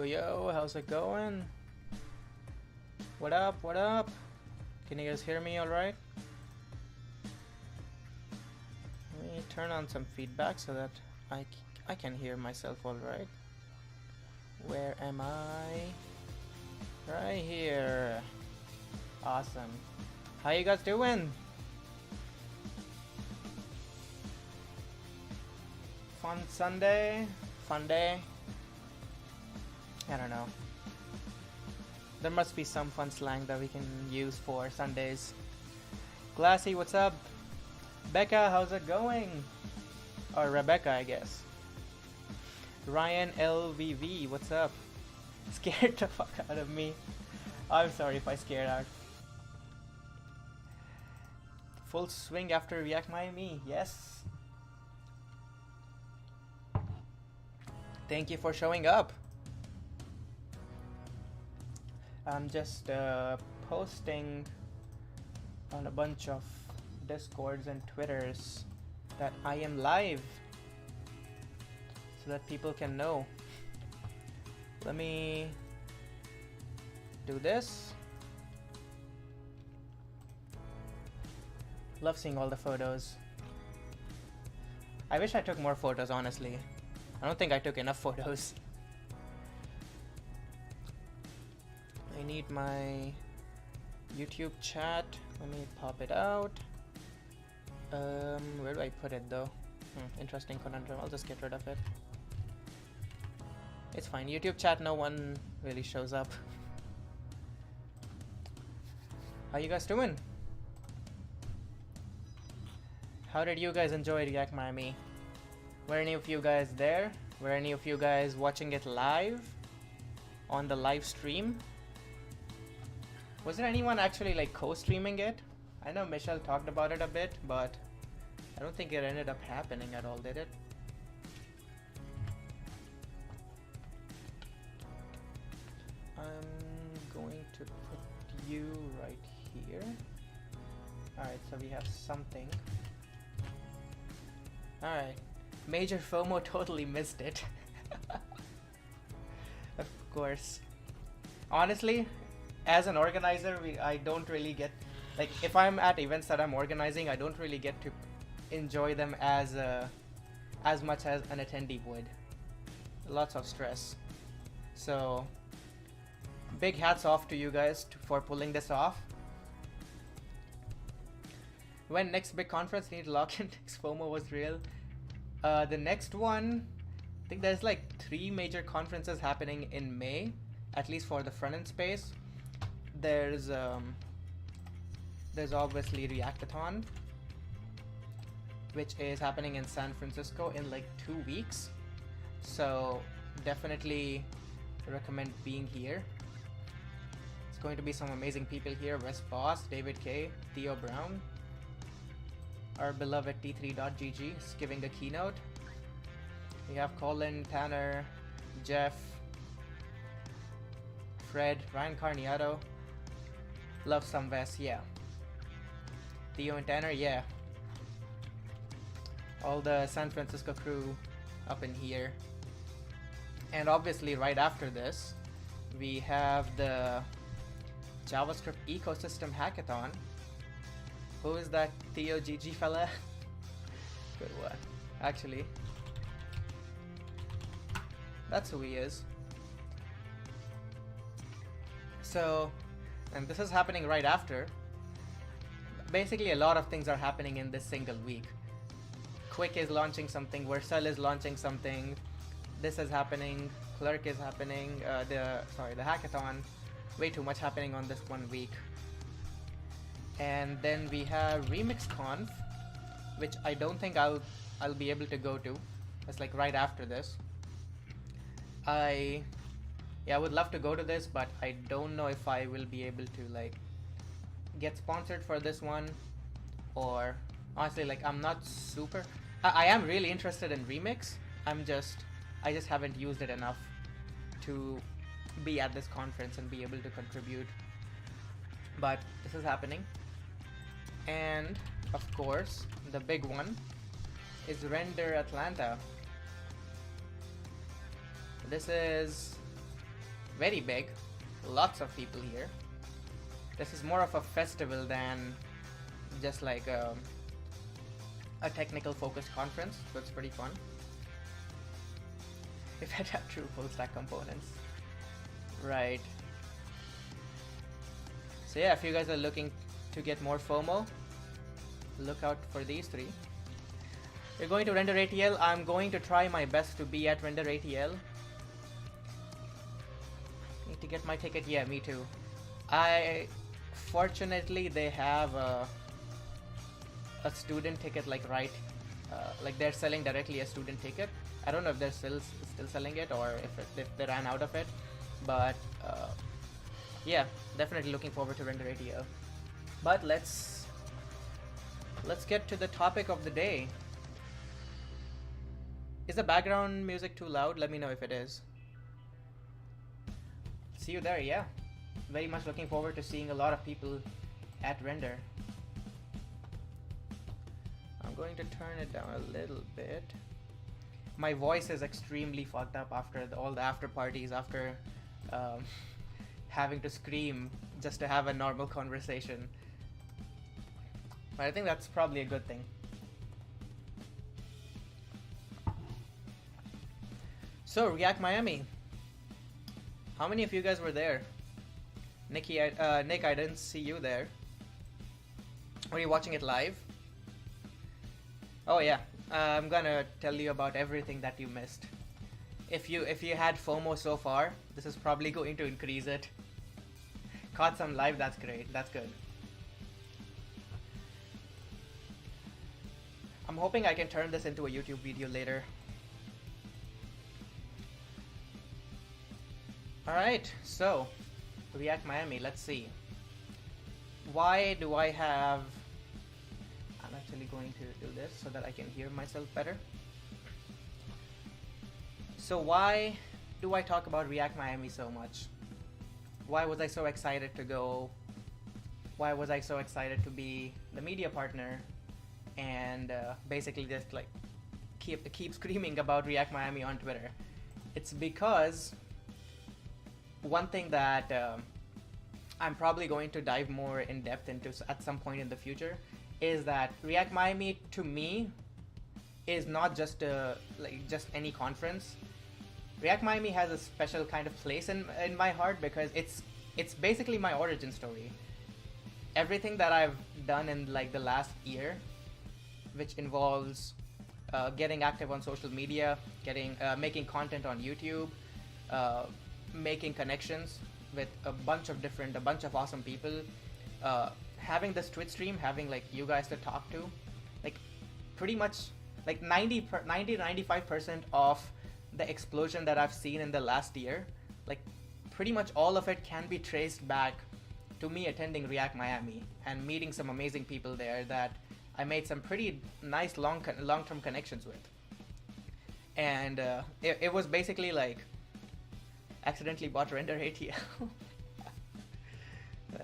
Yo, how's it going? What up, what up? Can you guys hear me alright? Let me turn on some feedback so that I can hear myself alright. Where am I? Right here. Awesome. How you guys doing? Fun Sunday? Fun day? I don't know. There must be some fun slang that we can use for Sundays. Glassy, what's up? Becca, how's it going? Or Rebecca, I guess. Ryan LVV, what's up? Scared the fuck out of me. I'm sorry if I scared out. Full swing after React Miami, yes. Thank you for showing up. I'm just posting on a bunch of Discords and Twitters that I am live so that people can know. Let me do this. Love seeing all the photos. I wish I took more photos, honestly. I don't think I took enough photos. I need my YouTube chat. Let me pop it out. Where do I put it though? Interesting conundrum. I'll just get rid of it. It's fine. YouTube chat, no one really shows up. How you guys doing? How did you guys enjoy React Miami? Were any of you guys there? Were any of you guys watching it live on the live stream? Was there anyone actually like co-streaming it? I know Michelle talked about it a bit, but I don't think it ended up happening at all, did it? I'm going to put you right here. Alright, so we have something. Alright. Major FOMO, totally missed it. Of course. Honestly, as an organizer, I don't really get, like, if I'm at events that I'm organizing, I don't really get to enjoy them as much as an attendee would. Lots of stress. So, big hats off to you guys for pulling this off. When next big conference need lock-in next FOMO was real. The next one, I think there's like 3 major conferences happening in May, at least for the front-end space. There's obviously Reactathon, which is happening in San Francisco in like 2 weeks. So definitely recommend being here. It's going to be some amazing people here. Wes Boss, David K, Theo Brown. our beloved T3.GG is giving a keynote. We have Colin, Tanner, Jeff, Fred, Ryan Carniato. Love some Wes, yeah. Theo and Tanner, yeah. All the San Francisco crew up in here. And obviously right after this, we have the JavaScript Ecosystem Hackathon. Who is that Theo GG fella? Good one. Actually, that's who he is. So, and this is happening right after. Basically, a lot of things are happening in this single week. Quick is launching something, Vercel is launching something, this is happening, Clerk is happening, the hackathon. Way too much happening on this 1 week. And then we have RemixConf, which I don't think I'll be able to go to. It's like right after this. I would love to go to this, but I don't know if I will be able to like get sponsored for this one, or honestly, like I'm not super. I am really interested in Remix. I just haven't used it enough to be at this conference and be able to contribute. But this is happening. And of course, the big one is Render Atlanta. This is very big. Lots of people here. This is more of a festival than just like a technical focused conference, so it's pretty fun. If it had true full stack components. Right. So yeah, if you guys are looking to get more FOMO, look out for these three. We're going to Render ATL. I'm going to try my best to be at Render ATL. Need to get my ticket. Yeah, me too. Fortunately, they have a student ticket, like like they're selling directly a student ticket. I don't know if they're still selling it or if they ran out of it, but yeah, definitely looking forward to Render ATL. But let's get to the topic of the day. Is the background music too loud? Let me know if it is. See you there, yeah. Very much looking forward to seeing a lot of people at Render. I'm going to turn it down a little bit. My voice is extremely fucked up after all the after parties, after having to scream just to have a normal conversation. But I think that's probably a good thing. So, React Miami. How many of you guys were there? Nick, I didn't see you there. Were you watching it live? Oh yeah, I'm gonna tell you about everything that you missed. If you had FOMO so far, this is probably going to increase it. Caught some live, that's great, that's good. I'm hoping I can turn this into a YouTube video later. Alright, so React Miami, let's see. Why do I have... I'm actually going to do this so that I can hear myself better. So why do I talk about React Miami so much? Why was I so excited to go? Why was I so excited to be the media partner? And basically just like keep screaming about React Miami on Twitter. It's because one thing that I'm probably going to dive more in depth into at some point in the future is that React Miami to me is not just just any conference. React Miami has a special kind of place in my heart because it's basically my origin story. Everything that I've done in like the last year, which involves getting active on social media, making content on YouTube, making connections with a bunch of awesome people, having this Twitch stream, having like you guys to talk to, like pretty much like 90-95% of the explosion that I've seen in the last year, like pretty much all of it can be traced back to me attending React Miami and meeting some amazing people there that I made some pretty nice long-term connections with. And it was basically like accidentally bought render ATL.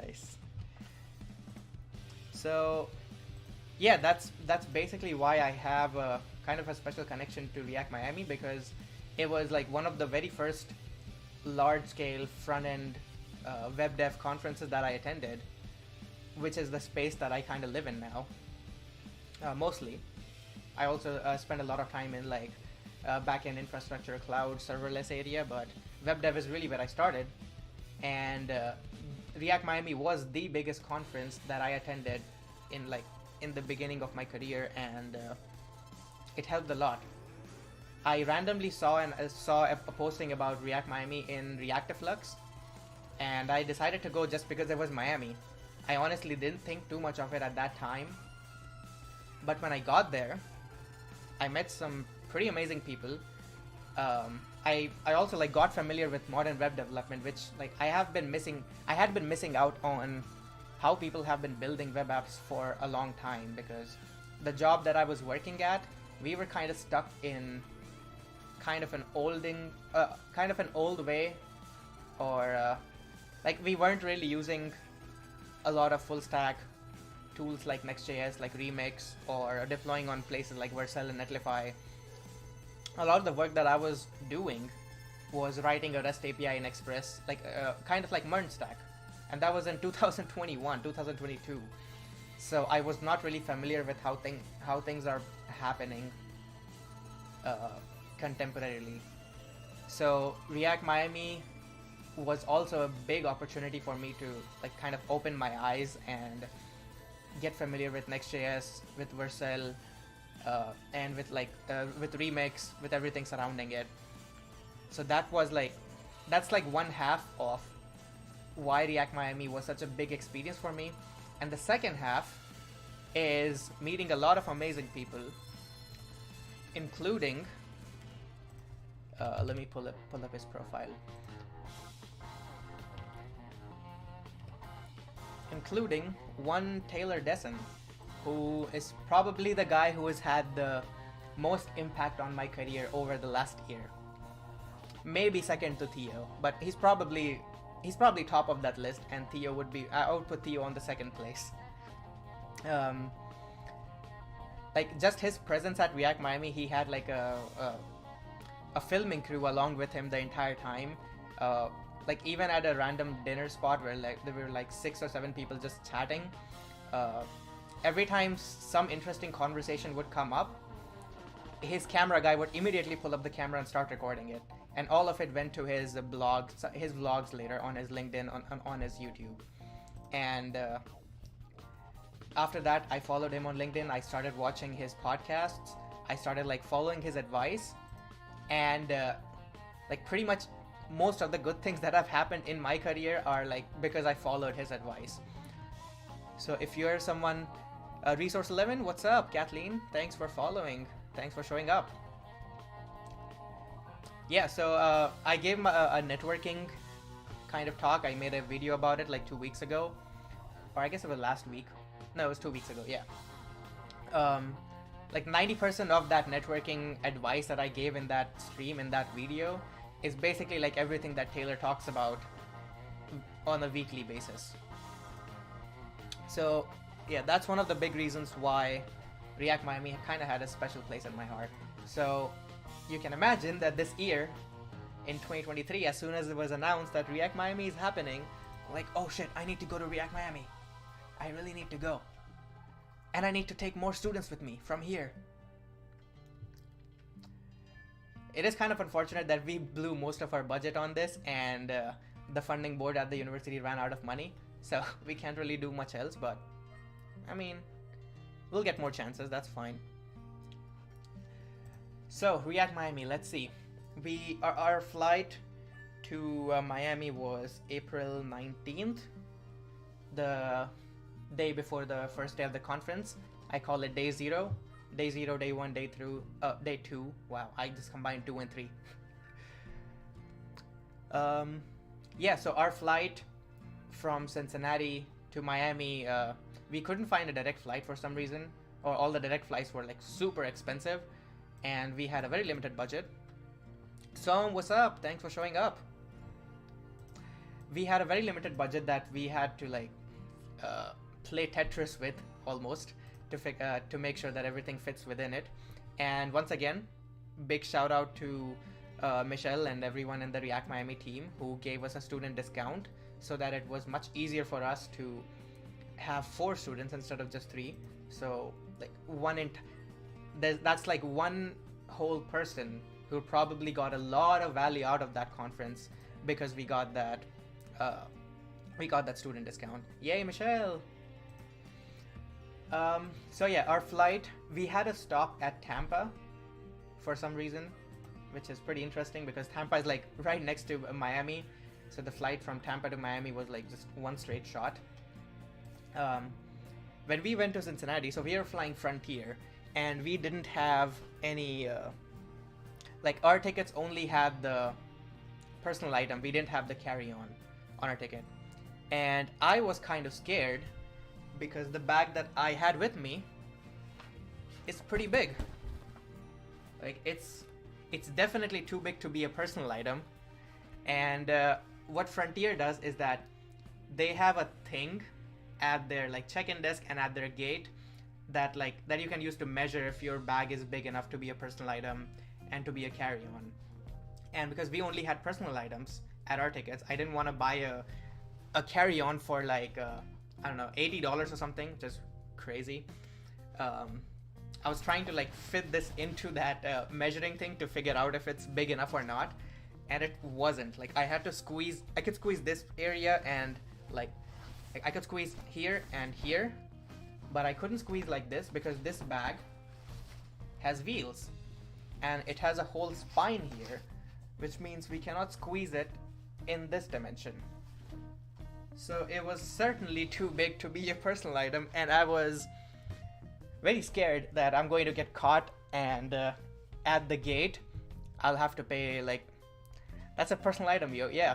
Nice. So yeah, that's basically why I have a kind of a special connection to React Miami, because it was like one of the very first large-scale front-end web dev conferences that I attended, which is the space that I kind of live in now. Mostly, I also spend a lot of time in like back-end infrastructure, cloud, serverless area, but web dev is really where I started. And React Miami was the biggest conference that I attended in the beginning of my career, and it helped a lot. I randomly saw a posting about React Miami in Reactiflux, and I decided to go just because it was Miami. I honestly didn't think too much of it at that time, but when I got there, I met some pretty amazing people. I also like got familiar with modern web development, which like I had been missing out on how people have been building web apps for a long time, because the job that I was working at, we were kind of stuck in kind of an old way, or like we weren't really using a lot of full stack tools like Next.js, like Remix, or deploying on places like Vercel and Netlify. A lot of the work that I was doing was writing a REST API in Express, like kind of like MERN stack, and that was in 2021, 2022. So I was not really familiar with how things are happening contemporarily. So React Miami was also a big opportunity for me to like kind of open my eyes and get familiar with Next.js, with Vercel, and with Remix, with everything surrounding it. So that's one half of why React Miami was such a big experience for me. And the second half is meeting a lot of amazing people, including let me pull up his profile, including one Taylor Dessen, who is probably the guy who has had the most impact on my career over the last year. Maybe second to Theo, but he's probably top of that list, and Theo would be, I would put Theo on the second place. Like just his presence at React Miami, he had like a filming crew along with him the entire time. Like even at a random dinner spot where like there were like 6 or 7 people just chatting, every time some interesting conversation would come up, his camera guy would immediately pull up the camera and start recording it, and all of it went to his vlogs later on his LinkedIn, on his YouTube. And after that, I followed him on LinkedIn. I started watching his podcasts. I started like following his advice, and like pretty much most of the good things that have happened in my career are like because I followed his advice. So if you're someone, Resource 11, what's up, Kathleen? Thanks for following. Thanks for showing up. Yeah, so I gave him a networking kind of talk. I made a video about it like 2 weeks ago, or I guess it was last week. No, it was 2 weeks ago. Yeah. Like 90% of that networking advice that I gave in that stream, in that video, is basically like everything that Taylor talks about on a weekly basis. So yeah, that's one of the big reasons why React Miami kind of had a special place in my heart. So you can imagine that this year, in 2023, as soon as it was announced that React Miami is happening, I'm like, oh shit, I need to go to React Miami. I really need to go. And I need to take more students with me from here. It is kind of unfortunate that we blew most of our budget on this, and the funding board at the university ran out of money, so we can't really do much else, but I mean, we'll get more chances, that's fine. So React Miami, let's see. Our flight to Miami was April 19th, the day before the first day of the conference. I call it day 0. Day 0, day 1, day 2. Wow, I just combined 2 and 3. Yeah, so our flight from Cincinnati to Miami, we couldn't find a direct flight for some reason. or all the direct flights were like super expensive, and we had a very limited budget. So what's up? Thanks for showing up. We had a very limited budget that we had to like play Tetris with almost to make sure that everything fits within it. And once again, big shout out to Michelle and everyone in the React Miami team who gave us a student discount so that it was much easier for us to have 4 students instead of just 3. So like that's like one whole person who probably got a lot of value out of that conference because we got that student discount. Yay, Michelle! So yeah, our flight, we had a stop at Tampa for some reason, which is pretty interesting because Tampa is like right next to Miami. So the flight from Tampa to Miami was like just one straight shot. When we went to Cincinnati, so we were flying Frontier, and we didn't have any, like our tickets only had the personal item. We didn't have the carry-on on our ticket. And I was kind of scared because the bag that I had with me is pretty big. Like it's definitely too big to be a personal item. And what Frontier does is that they have a thing at their like check-in desk and at their gate that you can use to measure if your bag is big enough to be a personal item and to be a carry-on. And because we only had personal items at our tickets, I didn't want to buy a carry-on for like I don't know, $80 or something, just crazy. I was trying to like fit this into that measuring thing to figure out if it's big enough or not, and it wasn't. Like I could squeeze this area and like I could squeeze here and here, but I couldn't squeeze like this because this bag has wheels and it has a whole spine here, which means we cannot squeeze it in this dimension. So it was certainly too big to be a personal item, and I was very scared that I'm going to get caught and at the gate I'll have to pay like, that's a personal item, yo, yeah.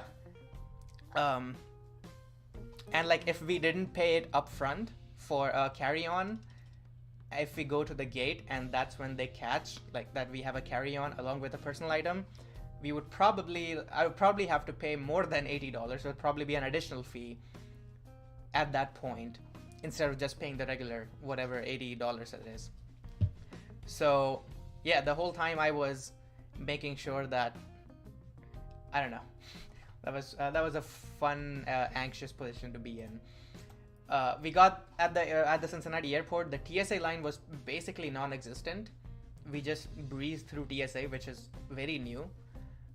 And like if we didn't pay it up front for a carry-on, if we go to the gate and that's when they catch like that we have a carry-on along with a personal item, I would probably have to pay more than $80. It would probably be an additional fee at that point instead of just paying the regular whatever $80 it is. So yeah, the whole time I was making sure that, I don't know, that was a fun, anxious position to be in. We got at the Cincinnati airport, the TSA line was basically non-existent. We just breezed through TSA, which is very new.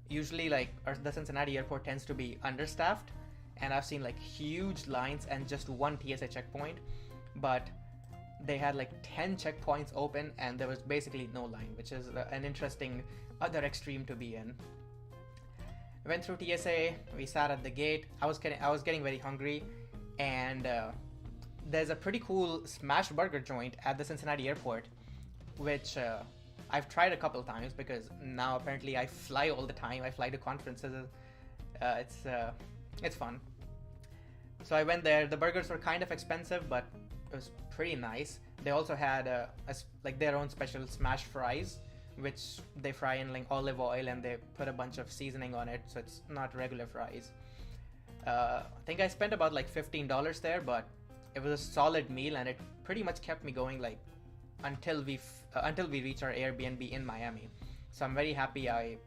Usually like the Cincinnati airport tends to be understaffed, and I've seen like huge lines and just one TSA checkpoint, but they had like 10 checkpoints open and there was basically no line, which is an interesting other extreme to be in. Went through TSA, we sat at the gate. I was getting very hungry, and there's a pretty cool smash burger joint at the Cincinnati airport, which I've tried a couple times because now apparently I fly all the time. I fly to conferences. It's fun. So I went there. The burgers were kind of expensive, but it was pretty nice. They also had like their own special smash fries, which they fry in like olive oil and they put a bunch of seasoning on it, so it's not regular fries. I think I spent about like $15 there, but it was a solid meal and it pretty much kept me going like until we reach our Airbnb in Miami. So I'm very happy I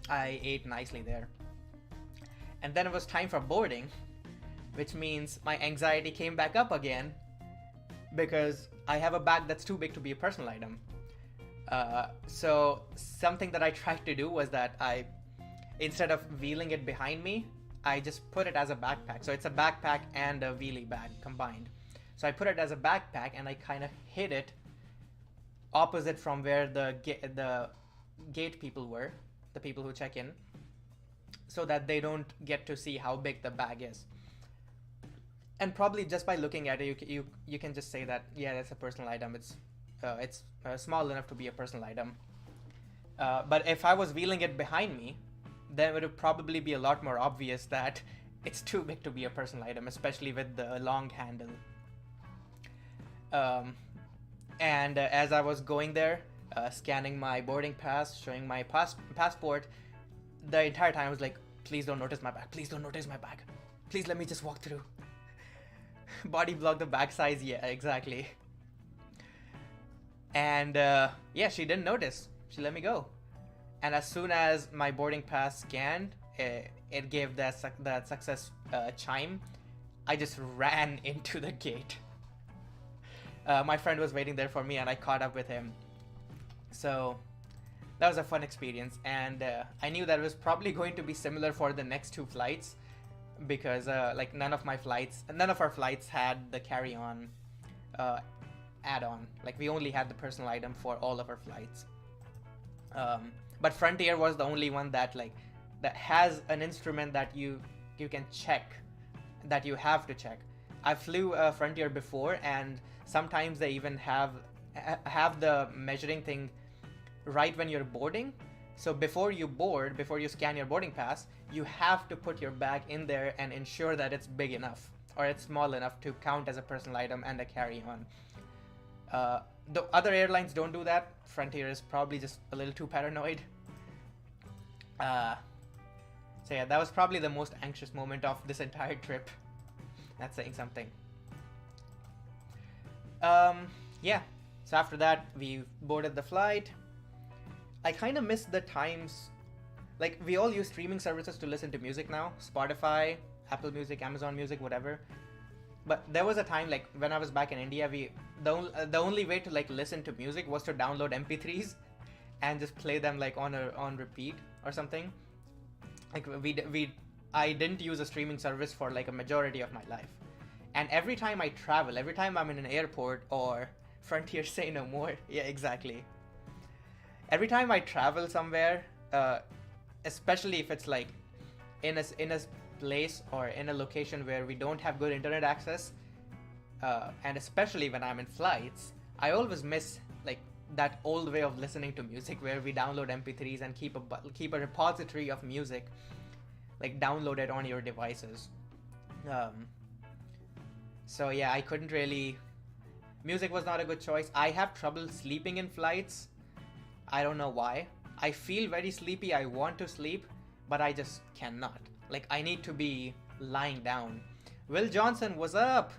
ate nicely there. And then it was time for boarding, which means my anxiety came back up again because I have a bag that's too big to be a personal item. So something that I tried to do was that instead of wheeling it behind me, I just put it as a backpack. So it's a backpack and a wheelie bag combined. So I put it as a backpack and I kind of hid it opposite from where the gate people were, the people who check in, so that they don't get to see how big the bag is. And probably just by looking at it, you can just say that, yeah, that's a personal item. It's small enough to be a personal item. But if I was wheeling it behind me, then it would probably be a lot more obvious that it's too big to be a personal item, especially with the long handle. Um, and as I was going there, scanning my boarding pass, showing my passport, the entire time I was like, please don't notice my bag. Please don't notice my bag. Please let me just walk through. Body block the back size. Yeah, exactly. And yeah, she didn't notice. She let me go. And as soon as my boarding pass scanned, it gave that success chime. I just ran into the gate. My friend was waiting there for me, and I caught up with him. So that was a fun experience, and I knew that it was probably going to be similar for the next two flights, because like none of our flights had the carry-on add-on. Like we only had the personal item for all of our flights. But Frontier was the only one that has an instrument that you can check, that you have to check. I flew Frontier before, and sometimes they even have the measuring thing right when you're boarding. So before you scan your boarding pass, you have to put your bag in there and ensure that it's big enough or it's small enough to count as a personal item and a carry-on. The other airlines don't do that. Frontier is probably just a little too paranoid. So yeah, that was probably the most anxious moment of this entire trip. That's saying something. Yeah. So after that, we boarded the flight. I kind of missed the times. Like, we all use streaming services to listen to music now. Spotify, Apple Music, Amazon Music, whatever. But there was a time, like, when I was back in India, the only way to, like, listen to music was to download MP3s and just play them, like, on repeat or something. Like, I didn't use a streaming service for, like, a majority of my life. And every time I travel, every time I'm in an airport or Frontier say no more. Yeah, exactly. Every time I travel somewhere, especially if it's like in a place or in a location where we don't have good internet access, and especially when I'm in flights, I always miss like that old way of listening to music where we download MP3s and keep a repository of music like downloaded on your devices. So yeah, I couldn't really. Music was not a good choice. I have trouble sleeping in flights. I don't know why. I feel very sleepy. I want to sleep, but I just cannot. Like, I need to be lying down. Will Johnson, what's up?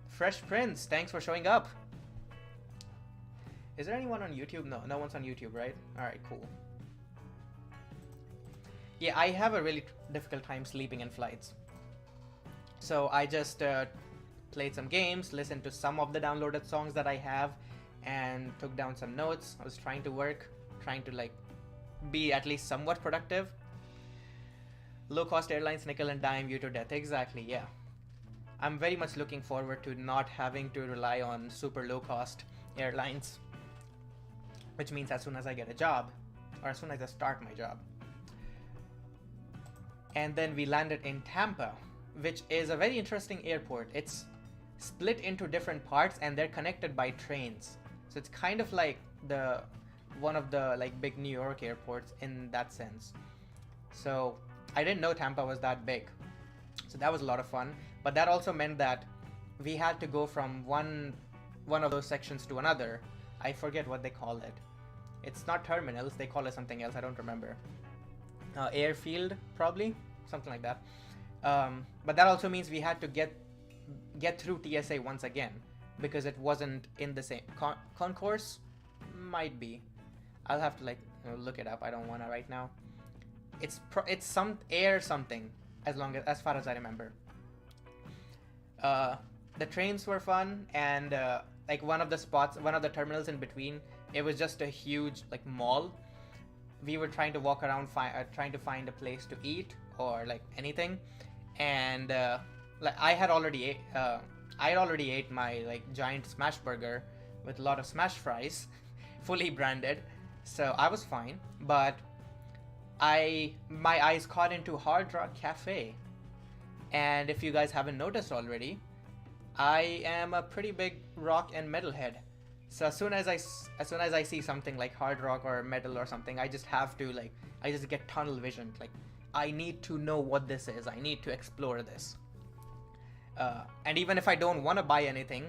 Fresh Prince, thanks for showing up. Is there anyone on YouTube? No one's on YouTube, right? Alright, cool. Yeah, I have a really difficult time sleeping in flights. So I just played some games, listened to some of the downloaded songs that I have, and took down some notes. I was trying to like be at least somewhat productive. Low cost airlines, nickel and dime you to death. Exactly, yeah. I'm very much looking forward to not having to rely on super low cost airlines, which means as soon as I get a job, or as soon as I start my job. And then we landed in Tampa, which is a very interesting airport. It's split into different parts and they're connected by trains. So it's kind of like one of the like big New York airports in that sense. So I didn't know Tampa was that big. So that was a lot of fun. But that also meant that we had to go from one of those sections to another. I forget what they call it. It's not terminals, they call it something else, I don't remember. Airfield, probably, something like that. But that also means we had to get through TSA once again, because it wasn't in the same concourse. Might be. I'll have to look it up. I don't wanna right now. It's some air something, as far as I remember. The trains were fun, and like one of the terminals in between, it was just a huge like mall. We were trying to walk around, trying to find a place to eat or like anything, and like I had already ate my like giant smash burger with a lot of smash fries, fully branded, so I was fine. But my eyes caught into Hard Rock Cafe, and if you guys haven't noticed already, I am a pretty big rock and metal head. So as soon as I see something like hard rock or metal or something, I just get tunnel vision. Like, I need to know what this is. I need to explore this. And even if I don't want to buy anything,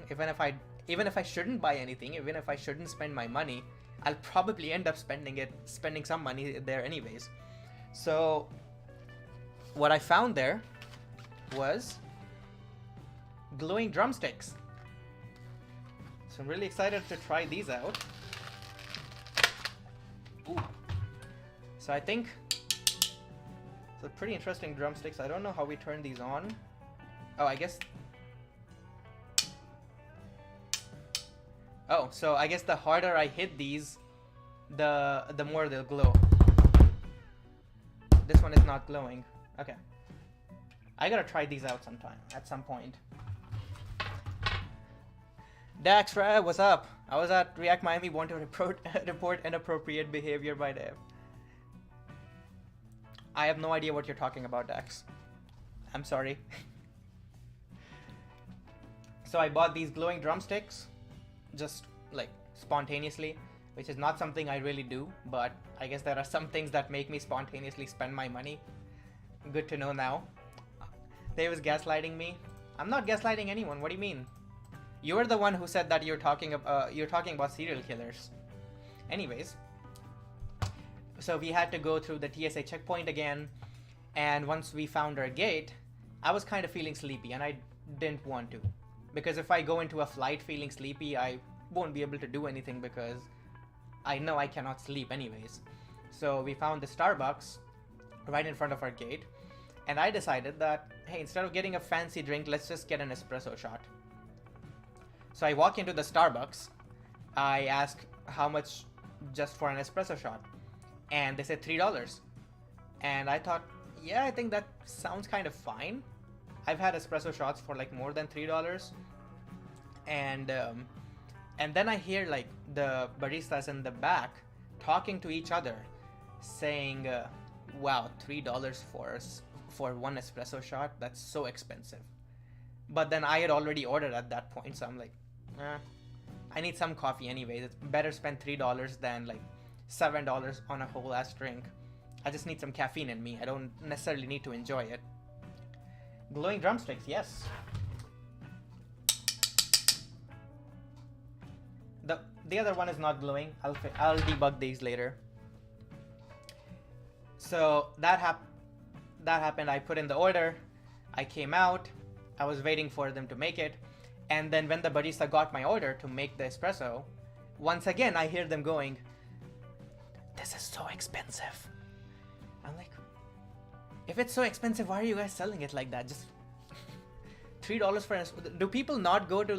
even if I shouldn't buy anything, even if I shouldn't spend my money, I'll probably end up spending some money there anyways. So what I found there was glowing drumsticks. So I'm really excited to try these out. Ooh. So I think it's a pretty interesting drumsticks. I don't know how we turn these on. Oh, I guess. Oh, so I guess the harder I hit these, the more they'll glow. This one is not glowing. Okay. I gotta try these out sometime, at some point. Dax, what's up? I was at React Miami, want to report inappropriate behavior by dev. I have no idea what you're talking about, Dax. I'm sorry. So I bought these glowing drumsticks, just like spontaneously, which is not something I really do, but I guess there are some things that make me spontaneously spend my money. Good to know now. Dave is gaslighting me. I'm not gaslighting anyone. What do you mean? You're the one who said that you're talking about serial killers. Anyways, so we had to go through the TSA checkpoint again, and once we found our gate, I was kind of feeling sleepy, and I didn't want to, because if I go into a flight feeling sleepy, I won't be able to do anything because I know I cannot sleep anyways. So we found the Starbucks right in front of our gate, and I decided that, hey, instead of getting a fancy drink, let's just get an espresso shot. So I walk into the Starbucks, I ask how much just for an espresso shot, and they said $3. And I thought, yeah, I think that sounds kind of fine. I've had espresso shots for like more than $3. And then I hear like the baristas in the back talking to each other, saying, wow, $3 for one espresso shot, that's so expensive. But then I had already ordered at that point, so I'm like, I need some coffee anyways. It's better spend $3 than like $7 on a whole ass drink. I just need some caffeine in me. I don't necessarily need to enjoy it. Glowing drumsticks, yes. The other one is not glowing. I'll debug these later. So that happened. I put in the order. I came out. I was waiting for them to make it. And then when the barista got my order to make the espresso, once again I hear them going, this is so expensive. I'm like, if it's so expensive, why are you guys selling it like that? Just $3 for an espresso. Do people not go to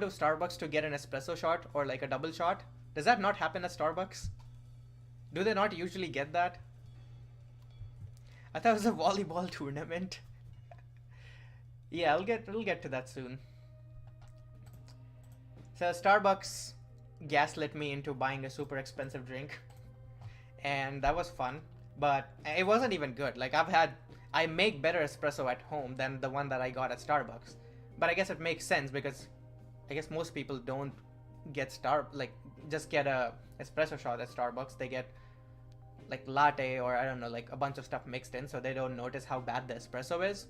Starbucks to get an espresso shot or like a double shot? Does that not happen at Starbucks? Do they not usually get that? I thought it was a volleyball tournament. Yeah, we'll get to that soon. So Starbucks gaslit me into buying a super expensive drink, and that was fun, but it wasn't even good. Like I make better espresso at home than the one that I got at Starbucks. But I guess it makes sense because I guess most people don't get just get a espresso shot at Starbucks. They get like latte or I don't know, like a bunch of stuff mixed in, so they don't notice how bad the espresso is.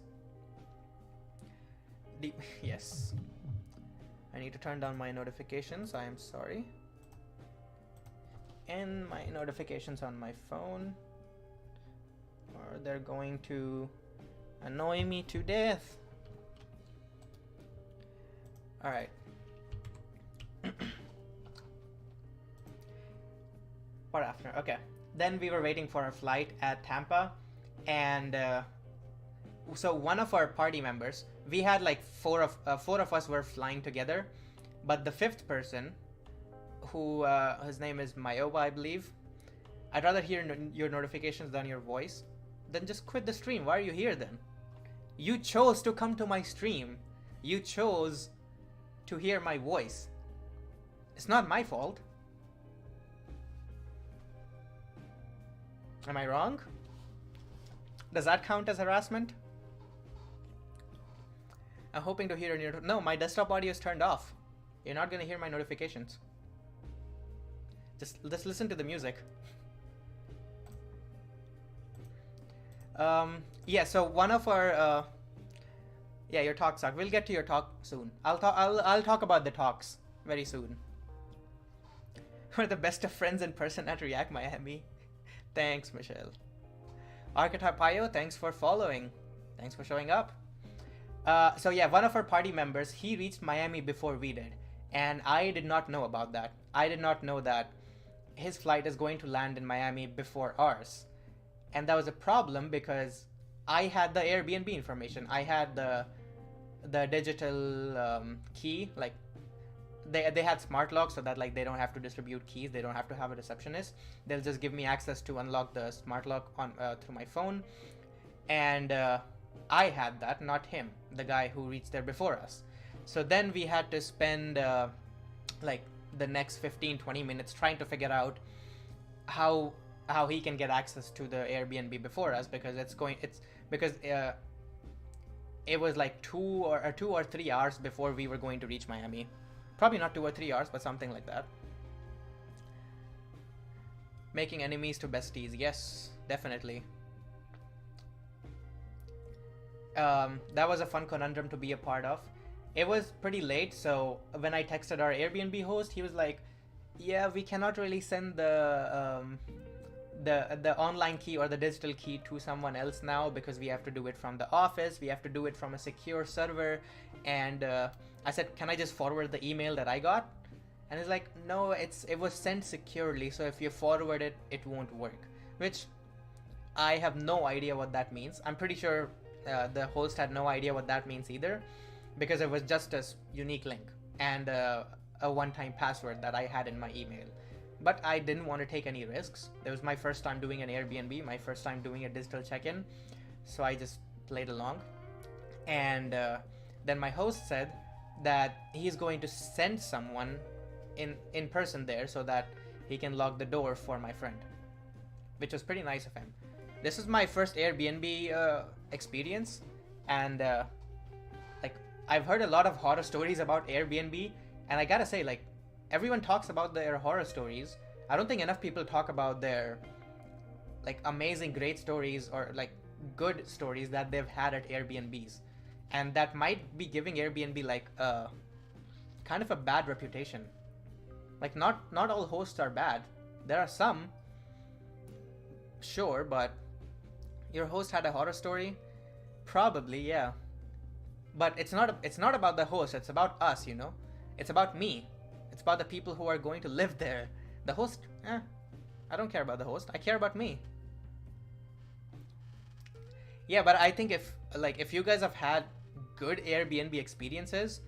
Yes. I need to turn down my notifications. I am sorry. And my notifications on my phone, or they're going to annoy me to death. All right. What after? Okay. Then we were waiting for our flight at Tampa, and so one of our party members, we had like four of us were flying together, but the fifth person, who his name is Mayoba, I believe. I'd rather hear your notifications than your voice. Then just quit the stream. Why are you here then? You chose to come to my stream. You chose to hear my voice. It's not my fault. Am I wrong? Does that count as harassment? I'm hoping to hear your... No, my desktop audio is turned off. You're not gonna hear my notifications. Just listen to the music. Yeah, so one of our... Yeah, your talk sucked. We'll get to your talk soon. I'll talk about the talks very soon. We're the best of friends in person at React Miami. Thanks, Michelle. Archetype Pio, thanks for following. Thanks for showing up. So yeah, one of our party members, he reached Miami before we did. And I did not know about that. I did not know that his flight is going to land in Miami before ours. And that was a problem because I had the Airbnb information. I had the digital key, like they had smart lock, so that like they don't have to distribute keys, they don't have to have a receptionist, they'll just give me access to unlock the smart lock on through my phone. And I had that, not him, the guy who reached there before us. So then we had to spend like the next 15-20 minutes trying to figure out how he can get access to the Airbnb before us, because it was like 2 or 3 hours before we were going to reach Miami. Probably not 2 or 3 hours, but something like that. Making enemies to besties, yes, definitely. That was a fun conundrum to be a part of. It was pretty late, so when I texted our Airbnb host, he was like, yeah, we cannot really send the online key or the digital key to someone else now, because we have to do it from the office, we have to do it from a secure server. And I said, can I just forward the email that I got? And it's like, no, it was sent securely, so if you forward it, it won't work. Which I have no idea what that means. I'm pretty sure the host had no idea what that means either, because it was just a unique link and a one-time password that I had in my email. But I didn't want to take any risks. It was my first time doing an Airbnb, my first time doing a digital check-in, so I just played along. And then my host said that he's going to send someone in person there so that he can lock the door for my friend, which was pretty nice of him. This is my first Airbnb experience, and like I've heard a lot of horror stories about Airbnb, and I gotta say, like, everyone talks about their horror stories. I don't think enough people talk about their like amazing, great stories, or like good stories that they've had at Airbnbs. And that might be giving Airbnb like a kind of a bad reputation. Like not all hosts are bad. There are some, sure, but your host had a horror story? Probably, yeah. But it's not about the host, it's about us, you know? It's about me. It's about the people who are going to live there. The host, I don't care about the host. I care about me. Yeah, but I think if you guys have had good Airbnb experiences,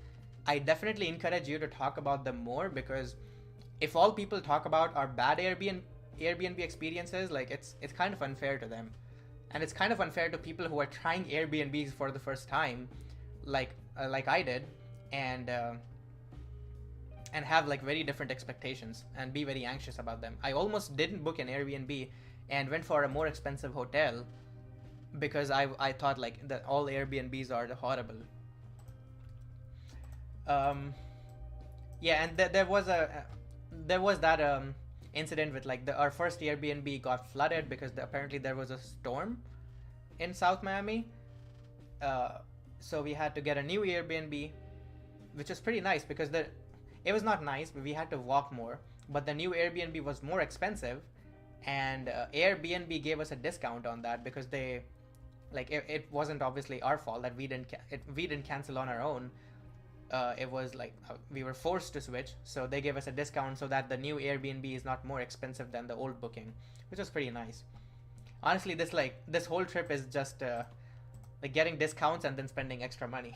I definitely encourage you to talk about them more, because if all people talk about are bad Airbnb experiences, like it's kind of unfair to them. And it's kind of unfair to people who are trying Airbnbs for the first time, like I did, and have like very different expectations and be very anxious about them. I almost didn't book an Airbnb and went for a more expensive hotel because I thought like that all Airbnbs are horrible. Yeah, and there was that incident with like our first Airbnb got flooded because apparently there was a storm in South Miami. So we had to get a new Airbnb, which was pretty nice because it was not nice, but we had to walk more. But the new Airbnb was more expensive, and Airbnb gave us a discount on that because they, like, it wasn't obviously our fault that we didn't cancel on our own. It was like we were forced to switch, so they gave us a discount so that the new Airbnb is not more expensive than the old booking, which was pretty nice. Honestly, this whole trip is just like getting discounts and then spending extra money.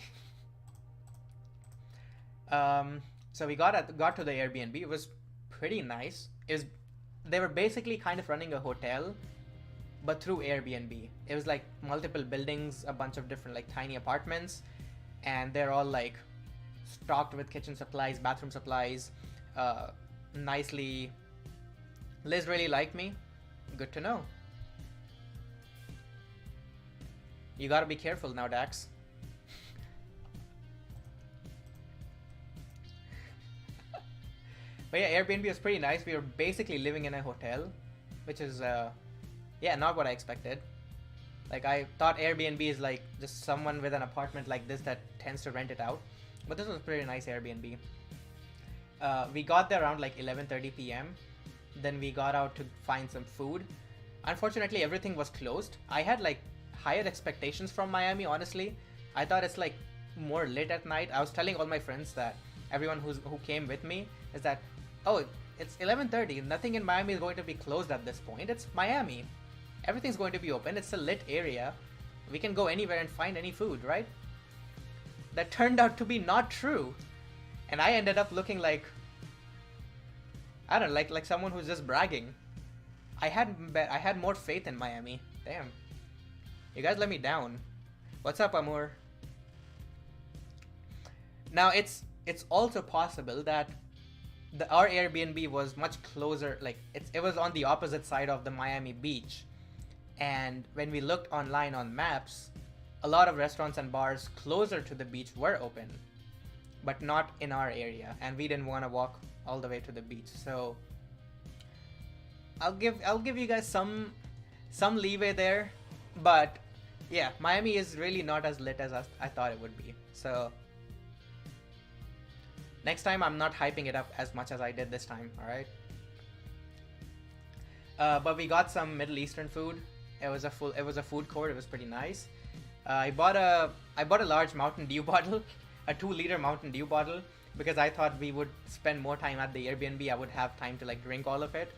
So we got to the Airbnb. It was pretty nice. They were basically kind of running a hotel, but through Airbnb. It was like multiple buildings, a bunch of different like tiny apartments, and they're all like stocked with kitchen supplies, bathroom supplies, nicely. Liz really liked me. Good to know. You gotta be careful now, Dax. But yeah, Airbnb was pretty nice. We were basically living in a hotel, which is, yeah, not what I expected. Like, I thought Airbnb is like just someone with an apartment like this that tends to rent it out, but this was a pretty nice Airbnb. We got there around like 11:30 p.m. Then we got out to find some food. Unfortunately, everything was closed. I had like higher expectations from Miami, honestly. I thought it's like more lit at night. I was telling all my friends that everyone who came with me is that, oh, it's 11:30. Nothing in Miami is going to be closed at this point. It's Miami. Everything's going to be open. It's a lit area. We can go anywhere and find any food, right? That turned out to be not true. And I ended up looking like, I don't know, like someone who's just bragging. I had more faith in Miami. Damn. You guys let me down. What's up, Amur? Now it's also possible that our Airbnb was much closer, like it was on the opposite side of the Miami beach. And when we looked online on maps, a lot of restaurants and bars closer to the beach were open, but not in our area, and we didn't want to walk all the way to the beach. So I'll give you guys some leeway there, but yeah, Miami is really not as lit as I thought it would be. So next time I'm not hyping it up as much as I did this time. All right. But we got some Middle Eastern food. It was a food court. It was pretty nice. I bought a large Mountain Dew bottle, a 2-liter Mountain Dew bottle, because I thought we would spend more time at the Airbnb. I would have time to like drink all of it,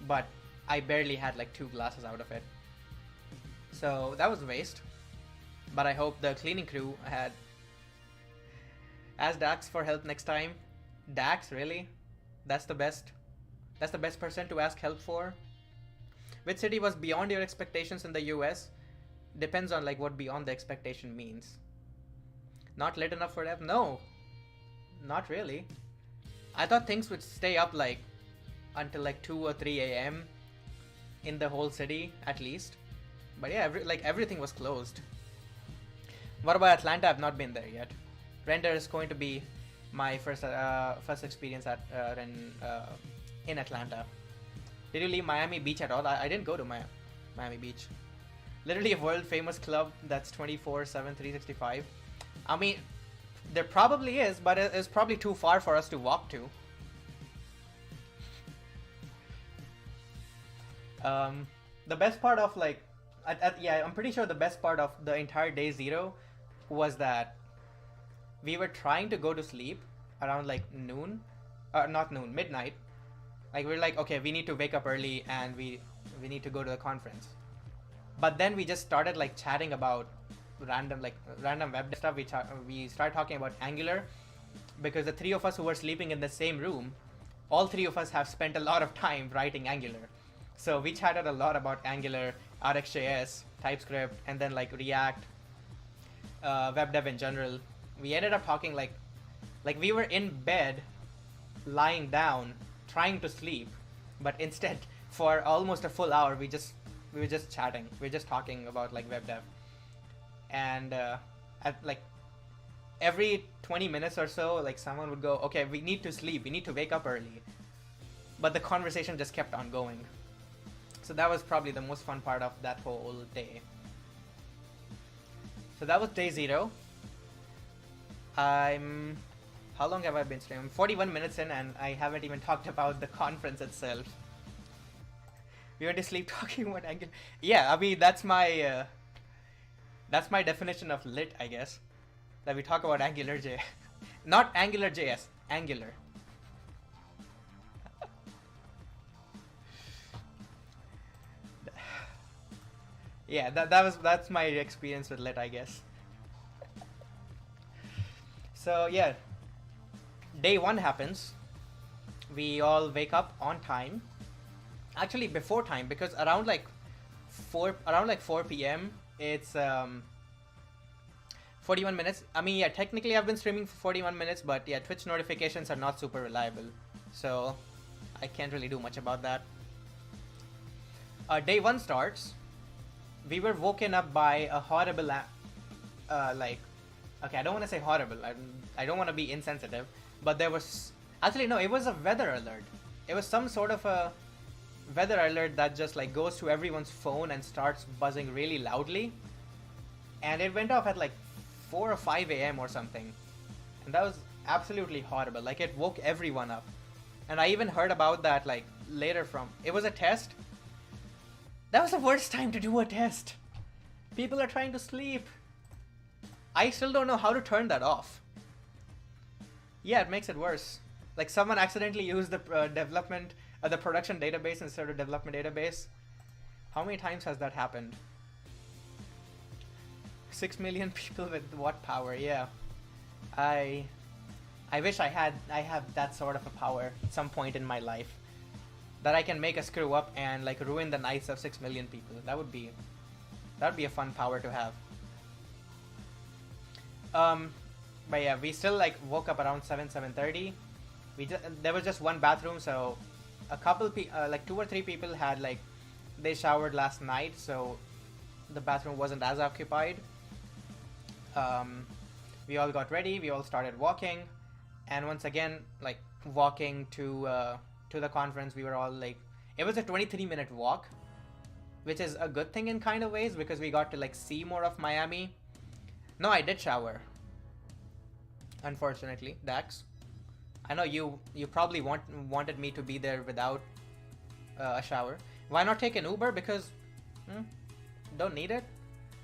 but I barely had like 2 glasses out of it. So that was a waste. But I hope the cleaning crew had asked Dax for help next time. Dax, really? That's the best person to ask help for? Which city was beyond your expectations in the US? Depends on like what beyond the expectation means. Not lit enough for that? No. Not really. I thought things would stay up like until like 2 or 3 a.m. in the whole city at least. But yeah, everything was closed. What about Atlanta? I've not been there yet. Render is going to be my first experience at in Atlanta. Did you leave Miami Beach at all? I didn't go to Miami Beach. Literally a world famous club that's 24/7, 365. I mean, there probably is, but it's probably too far for us to walk to. The best part of like, yeah, I'm pretty sure the best part of the entire day 0 was that we were trying to go to sleep around like noon, not noon, midnight. Like we're like, okay, we need to wake up early and we need to go to the conference. But then we just started like chatting about random web stuff. We started talking about Angular because the 3 of us who were sleeping in the same room, all 3 of us have spent a lot of time writing Angular. So we chatted a lot about Angular, RxJS, TypeScript, and then like React, web dev in general. We ended up talking like we were in bed, lying down, trying to sleep, but instead for almost a full hour we were just chatting. We were just talking about like web dev, and at like every 20 minutes or so, like someone would go, okay, we need to sleep, we need to wake up early, but the conversation just kept on going. So that was probably the most fun part of that whole day. So that was day 0. How long have I been streaming? 41 minutes in, and I haven't even talked about the conference itself. We went to sleep talking about Angular. Yeah, I mean that's my definition of lit, I guess. That we talk about AngularJS, not AngularJS, Angular. Yeah, that's my experience with lit, I guess. So yeah, day 1 happens. We all wake up on time. Actually, before time, because around 4 p.m. it's 41 minutes. I mean, yeah, technically I've been streaming for 41 minutes, but yeah, Twitch notifications are not super reliable, so I can't really do much about that. Day 1 starts. We were woken up by a horrible, okay, I don't want to say horrible. I don't want to be insensitive, but there was actually no. It was a weather alert. It was some sort of a weather alert that just like goes to everyone's phone and starts buzzing really loudly. And it went off at like 4 or 5 a.m. or something. And that was absolutely horrible. Like, it woke everyone up. And I even heard about that like later from... It was a test. That was the worst time to do a test. People are trying to sleep. I still don't know how to turn that off. Yeah, it makes it worse. Like, someone accidentally used the the production database instead of development database. How many times has that happened? 6 million people with what power? Yeah. I wish I have that sort of a power at some point in my life. That I can make a screw up and like ruin the nights of 6 million people. That would be a fun power to have. But yeah, we still like woke up around 7:30. There was just one bathroom, so a couple like 2 or 3 people had like they showered last night, so the bathroom wasn't as occupied. We all got ready. We all started walking, and once again, like walking to the conference, we were all like, it was a 23-minute walk, which is a good thing in kind of ways because we got to like see more of Miami. No, I did shower. Unfortunately, Dax. I know you probably wanted me to be there without a shower. Why not take an Uber? Because don't need it.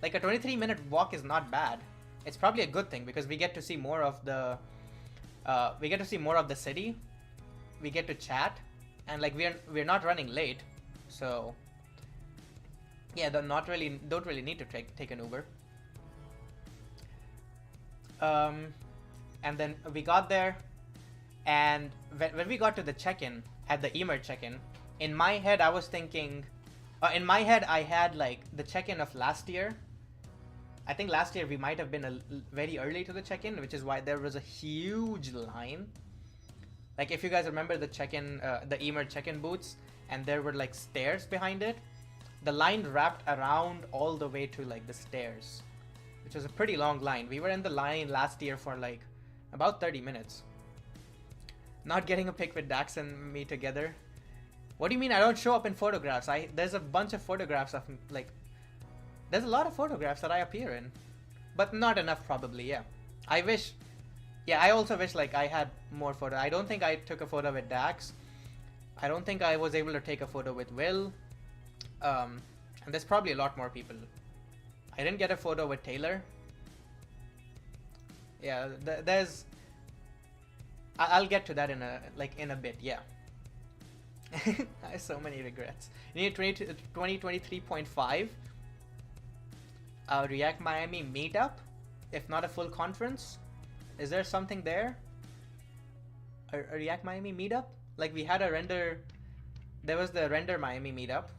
Like, a 23-minute walk is not bad. It's probably a good thing because we get to see more of the city. We get to chat, and like we're not running late, so yeah, don't really need to take an Uber. And then we got there, and when we got to the check-in at the Emerge check-in, in my head I was thinking, I had like the check-in of last year. I think last year we might have been very early to the check-in, which is why there was a huge line. Like, if you guys remember the check-in, the Emerge check-in booths, and there were like stairs behind it, the line wrapped around all the way to like the stairs, which was a pretty long line. We were in the line last year for like about 30 minutes. Not getting a pic with Dax and me together. What do you mean I don't show up in photographs? There's a bunch of photographs of like, there's a lot of photographs that I appear in, but not enough probably. Yeah, I also wish like I had more photos. I don't think I took a photo with Dax. I don't think I was able to take a photo with Will. And there's probably a lot more people. I didn't get a photo with Taylor. Yeah, there's... I'll get to that in a bit, yeah. I have so many regrets. You need 2023.5. React Miami meetup, if not a full conference. Is there something there? A React Miami meetup? Like, we had a render... There was the Render Miami meetup.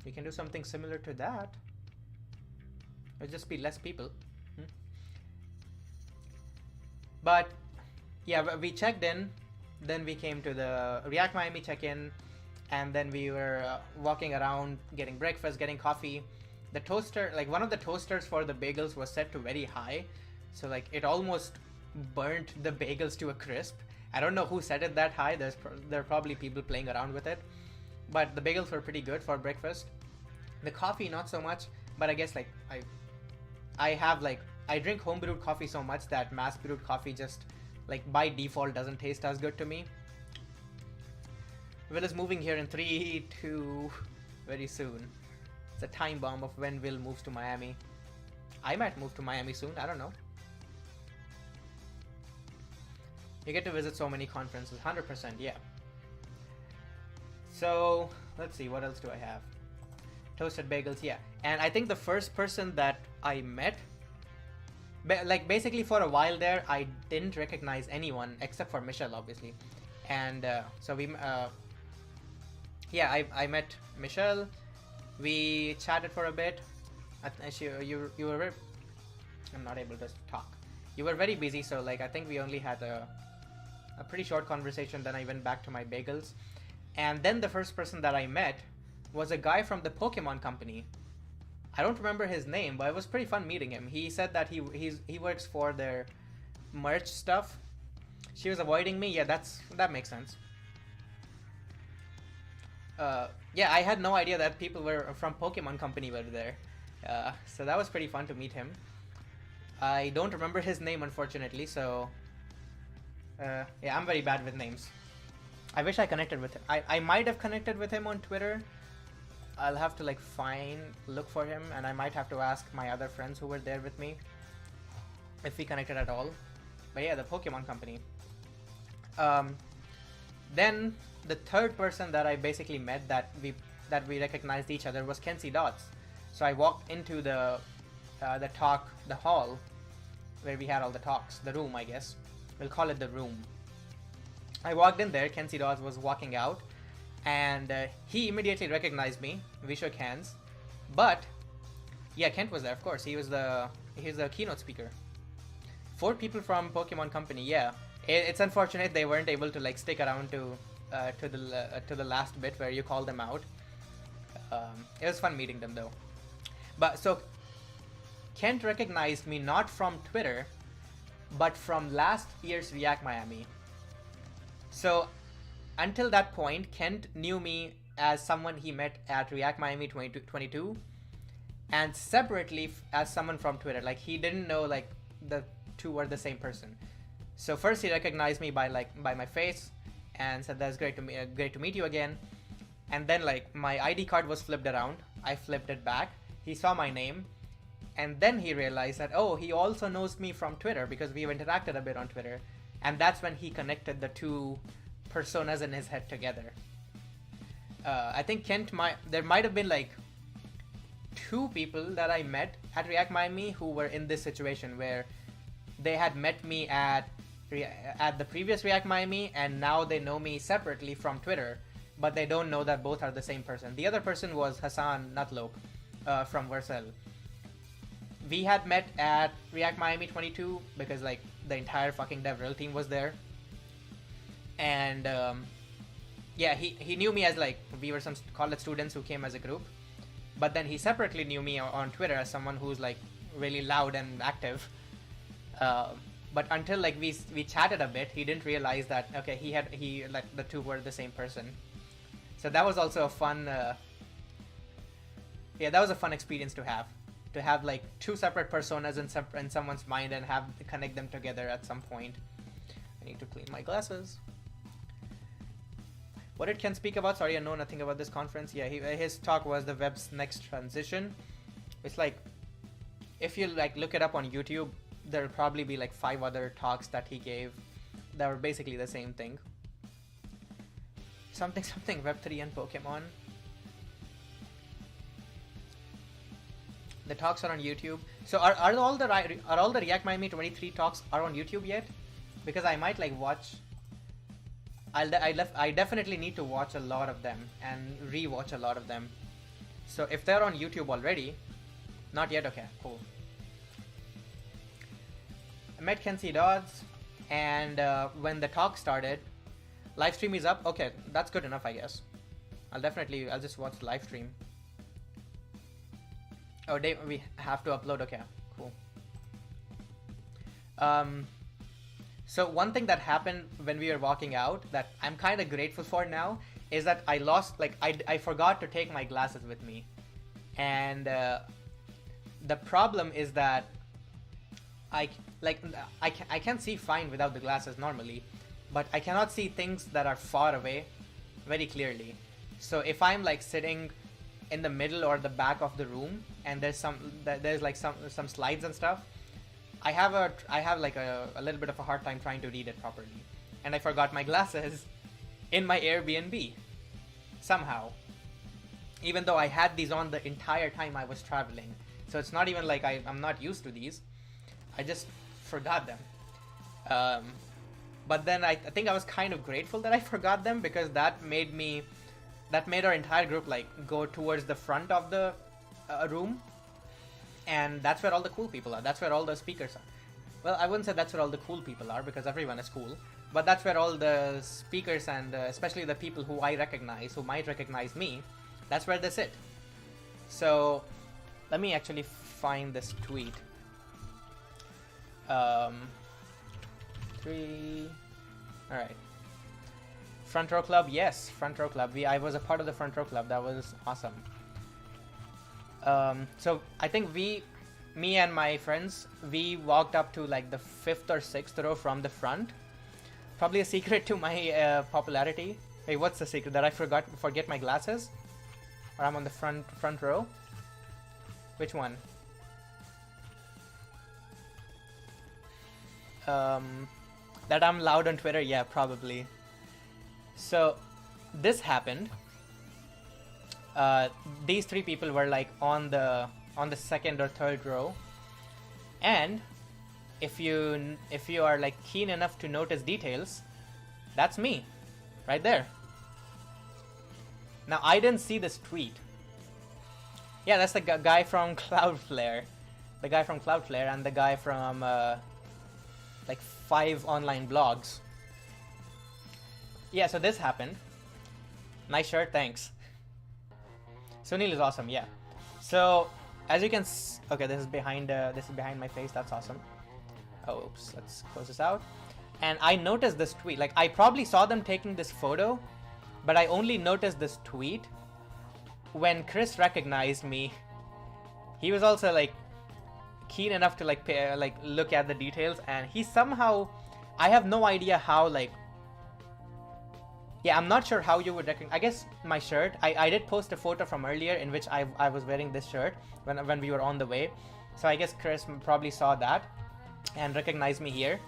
We can do something similar to that. It'll just be less people. But, yeah, we checked in. Then we came to the React Miami check-in. And then we were walking around, getting breakfast, getting coffee. The toaster, like, one of the toasters for the bagels was set to very high. So like it almost burnt the bagels to a crisp. I don't know who set it that high. There are probably people playing around with it. But the bagels were pretty good for breakfast. The coffee, not so much. But I guess like I drink homebrewed coffee so much that mass brewed coffee just like by default doesn't taste as good to me. Will is moving here in 3, 2, very soon. It's a time bomb of when Will moves to Miami. I might move to Miami soon. I don't know. You get to visit so many conferences. 100%, yeah. So, let's see. What else do I have? Toasted bagels, yeah. And I think the first person that I met... like, basically for a while there, I didn't recognize anyone except for Michelle, obviously. And so we... yeah, I met Michelle. We chatted for a bit. You were... I'm not able to talk. You were very busy, so like I think we only had a pretty short conversation. Then I went back to my bagels, and then the first person that I met was a guy from the Pokemon company. I don't remember his name, but it was pretty fun meeting him. He said that he works for their merch stuff. She was avoiding me. Yeah, that makes sense. Yeah, I had no idea that people were from Pokemon Company were there. So that was pretty fun to meet him. I don't remember his name, unfortunately, so... yeah, I'm very bad with names. I wish I connected with him. I might have connected with him on Twitter. I'll have to like look for him, and I might have to ask my other friends who were there with me if we connected at all. But yeah, the Pokemon Company. Then the third person that I basically met that we recognized each other was Kenzie Dodds. So I walked into the hall where we had all the talks, the room, I guess. We'll call it the room. I walked in there, Kenzie Dodds was walking out, and he immediately recognized me. We shook hands. But yeah, Kent was there, of course. He's the keynote speaker. 4 people from Pokemon Company, yeah. It's unfortunate they weren't able to like stick around to the last bit where you call them out. It was fun meeting them though. But so Kent recognized me not from Twitter, but from last year's React Miami. So until that point, Kent knew me as someone he met at React Miami 2022, and separately as someone from Twitter. Like he didn't know like the two were the same person. So first he recognized me by my face and said, "That's great to meet you again." And then like my ID card was flipped around. I flipped it back. He saw my name, and then he realized that, oh, he also knows me from Twitter because we've interacted a bit on Twitter. And that's when he connected the two personas in his head together. I think there might have been like 2 people that I met at React Miami who were in this situation where they had met me at the previous React Miami, and now they know me separately from Twitter, but they don't know that both are the same person. The other person was Hassan Nutlop from Vercel. We had met at React Miami 22 because like the entire fucking DevRel team was there. And yeah, he knew me as like, we were some college students who came as a group. But then he separately knew me on Twitter as someone who's like really loud and active. But until like we chatted a bit, he didn't realize that, okay, he like the two were the same person. So that was also a fun, yeah, that was a fun experience to have like 2 separate personas in someone's mind and connect them together at some point. I need to clean my glasses. What did Ken speak about? Sorry, I know nothing about this conference. Yeah, his talk was the web's next transition. It's like, if you like look it up on YouTube, there'll probably be like 5 other talks that he gave that were basically the same thing. Something Web3 and Pokemon. The talks are on YouTube. So are all the React Miami 23 talks are on YouTube yet? Because I might like watch. I definitely need to watch a lot of them and re-watch a lot of them. So if they're on YouTube already, not yet. Okay, cool. I met Kenzie Dodds, and when the talk started, live stream is up. Okay, that's good enough, I guess. I'll just watch the live stream. Oh, we have to upload. Okay, cool. So one thing that happened when we were walking out that I'm kind of grateful for now is that I forgot to take my glasses with me, and the problem is that I can see fine without the glasses normally, but I cannot see things that are far away very clearly. So if I'm like sitting in the middle or the back of the room and there's like some slides and stuff, I have like a little bit of a hard time trying to read it properly. And I forgot my glasses in my Airbnb somehow, even though I had these on the entire time I was traveling. So it's not even like I'm not used to these. I just forgot them. But then I think I was kind of grateful that I forgot them, because that made our entire group like go towards the front of the room, and that's where all the cool people are. That's where all the speakers are. Well, I wouldn't say that's where all the cool people are, because everyone is cool, but that's where all the speakers and especially the people who I recognize, who might recognize me, that's where they sit. So let me actually find this tweet. 3. All right. Front Row Club, yes, Front Row Club. I was a part of the Front Row Club. That was awesome. So I think me and my friends, we walked up to like the 5th or 6th row from the front. Probably a secret to my popularity. Hey, what's the secret? That I forget my glasses? Or I'm on the front row? Which one? That I'm loud on Twitter? Yeah, probably. So, this happened. These 3 people were like on the 2nd or 3rd row, and if you are like keen enough to notice details, that's me, right there. Now I didn't see this tweet. Yeah, that's the guy from Cloudflare, the guy from Cloudflare, and the guy from like 5 online blogs. Yeah, so this happened. Nice shirt, thanks. Sunil is awesome, yeah. So as you can okay, this is behind my face. That's awesome. Oh, oops, let's close this out. And I noticed this tweet. Like, I probably saw them taking this photo, but I only noticed this tweet when Chris recognized me. He was also like keen enough to like look at the details, and he somehow, I have no idea how, like, yeah, I'm not sure how you would recognize. I guess my shirt. I did post a photo from earlier in which I was wearing this shirt when we were on the way. So I guess Chris probably saw that and recognized me here.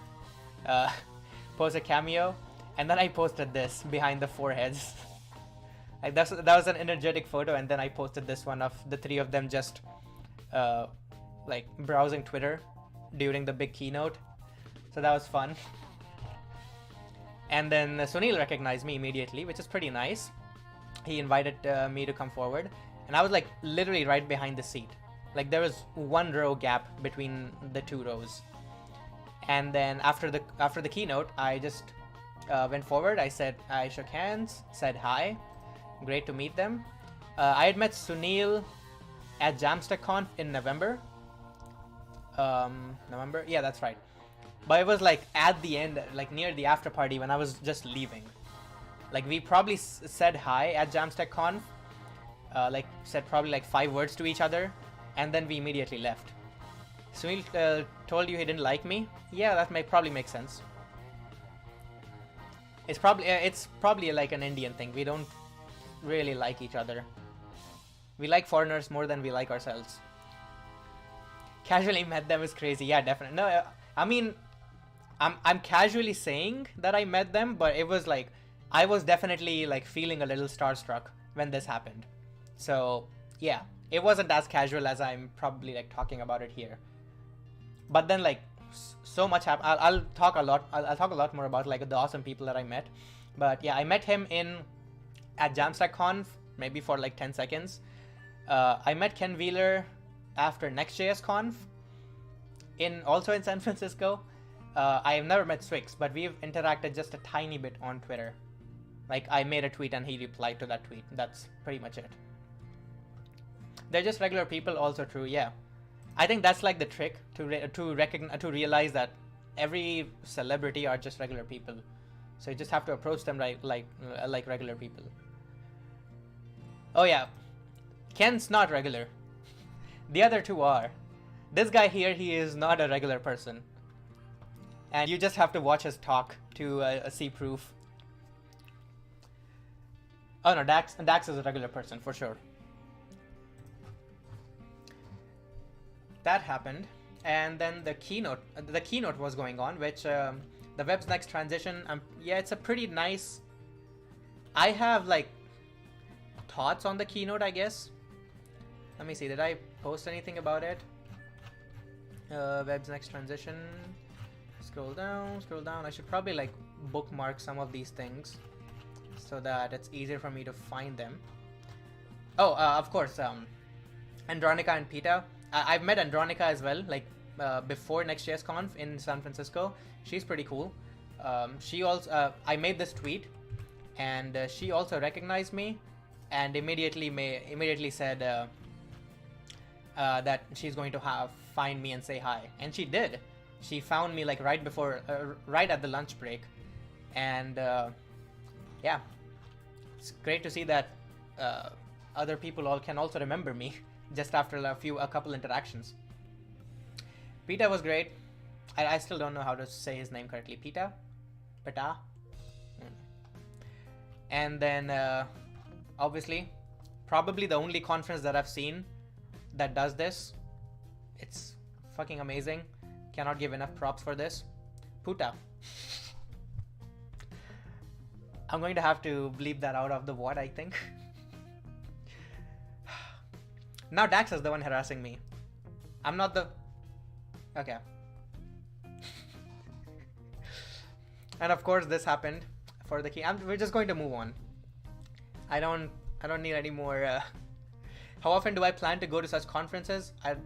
Post a cameo, and then I posted this behind the foreheads. Like that was an energetic photo, and then I posted this one of the 3 of them just like browsing Twitter during the big keynote. So that was fun. And then Sunil recognized me immediately, which is pretty nice. He invited me to come forward, and I was like literally right behind the seat. Like there was 1 row gap between the 2 rows. And then after the keynote, I just went forward. I shook hands, said hi. Great to meet them. I had met Sunil at JamstackConf in November. November? Yeah, that's right. But it was like at the end, like near the after party when I was just leaving. Like we probably said hi at JamstackConf. Like said probably like 5 words to each other, and then we immediately left. Sunil told you he didn't like me. Yeah, that probably make sense. It's probably like an Indian thing. We don't really like each other. We like foreigners more than we like ourselves. Casually met them is crazy. Yeah, definitely. No, I mean, I'm casually saying that I met them, but it was like I was definitely like feeling a little starstruck when this happened. So yeah, it wasn't as casual as I'm probably like talking about it here. But then like so much happened. I'll talk a lot more about like the awesome people that I met. But yeah, I met him at JamstackConf maybe for like 10 seconds. I met Ken Wheeler after NextJSConf also in San Francisco. I have never met Swix, but we've interacted just a tiny bit on Twitter. Like I made a tweet and he replied to that tweet. That's pretty much it. They're just regular people, also true, yeah. I think that's like the trick to realize that every celebrity are just regular people. So you just have to approach them like regular people. Oh yeah, Ken's not regular. The other 2 are. This guy here, he is not a regular person. And you just have to watch his talk to see proof. Oh no, Dax is a regular person for sure. That happened, and then the keynote was going on, which the web's next transition. Yeah, it's a pretty nice. I have like thoughts on the keynote, I guess. Let me see. Did I post anything about it? Web's next transition. Scroll down. I should probably like bookmark some of these things so that it's easier for me to find them. Oh, of course, Andronica and Peta. I've met Andronica as well, like before NextJSConf in San Francisco. She's pretty cool. She also, I made this tweet, and she also recognized me, and immediately said that she's going to find me and say hi, and she did. She found me like right at the lunch break, and yeah, it's great to see that other people all can also remember me just after a couple interactions. Pita was great. I still don't know how to say his name correctly. Pita? Pita? And then, obviously, probably the only conference that I've seen that does this. It's fucking amazing. Cannot give enough props for this. Puta. I'm going to have to bleep that out of the word, I think. Now Dax is the one harassing me. I'm not the... Okay. And of course this happened for the key. We're just going to move on. I don't need any more... How often do I plan to go to such conferences? I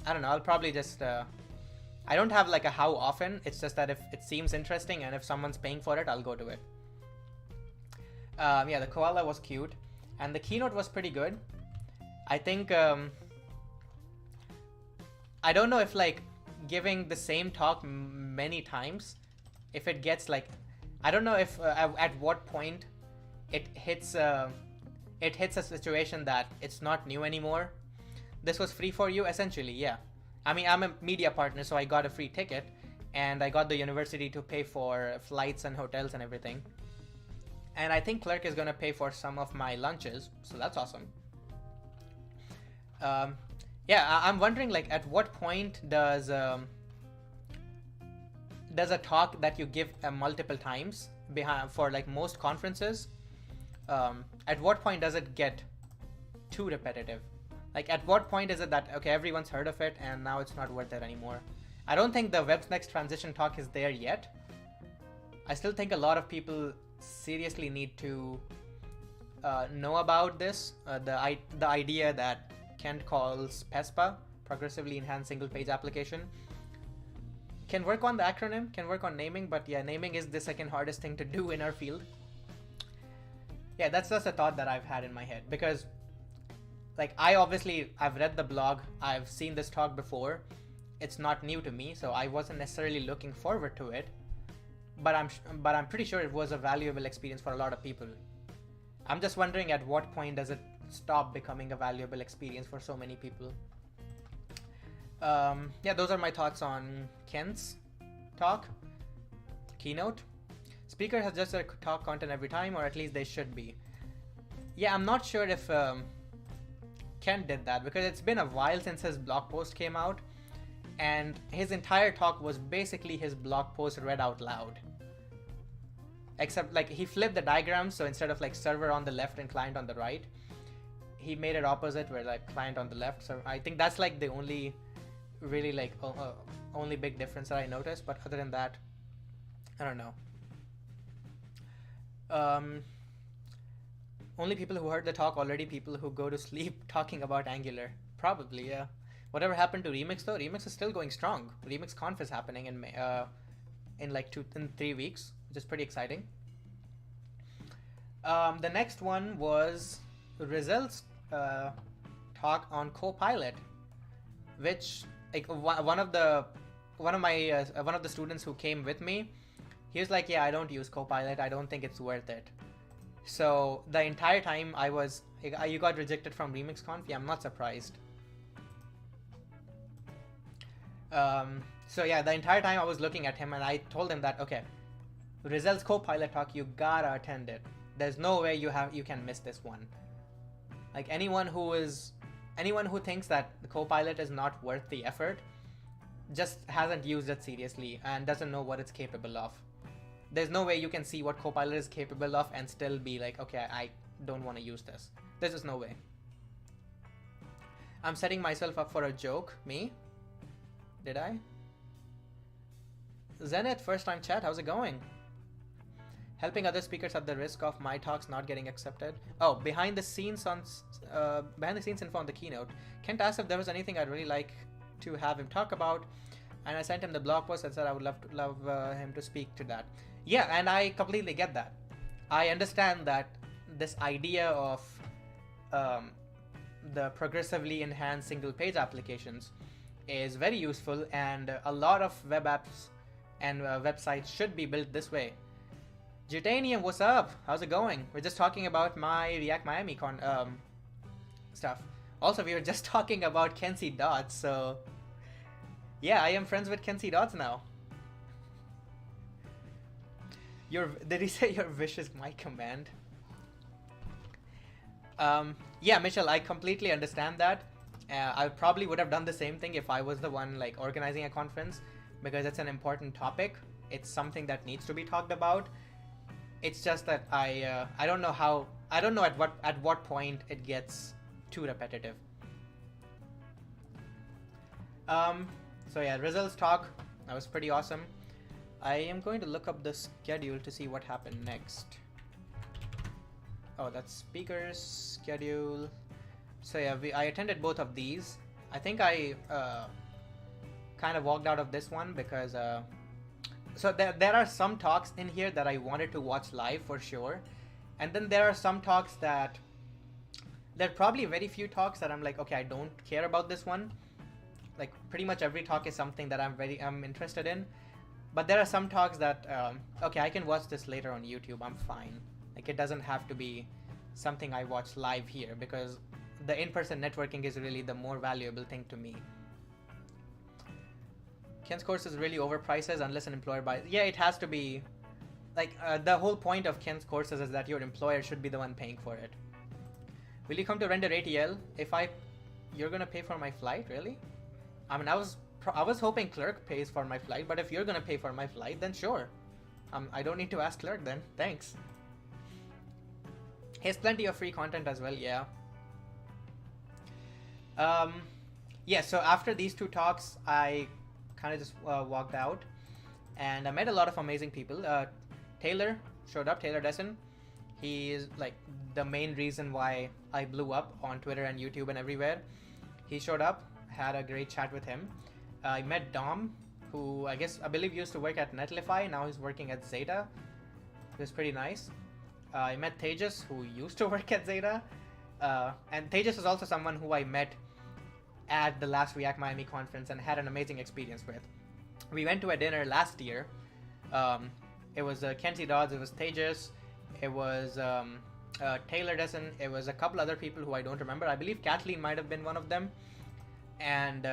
don't know. I'll probably just... I don't have like a how often. It's just that if it seems interesting and if someone's paying for it, I'll go to it. Yeah, the koala was cute. And the keynote was pretty good. I think... I don't know if like giving the same talk many times, if it gets like... I don't know if at what point it hits a situation that it's not new anymore. This was free for you, essentially, yeah. I mean, I'm a media partner, so I got a free ticket, and I got the university to pay for flights and hotels and everything. And I think Clerk is gonna pay for some of my lunches, so that's awesome. Yeah, I'm wondering, like, at what point does a talk that you give multiple times for like most conferences, at what point does it get too repetitive? Like, at what point is it that, okay, everyone's heard of it and now it's not worth it anymore? I don't think the Web's Next Transition talk is there yet. I still think a lot of people seriously need to know about this. The idea that Kent calls PESPA, Progressively Enhanced Single Page Application. Can work on the acronym, can work on naming, but yeah, naming is the second hardest thing to do in our field. Yeah, that's just a thought that I've had in my head, because like I've read the blog, I've seen this talk before. It's not new to me, so I wasn't necessarily looking forward to it, but I'm pretty sure it was a valuable experience for a lot of people. I'm just wondering at what point does it stop becoming a valuable experience for so many people. Yeah, those are my thoughts on Kent's talk. Keynote. Speaker has just a talk content every time, or at least they should be. Yeah, I'm not sure if Kent did that, because it's been a while since his blog post came out, and his entire talk was basically his blog post read out loud. Except like he flipped the diagrams, so instead of like server on the left and client on the right, he made it opposite, where like client on the left. So I think that's like the only really like only big difference that I noticed, but other than that, I don't know. Only people who heard the talk already people who go to sleep talking about Angular. Probably, yeah. Whatever happened to Remix though? Remix is still going strong. Remix Conf is happening in May, in 3 weeks, which is pretty exciting. The next one was Rizal's talk on Copilot, which like one of the students who came with me, he was like, yeah, I don't use Copilot, I don't think it's worth it. So the entire time I was, you got rejected from RemixConf? Yeah, I'm not surprised. So yeah, the entire time I was looking at him and I told him that, okay, Rizal's Copilot talk, you gotta attend it. There's no way you can miss this one. Like anyone who thinks that the Copilot is not worth the effort just hasn't used it seriously and doesn't know what it's capable of. There's no way you can see what Copilot is capable of and still be like, okay, I don't want to use this. There's just no way. I'm setting myself up for a joke. Me? Did I? Zenith, first time chat, how's it going? Helping other speakers at the risk of my talks not getting accepted. Oh, behind the scenes info on the keynote. Kent asked if there was anything I'd really like to have him talk about, and I sent him the blog post and said I would love him to speak to that. Yeah, and I completely get that. I understand that this idea of the progressively enhanced single page applications is very useful, and a lot of web apps and websites should be built this way. Jutanium, what's up? How's it going? We're just talking about my React Miami stuff. Also, we were just talking about Kenzie Dodds, so yeah, I am friends with Kenzie Dodds now. Did he say your wish is my command? Yeah, Mitchell, I completely understand that. I probably would have done the same thing if I was the one like organizing a conference, because it's an important topic. It's something that needs to be talked about. It's just that I don't know at what point it gets too repetitive. So yeah, results talk. That was pretty awesome. I am going to look up the schedule to see what happened next. Oh, that's speakers schedule. So yeah, I attended both of these. I think I kind of walked out of this one because so there are some talks in here that I wanted to watch live for sure, and then there are some talks that there are probably very few talks that I'm like, okay, I don't care about this one. Like pretty much every talk is something that I'm interested in, but there are some talks that okay, I can watch this later on YouTube. I'm fine. Like it doesn't have to be something I watch live here, because the in-person networking is really the more valuable thing to me. Ken's course is really overpriced unless an employer buys. Yeah, it has to be. Like the whole point of Ken's courses is that your employer should be the one paying for it. Will you come to render ATL? You're gonna pay for my flight, really? I mean, I was hoping Clerk pays for my flight, but if you're gonna pay for my flight, then sure. I don't need to ask Clerk then. Thanks. He has plenty of free content as well, yeah. Yeah, so after these two talks, I kind of just walked out, and I met a lot of amazing people. Taylor showed up, Taylor Dessen. He is like the main reason why I blew up on Twitter and YouTube and everywhere. He showed up, had a great chat with him. I met Dom, who I believe used to work at Netlify, now he's working at Zeta. It was pretty nice. I met Tejas, who used to work at Zeta. And Tejas is also someone who I met at the last React Miami conference and had an amazing experience with. We went to a dinner last year. It was Kenzie Dodds, it was Tejas, it was Taylor Dessen, it was a couple other people who I don't remember. I believe Kathleen might have been one of them. And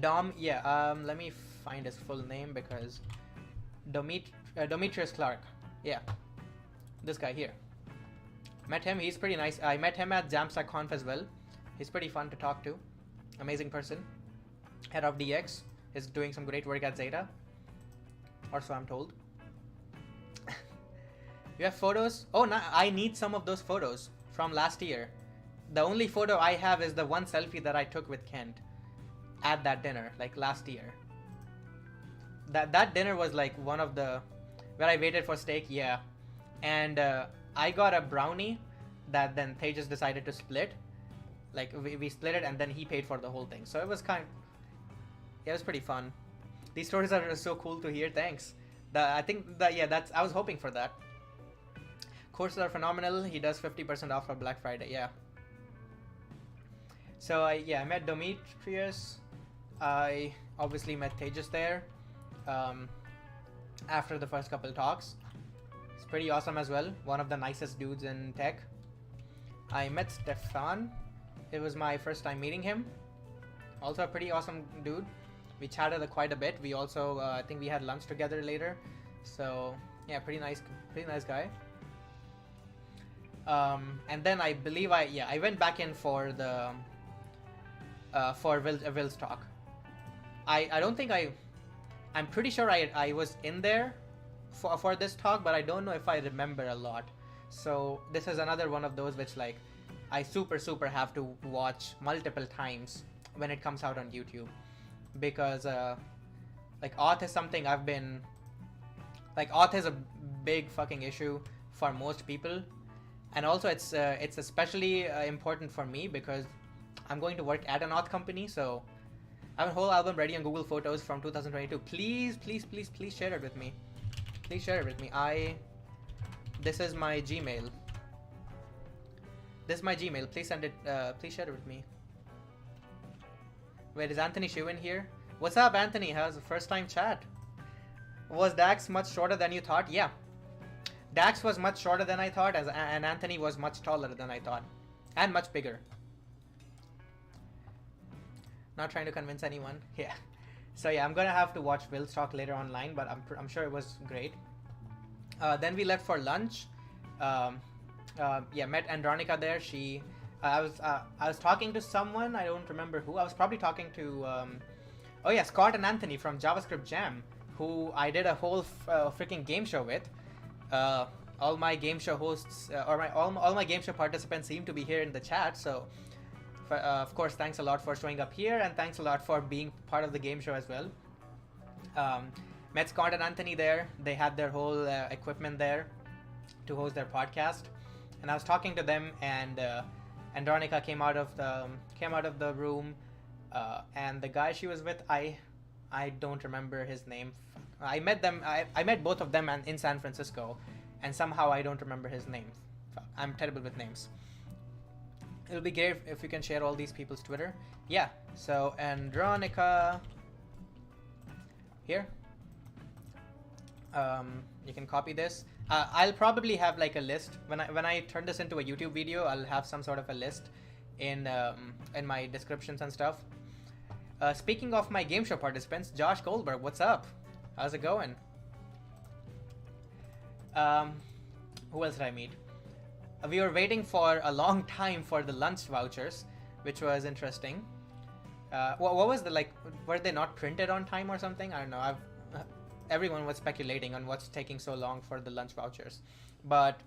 Dom, yeah, let me find his full name, because Demetrius Clark, yeah, this guy here. Met him, he's pretty nice. I met him at Jamstack Conf as well. He's pretty fun to talk to. Amazing person. Head of DX is doing some great work at Zeta, or so I'm told. You have photos? Oh, no, I need some of those photos from last year. The only photo I have is the one selfie that I took with Kent at that dinner, like last year. That dinner was like one of the where I waited for steak, yeah. And I got a brownie that then Tejas decided to split. Like we split it, and then he paid for the whole thing. So it was it was pretty fun. These stories are so cool to hear. Thanks. I was hoping for that. Courses are phenomenal. He does 50% off for Black Friday. Yeah. So I met Demetrius. I obviously met Tejas there. After the first couple talks, it's pretty awesome as well. One of the nicest dudes in tech. I met Stefan. It was my first time meeting him. Also a pretty awesome dude. We chatted quite a bit. We also, I think we had lunch together later. So yeah, pretty nice guy. And then I believe I went back in for the for Will's talk. I don't think I'm pretty sure I was in there for this talk, but I don't know if I remember a lot. So this is another one of those which like I super have to watch multiple times when it comes out on YouTube, because like auth is something I've been like auth is a big fucking issue for most people, and also it's especially important for me because I'm going to work at an auth company. So I have a whole album ready on Google Photos from 2022. Please share it with me. Please share it with me. This is my Gmail. This is my Gmail. Please send it. Please share it with me. Wait, is Anthony Shu in here? What's up, Anthony? How's the first time chat? Was Dax much shorter than you thought? Yeah, Dax was much shorter than I thought, and Anthony was much taller than I thought, and much bigger. Not trying to convince anyone. Yeah. So yeah, I'm gonna have to watch Will's talk later online, but I'm sure it was great. Then we left for lunch. Yeah, met Andronica there. I was talking to someone. I don't remember who. I was probably talking to oh yeah, Scott and Anthony from JavaScript Jam, who I did a whole freaking game show with. All my game show hosts all my game show participants seem to be here in the chat. So of course, thanks a lot for showing up here, and thanks a lot for being part of the game show as well. Met Scott and Anthony there. They had their whole equipment there to host their podcast, and I was talking to them, and Andronica came out of the room, and the guy she was with, I don't remember his name. I met them. I met both of them in San Francisco, and somehow I don't remember his name. I'm terrible with names. It'll be great if you can share all these people's Twitter. Yeah. So Andronica here. You can copy this. I'll probably have like a list when I turn this into a YouTube video. I'll have some sort of a list in my descriptions and stuff. Speaking of my game show participants, Josh Goldberg, what's up? How's it going? Who else did I meet? We were waiting for a long time for the lunch vouchers, which was interesting. What was the, like, were they not printed on time or something? I don't know. Everyone was speculating on what's taking so long for the lunch vouchers. But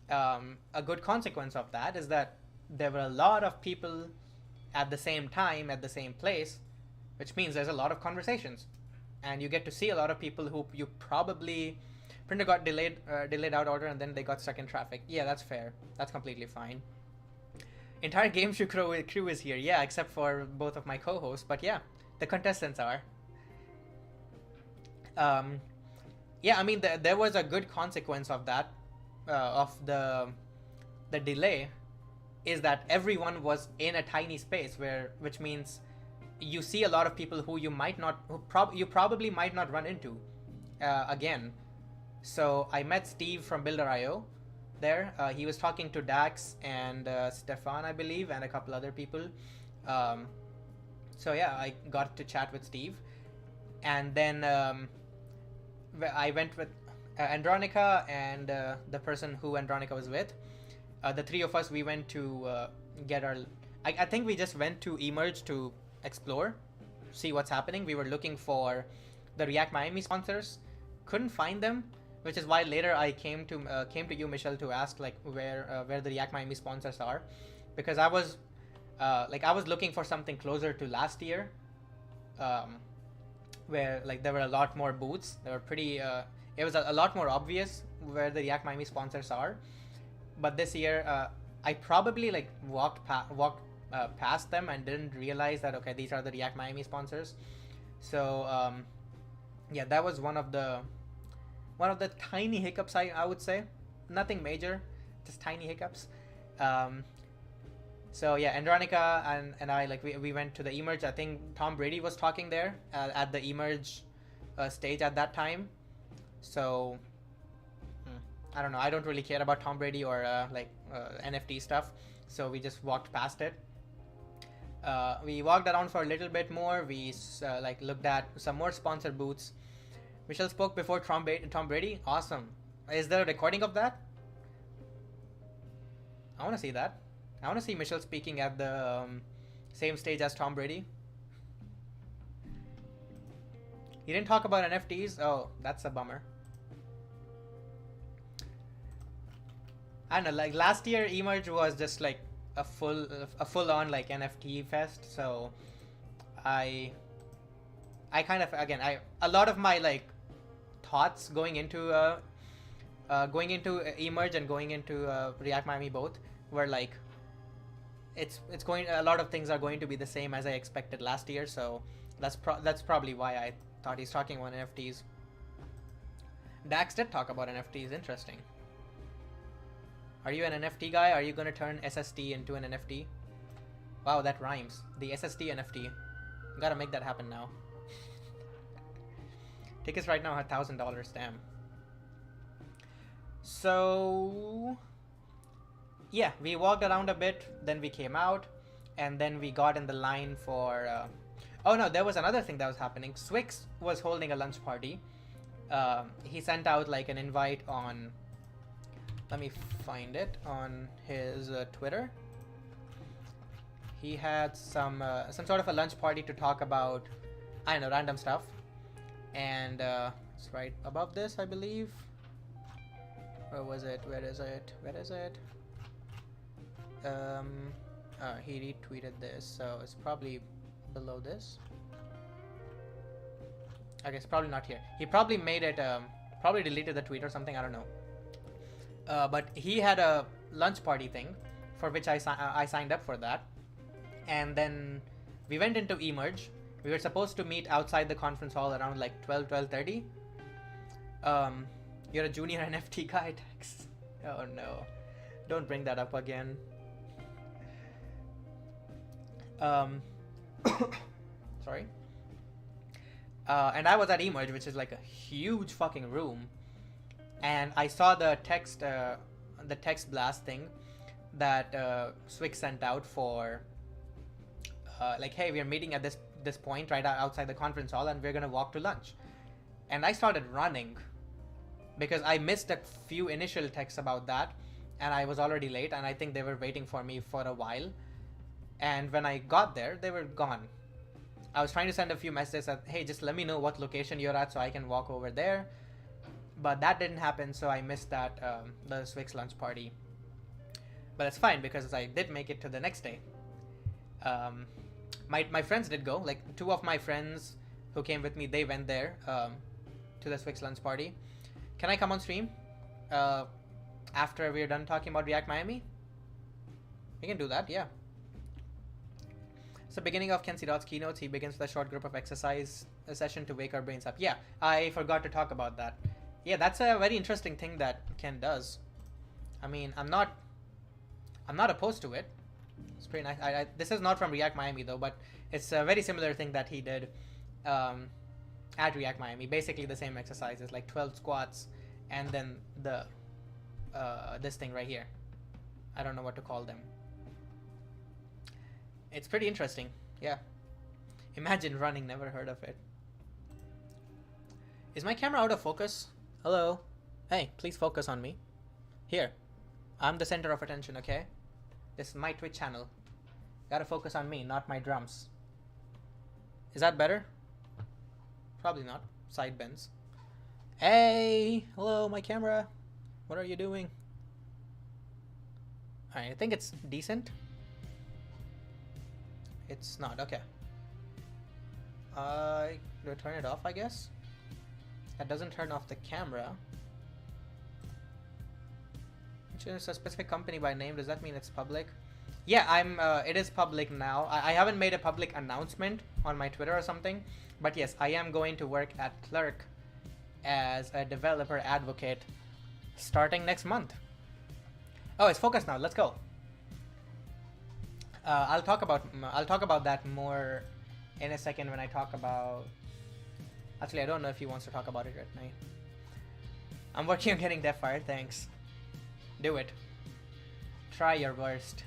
a good consequence of that is that there were a lot of people at the same time at the same place, which means there's a lot of conversations. And you get to see a lot of people who you probably... Printer got delayed out order, and then they got stuck in traffic. Yeah, that's fair. That's completely fine. Entire game show crew is here. Yeah, except for both of my co-hosts. But yeah, the contestants are. Yeah, I mean, there was a good consequence of that, of the delay, is that everyone was in a tiny space, which means you see a lot of people who you probably might not run into again. So I met Steve from Builder.io there. He was talking to Dax and Stefan, I believe, and a couple other people. So yeah, I got to chat with Steve, and then I went with Andronica and the person who Andronica was with. The three of us, we went to get our... I think we just went to Emerge to explore, see what's happening. We were looking for the React Miami sponsors. Couldn't find them, which is why later I came to you, Michelle, to ask like where the React Miami sponsors are, because I was looking for something closer to last year, where like there were a lot more booths. They were pretty. It was a lot more obvious where the React Miami sponsors are, but this year I probably like walked past them and didn't realize that okay, these are the React Miami sponsors. So yeah, that was one of the tiny hiccups, I would say. Nothing major, just tiny hiccups. So yeah, Andronica and I, like, we went to the Emerge. I think Tom Brady was talking there at the Emerge stage at that time. So I don't know. I don't really care about Tom Brady or NFT stuff. So we just walked past it. We walked around for a little bit more. We looked at some more sponsor booths. Michelle spoke before Tom Brady. Awesome. Is there a recording of that? I want to see that. I want to see Michelle speaking at the same stage as Tom Brady. He didn't talk about NFTs. Oh, that's a bummer. I don't know. Like last year, Emerge was just like a full-on like NFT fest. So I kind of, again, a lot of my like thoughts going into Emerge and going into React Miami both were like, a lot of things are going to be the same as I expected last year. So that's probably why I thought he's talking about NFTs. Dax did talk about NFTs. Interesting. Are you an NFT guy? Are you gonna turn SST into an NFT? Wow, that rhymes. The SST NFT. Gotta make that happen now. Tickets right now are $1,000, damn. So yeah, we walked around a bit, then we came out, and then we got in the line for oh no, there was another thing that was happening. Swix was holding a lunch party. He sent out like an invite on, let me find it, on his Twitter. He had some sort of a lunch party to talk about, I don't know, random stuff. And it's right above this, I believe. Where was it? Where is it? Where is it? He retweeted this, so it's probably below this. Okay, it's probably not here. He probably made it, probably deleted the tweet or something, I don't know. But he had a lunch party thing for which I signed up for that. And then we went into Emerge. We were supposed to meet outside the conference hall around like 12:30. You're a junior NFT guy, Tex. Oh no. Don't bring that up again. Sorry. And I was at Emerge, which is like a huge fucking room. And I saw the text blast thing that Swix sent out for like, hey, we are meeting at this point right outside the conference hall, and we're gonna walk to lunch. And I started running because I missed a few initial texts about that, and I was already late, and I think they were waiting for me for a while. And when I got there, they were gone. I was trying to send a few messages that, hey, just let me know what location you're at so I can walk over there. But that didn't happen, so I missed that, the Swix lunch party. But it's fine because I did make it to the next day. My friends did go. Like, two of my friends who came with me, they went there to the Swix lunch party. Can I come on stream after we're done talking about React Miami? We can do that, yeah. So beginning of Ken Sidot's keynotes, he begins with a short group of exercise session to wake our brains up. Yeah, I forgot to talk about that. Yeah, that's a very interesting thing that Ken does. I mean, I'm not opposed to it. It's pretty nice. This is not from React Miami though, but it's a very similar thing that he did at React Miami. Basically the same exercises, like 12 squats, and then the this thing right here. I don't know what to call them. It's pretty interesting, yeah. Imagine running, never heard of it. Is my camera out of focus? Hello? Hey, please focus on me. Here, I'm the center of attention, okay? This is my Twitch channel. Gotta focus on me, not my drums. Is that better? Probably not. Side bends. Hey! Hello, my camera. What are you doing? Alright, I think it's decent. It's not, okay. Do I turn it off, I guess? That doesn't turn off the camera. It's a specific company by name. Does that mean it's public? Yeah, it is public now. I haven't made a public announcement on my Twitter or something, but yes, I am going to work at Clerk as a developer advocate starting next month. Oh, it's focused now. Let's go. I'll talk about that more in a second when I talk about. Actually, I don't know if he wants to talk about it right now. I'm working on getting Death Fire. Thanks. Do it. Try your worst.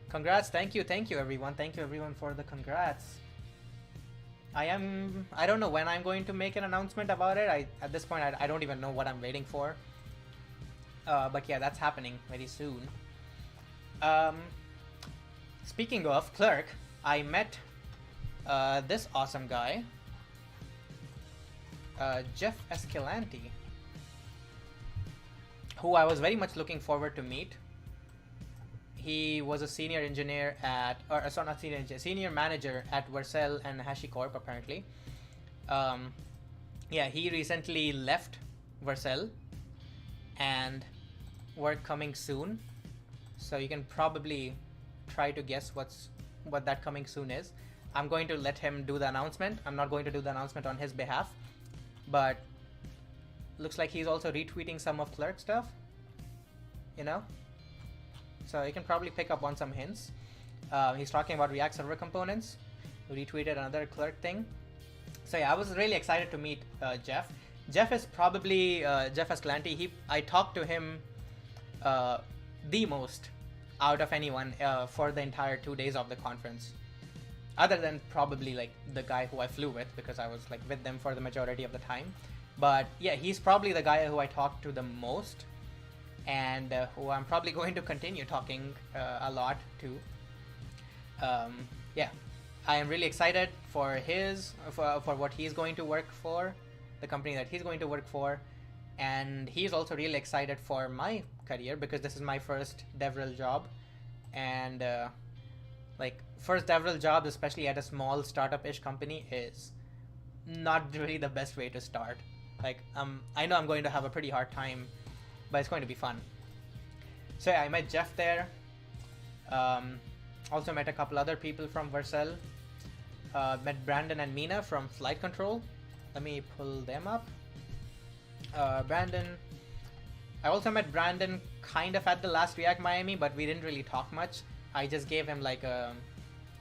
Congrats. Thank you everyone. Thank you everyone for the congrats. I don't know when I'm going to make an announcement about it. At this point I don't even know what I'm waiting for. But yeah, that's happening very soon. Speaking of Clerk, I met this awesome guy, Jeff Escalante, who I was very much looking forward to meet. He was a senior engineer at, or sorry, not senior engineer, senior manager at Vercel and HashiCorp apparently. Yeah, he recently left Vercel, and work coming soon. So you can probably try to guess what that coming soon is. I'm going to let him do the announcement. I'm not going to do the announcement on his behalf, but looks like he's also retweeting some of Clerk stuff, you know? So you can probably pick up on some hints. He's talking about React Server Components. Retweeted another Clerk thing. So yeah, I was really excited to meet Jeff. Jeff is probably Jeff Escalante. I talked to him the most out of anyone for the entire 2 days of the conference, other than probably like the guy who I flew with, because I was like with them for the majority of the time. But yeah, he's probably the guy who I talked to the most, and who I'm probably going to continue talking a lot to. Yeah, I am really excited for what he's going to work for, the company that he's going to work for, and he's also really excited for my career, because this is my first DevRel job, and like first DevRel job, especially at a small startup-ish company, is not really the best way to start. Like I know I'm going to have a pretty hard time, but it's going to be fun. So yeah, I met Jeff there. Also met a couple other people from Vercel. Met Brandon and Mina from Flight Control. Let me pull them up. Brandon. I also met Brandon kind of at the last React Miami, but we didn't really talk much. I just gave him like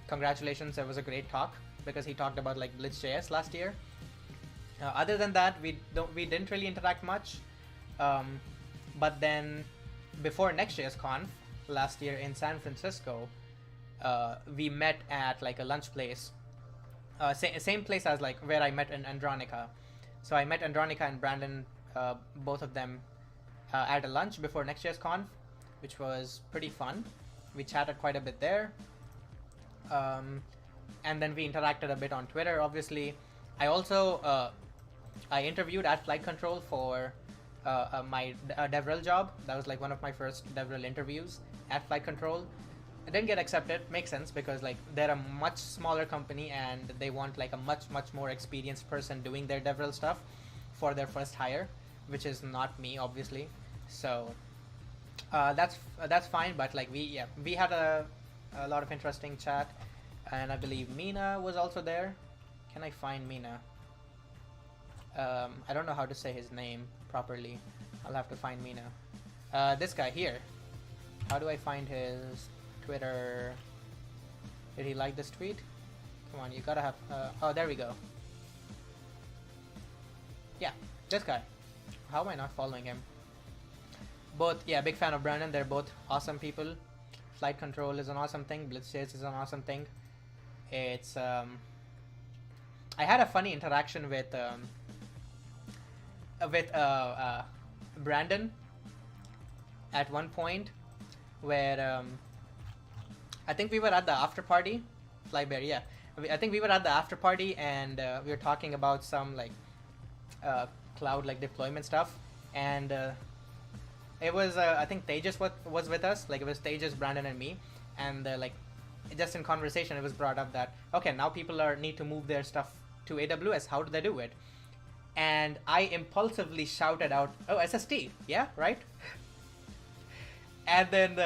congratulations, it was a great talk, because he talked about like Blitz.js last year. Other than that, we didn't really interact much. But then before Next.js Conf last year in San Francisco, we met at like a lunch place, same place as like where I met Andronica. So I met Andronica and Brandon, both of them, at a lunch before Next.js Conf, which was pretty fun. We chatted quite a bit there, and then we interacted a bit on Twitter. Obviously, I also I interviewed at Flight Control for my DevRel job. That was like one of my first DevRel interviews at Flight Control. I didn't get accepted. Makes sense, because like they're a much smaller company and they want like a much more experienced person doing their DevRel stuff for their first hire, which is not me, obviously. So that's fine. But like we had a lot of interesting chat, and I believe Mina was also there. Can I find Mina? I don't know how to say his name properly. I'll have to find Mina. This guy here. How do I find his Twitter? Did he like this tweet? Come on, you gotta have... oh, there we go. Yeah, this guy. How am I not following him? Both, yeah, big fan of Brandon. They're both awesome people. Flight Control is an awesome thing. Blitz.js is an awesome thing. It's... I had a funny interaction with Brandon at one point, where I think we were at the after party. Flybear, yeah. I think we were at the after party, and we were talking about some like cloud like deployment stuff, and it was I think Tejas was with us. Like it was Tejas, Brandon, and me, and like just in conversation it was brought up that okay, now people need to move their stuff to AWS. How do they do it? And I impulsively shouted out, "Oh, SST, yeah, right." And then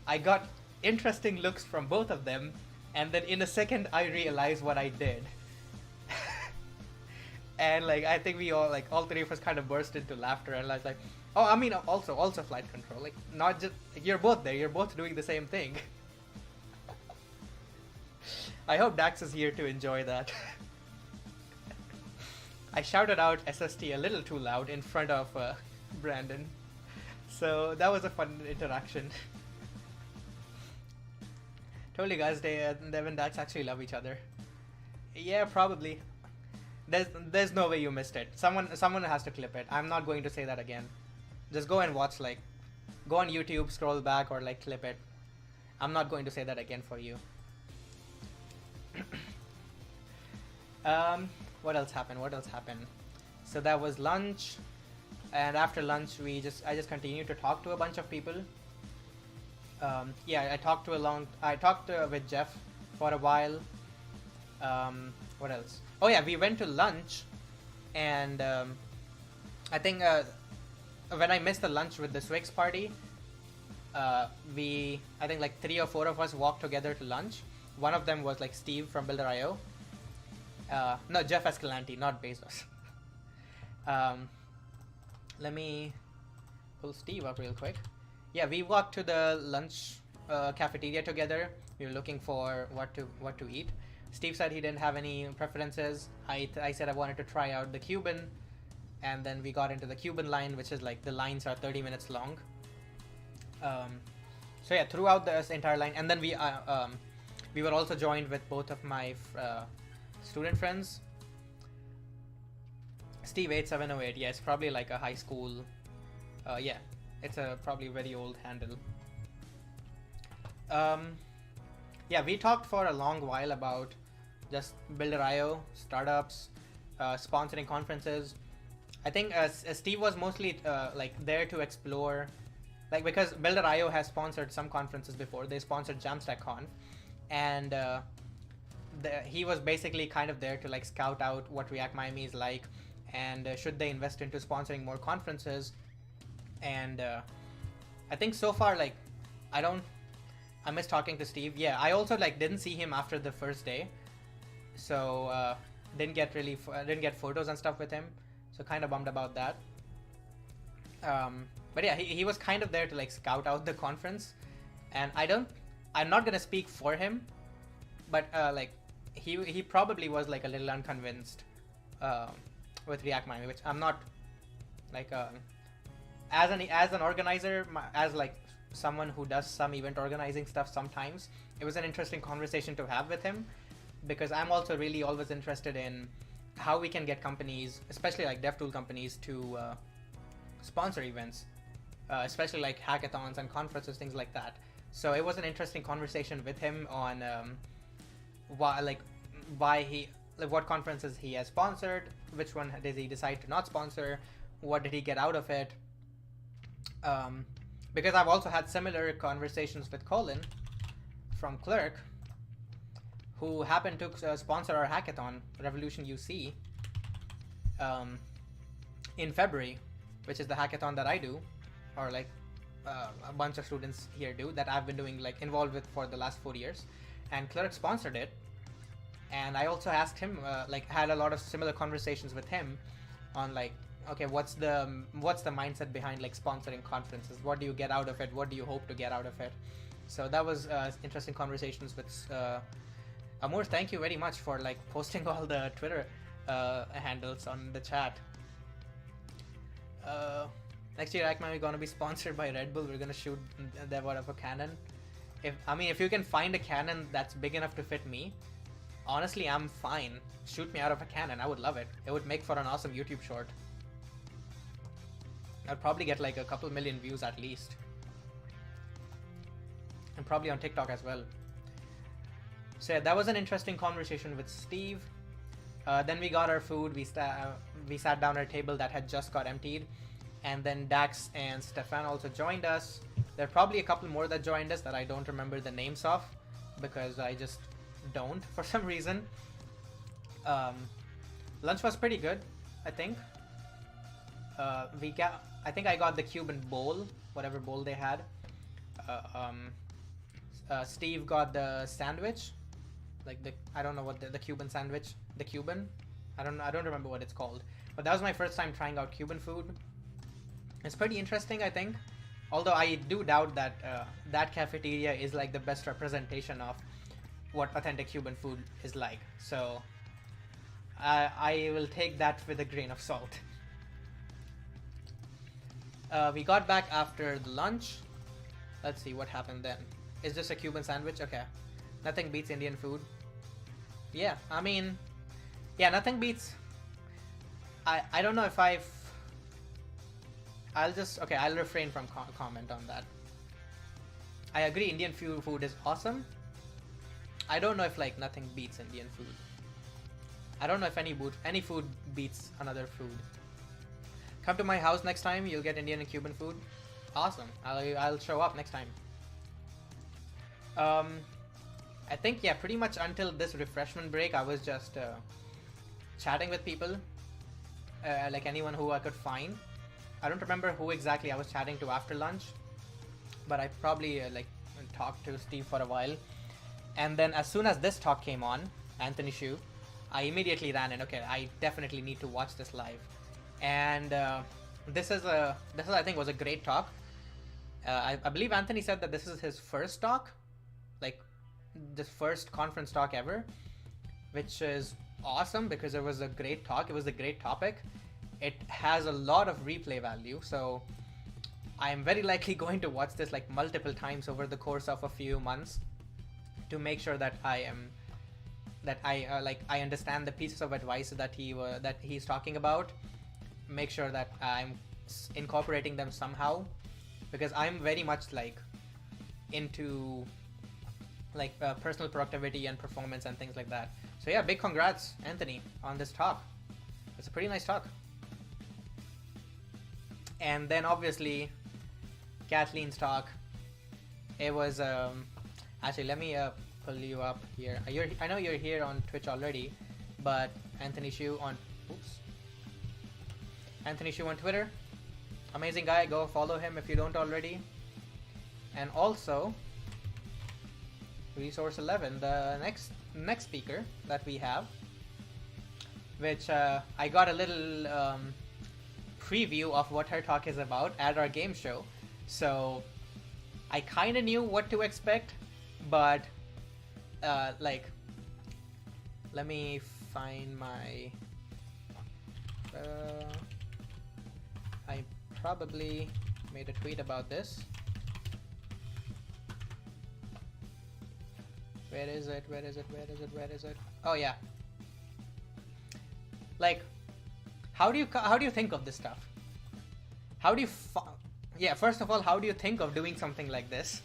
I got interesting looks from both of them, and then in a second I realized what I did. And like I think we all three of us kind of burst into laughter, and I was like, "Oh, I mean also Flight Control, like not just like, you're both there, you're both doing the same thing." I hope Dax is here to enjoy that. I shouted out SST a little too loud in front of Brandon. So that was a fun interaction. Totally, guys, Dev and Dax actually love each other. Yeah, probably. There's no way you missed it. Someone has to clip it. I'm not going to say that again. Just go and watch, like, go on YouTube, scroll back, or like clip it. I'm not going to say that again for you. What else happened? So that was lunch, and after lunch I just continued to talk to a bunch of people. Yeah, I talked with Jeff for a while. What else? Oh yeah, we went to lunch, and I think when I missed the lunch with the Swix party, I think like 3 or 4 of us walked together to lunch. One of them was like Steve from Builder.io. No, Jeff Escalante, not Bezos. Let me pull Steve up real quick. Yeah, we walked to the lunch cafeteria together. We were looking for what to eat. Steve said he didn't have any preferences. I said I wanted to try out the Cuban. and then we got into the Cuban line, which is like the lines are 30 minutes long. So yeah, throughout this entire line, and then we were also joined with both of my student friends. Steve 8708, yeah, it's probably like a high school. Yeah, it's a probably very old handle. Yeah, we talked for a long while about just Builder.io, startups, sponsoring conferences. I think Steve was mostly like there to explore, like, because Builder.io has sponsored some conferences before. They sponsored JamstackConf, and he was basically kind of there to like scout out what React Miami is like, and should they invest into sponsoring more conferences. And I think so far, like, I miss talking to Steve. Yeah, I also like didn't see him after the first day, so didn't get photos and stuff with him, so kind of bummed about that. But yeah, he was kind of there to like scout out the conference, and I'm not gonna speak for him, but like he probably was like a little unconvinced with React Miami, which I'm not like as an organizer, as like someone who does some event organizing stuff sometimes. It was an interesting conversation to have with him, because I'm also really always interested in how we can get companies, especially like DevTool companies, to sponsor events, especially like hackathons and conferences, things like that. So it was an interesting conversation with him on what conferences he has sponsored, which one did he decide to not sponsor, what did he get out of it. Because I've also had similar conversations with Colin from Clerk, who happened to sponsor our hackathon, Revolution UC, in February, which is the hackathon that I do, or like a bunch of students here do, that I've been doing, like, involved with for the last 4 years. And Clerk sponsored it, and I also asked him, like, had a lot of similar conversations with him on like, okay, what's the mindset behind like sponsoring conferences? What do you get out of it? What do you hope to get out of it? So that was interesting conversations with Amur. Thank you very much for like posting all the Twitter handles on the chat. Next year, React Miami gonna be sponsored by Red Bull. We're gonna shoot them out of a cannon. If you can find a cannon that's big enough to fit me, honestly, I'm fine. Shoot me out of a cannon. I would love it. It would make for an awesome YouTube short. I'd probably get like a couple million views at least. And probably on TikTok as well. So yeah, that was an interesting conversation with Steve. Then we got our food. We sat down at a table that had just got emptied. And then Dax and Stefan also joined us. There are probably a couple more that joined us that I don't remember the names of, because I just don't for some reason. Lunch was pretty good, I think. I think I got the Cuban bowl, whatever bowl they had. Steve got the sandwich, like I don't know what the Cuban sandwich, the Cuban. I don't remember what it's called. But that was my first time trying out Cuban food. It's pretty interesting, I think. Although I do doubt that that cafeteria is like the best representation of what authentic Cuban food is like. So I will take that with a grain of salt. We got back after the lunch. Let's see what happened then. Is this a Cuban sandwich? Okay. Nothing beats Indian food. Yeah, I mean, yeah, nothing beats. I don't know if I'll refrain from comment on that. I agree, Indian food is awesome. I don't know if like nothing beats Indian food. I don't know if any food beats another food. Come to my house next time, you'll get Indian and Cuban food. Awesome. I'll show up next time. I think, yeah, pretty much until this refreshment break, I was just chatting with people, like anyone who I could find. I don't remember who exactly I was chatting to after lunch, but I probably like talked to Steve for a while. And then as soon as this talk came on, Anthony Shu, I immediately ran in. Okay, I definitely need to watch this live. And this I think was a great talk. I believe Anthony said that this is his first talk, like this first conference talk ever, which is awesome because it was a great talk. It was a great topic, it has a lot of replay value, so I am very likely going to watch this like multiple times over the course of a few months to make sure that I understand the pieces of advice that he's talking about. Make sure that I'm incorporating them somehow, because I'm very much like into like personal productivity and performance and things like that. So yeah, big congrats, Anthony, on this talk. It's a pretty nice talk. And then obviously Kathleen's talk. It was actually, let me pull you up here. I know you're here on Twitch already, but Anthony Shu on Anthony Shu on Twitter, amazing guy. Go follow him if you don't already. And also Resource 11, the next speaker that we have, which I got a little preview of what her talk is about at our game show, so I kind of knew what to expect, but like, let me find my I probably made a tweet about this. Where is it? Oh yeah. Like, how do you think of this stuff? How do you first of all, how do you think of doing something like this?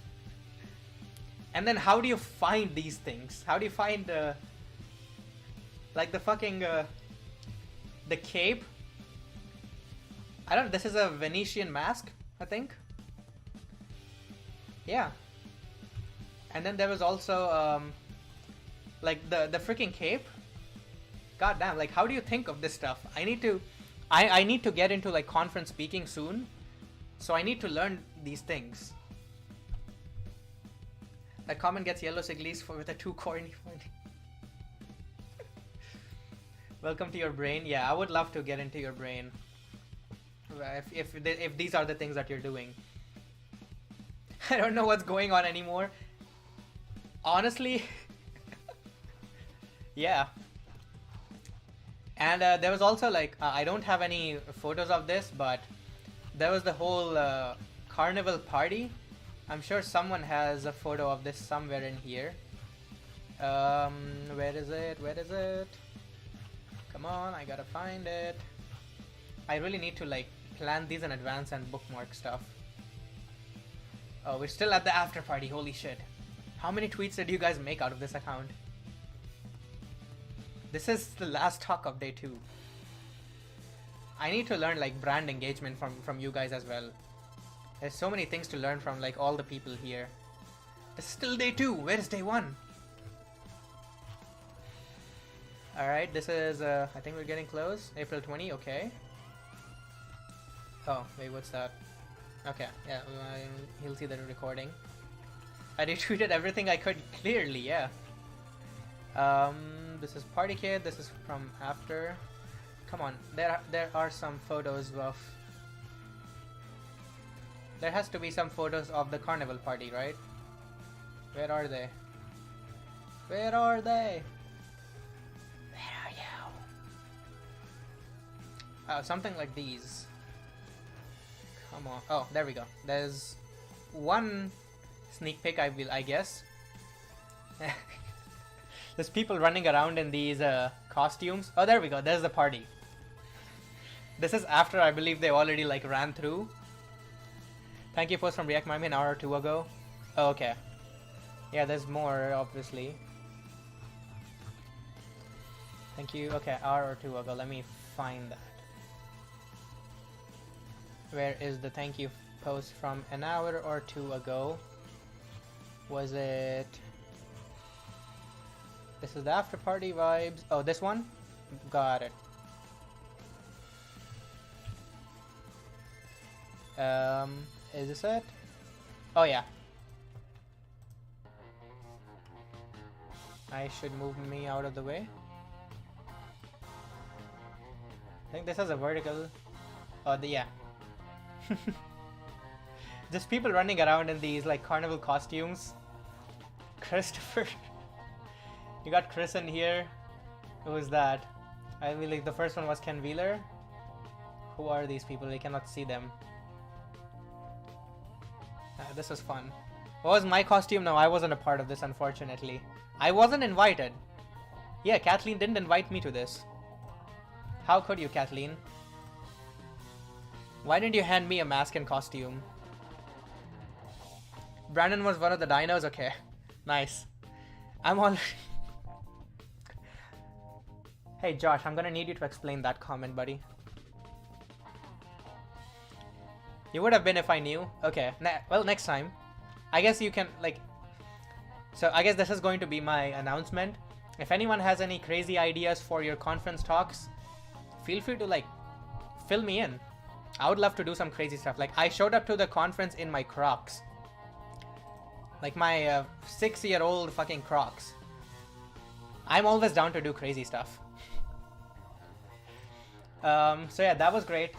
And then how do you find these things? How do you find like the fucking the cape? I don't know, this is a Venetian mask, I think. Yeah. And then there was also like the freaking cape. God damn, like, how do you think of this stuff? I need to get into like conference speaking soon, so I need to learn these things. That comment gets yellow siglis with a 2 corny. Welcome to your brain. Yeah, I would love to get into your brain. If these are the things that you're doing. I don't know what's going on anymore. Honestly. Yeah. And there was also like, I don't have any photos of this, but there was the whole carnival party. I'm sure someone has a photo of this somewhere in here. Where is it? Come on, I gotta find it. I really need to like plan these in advance and bookmark stuff. Oh, we're still at the after party, holy shit. How many tweets did you guys make out of this account? This is the last talk of day 2. I need to learn like brand engagement from you guys as well. There's so many things to learn from like all the people here. This is still day 2. Where is day 1? Alright, this is I think we're getting close. April 20, okay. Oh, wait, what's that? Okay, yeah, he'll see the recording. I retweeted everything I could clearly, yeah. This is Party Kid, this is from after. Come on, there are some photos of... There has to be some photos of the carnival party, right? Where are they? Where are they? Where are you? Oh, something like these. Come on. Oh, there we go. There's one sneak peek, I guess. There's people running around in these costumes. Oh, there we go. There's the party. This is after, I believe, they already like ran through. Thank you, post from React Miami an hour or 2 ago. Oh, okay. Yeah, there's more, obviously. Thank you. Okay, hour or 2 ago. Let me find that. Where is the thank you post from an hour or 2 ago? Was it... This is the after party vibes. Oh, this one? Got it. Is this it? Oh yeah. I should move me out of the way. I think this has a vertical. Oh, yeah. Just people running around in these like carnival costumes. Christopher. You got Chris in here. Who is that? I mean, like the first one was Ken Wheeler. Who are these people? We cannot see them. This was fun. What was my costume? No, I wasn't a part of this, unfortunately. I wasn't invited. Yeah, Kathleen didn't invite me to this. How could you, Kathleen? Why didn't you hand me a mask and costume? Brandon was one of the dinos? Okay. Nice. I'm all... Hey, Josh, I'm gonna need you to explain that comment, buddy. You would have been if I knew. Okay. Well, next time. I guess you can, like... So, I guess this is going to be my announcement. If anyone has any crazy ideas for your conference talks, feel free to, like, fill me in. I would love to do some crazy stuff. Like, I showed up to the conference in my Crocs. Like, my 6-year-old fucking Crocs. I'm always down to do crazy stuff. So yeah, that was great.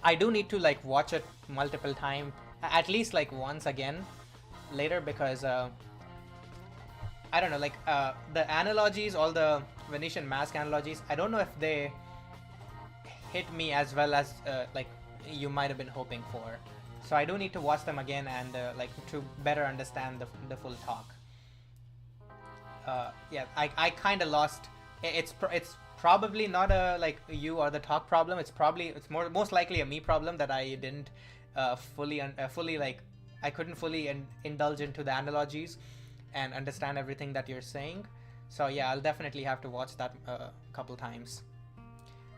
I do need to, like, watch it multiple times. At least, like, once again later, because I don't know, like, the analogies, all the Venetian mask analogies, I don't know if they hit me as well as like you might have been hoping for. So I do need to watch them again and like to better understand the full talk. Yeah, I kind of lost. It's probably not a like you or the talk problem. It's most likely a me problem that I didn't fully like I couldn't fully indulge into the analogies and understand everything that you're saying. So yeah, I'll definitely have to watch that a couple times.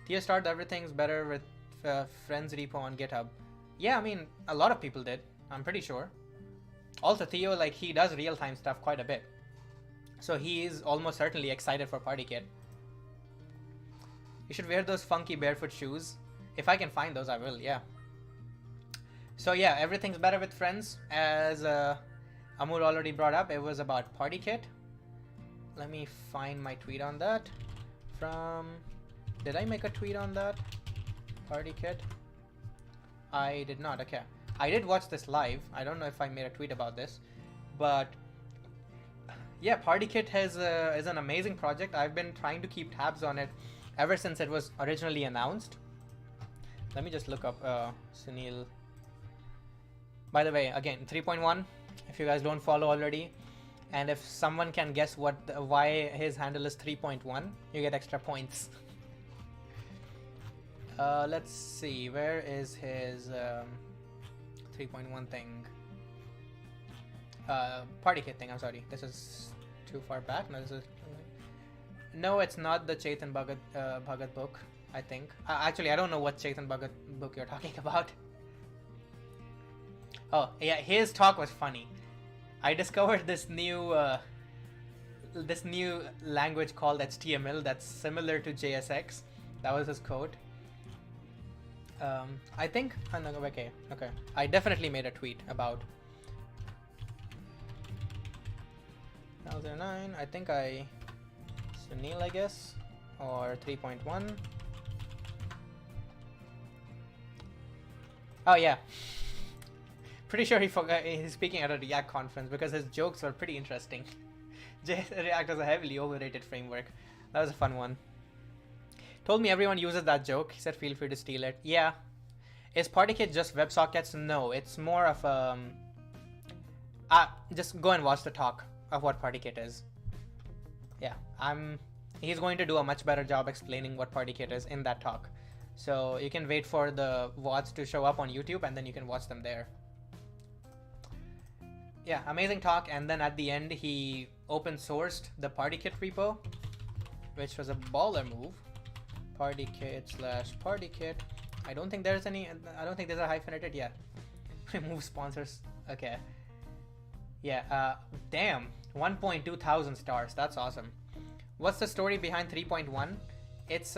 Theo started everything's better with Friends repo on GitHub. Yeah, I mean, a lot of people did, I'm pretty sure. Also, Theo, like, he does real-time stuff quite a bit. So he is almost certainly excited for PartyKit. You should wear those funky barefoot shoes. If I can find those, I will, yeah. So yeah, everything's better with Friends. As Amur already brought up, it was about PartyKit. Let me find my tweet on that. Did I make a tweet on that? PartyKit? I did not, okay. I did watch this live. I don't know if I made a tweet about this. But yeah, PartyKit is an amazing project. I've been trying to keep tabs on it ever since it was originally announced. Let me just look up Sunil. By the way, again, 3.1, if you guys don't follow already. And if someone can guess why his handle is 3.1, you get extra points. Let's see, where is his 3.1 thing? PartyKit thing, I'm sorry. This is too far back. No, this is... No, it's not the Chetan Bhagat book, I think. Actually, I don't know what Chetan Bhagat book you're talking about. Oh, yeah, his talk was funny. I discovered this new language called HTML that's similar to JSX. That was his code. I think, no, okay. I definitely made a tweet about 2009. I think Sunil, I guess, or 3.1. Oh yeah. Pretty sure he forgot he's speaking at a React conference because his jokes were pretty interesting. React is a heavily overrated framework. That was a fun one. Told me everyone uses that joke. He said feel free to steal it. Yeah. Is PartyKit just WebSockets? No, it's more of just go and watch the talk of what PartyKit is. Yeah, he's going to do a much better job explaining what PartyKit is in that talk. So you can wait for the VODs to show up on YouTube and then you can watch them there. Yeah, amazing talk. And then at the end, he open sourced the PartyKit repo, which was a baller move. PartyKit/PartyKit. I don't think there's a hyphenated yet. Remove sponsors. Okay. Yeah, damn. 1.2 thousand stars. That's awesome. What's the story behind 3.1? It's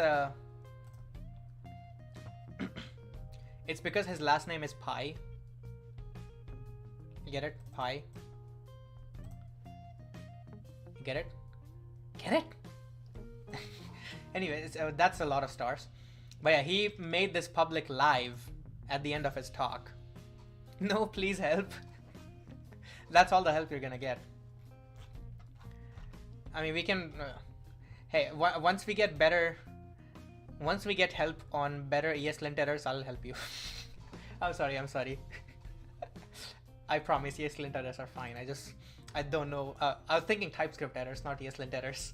it's because his last name is Pi. You get it? Pi. You get it? Get it? Anyways, that's a lot of stars. But yeah, he made this public live at the end of his talk. No, please help. That's all the help you're gonna get. I mean, we can... hey, once we get better Once we get help on better ESLint errors, I'll help you. I'm sorry. I promise ESLint errors are fine. I don't know. I was thinking TypeScript errors, not ESLint errors.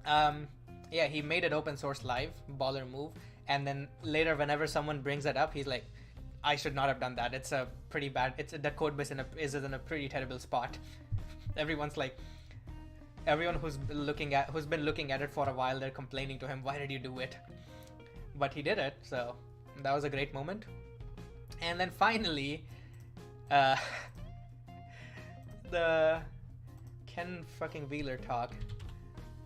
Yeah, he made it open source live, baller move. And then later, whenever someone brings it up, he's like, I should not have done that. It's a pretty bad, the code base is in a pretty terrible spot. Everyone's like, everyone who's been looking at it for a while, they're complaining to him, why did you do it? But he did it, so that was a great moment. And then finally, the Ken fucking Wheeler talk.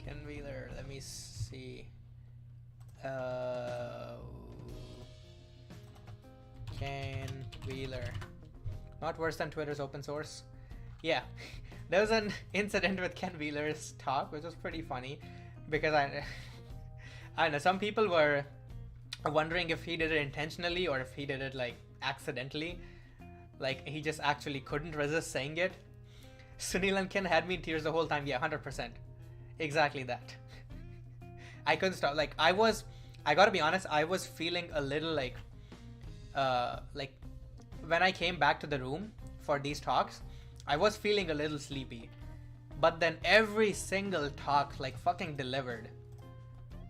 Ken Wheeler, let me see. Ken Wheeler. Not worse than Twitter's open source. Yeah, there was an incident with Ken Wheeler's talk, which was pretty funny, because I know some people were wondering if he did it intentionally or if he did it like accidentally. Like he just actually couldn't resist saying it. Sunil and Ken had me in tears the whole time. Yeah, 100%. Exactly that. I couldn't stop. Like I gotta be honest, I was feeling a little like when I came back to the room for these talks, I was feeling a little sleepy. But then every single talk like fucking delivered.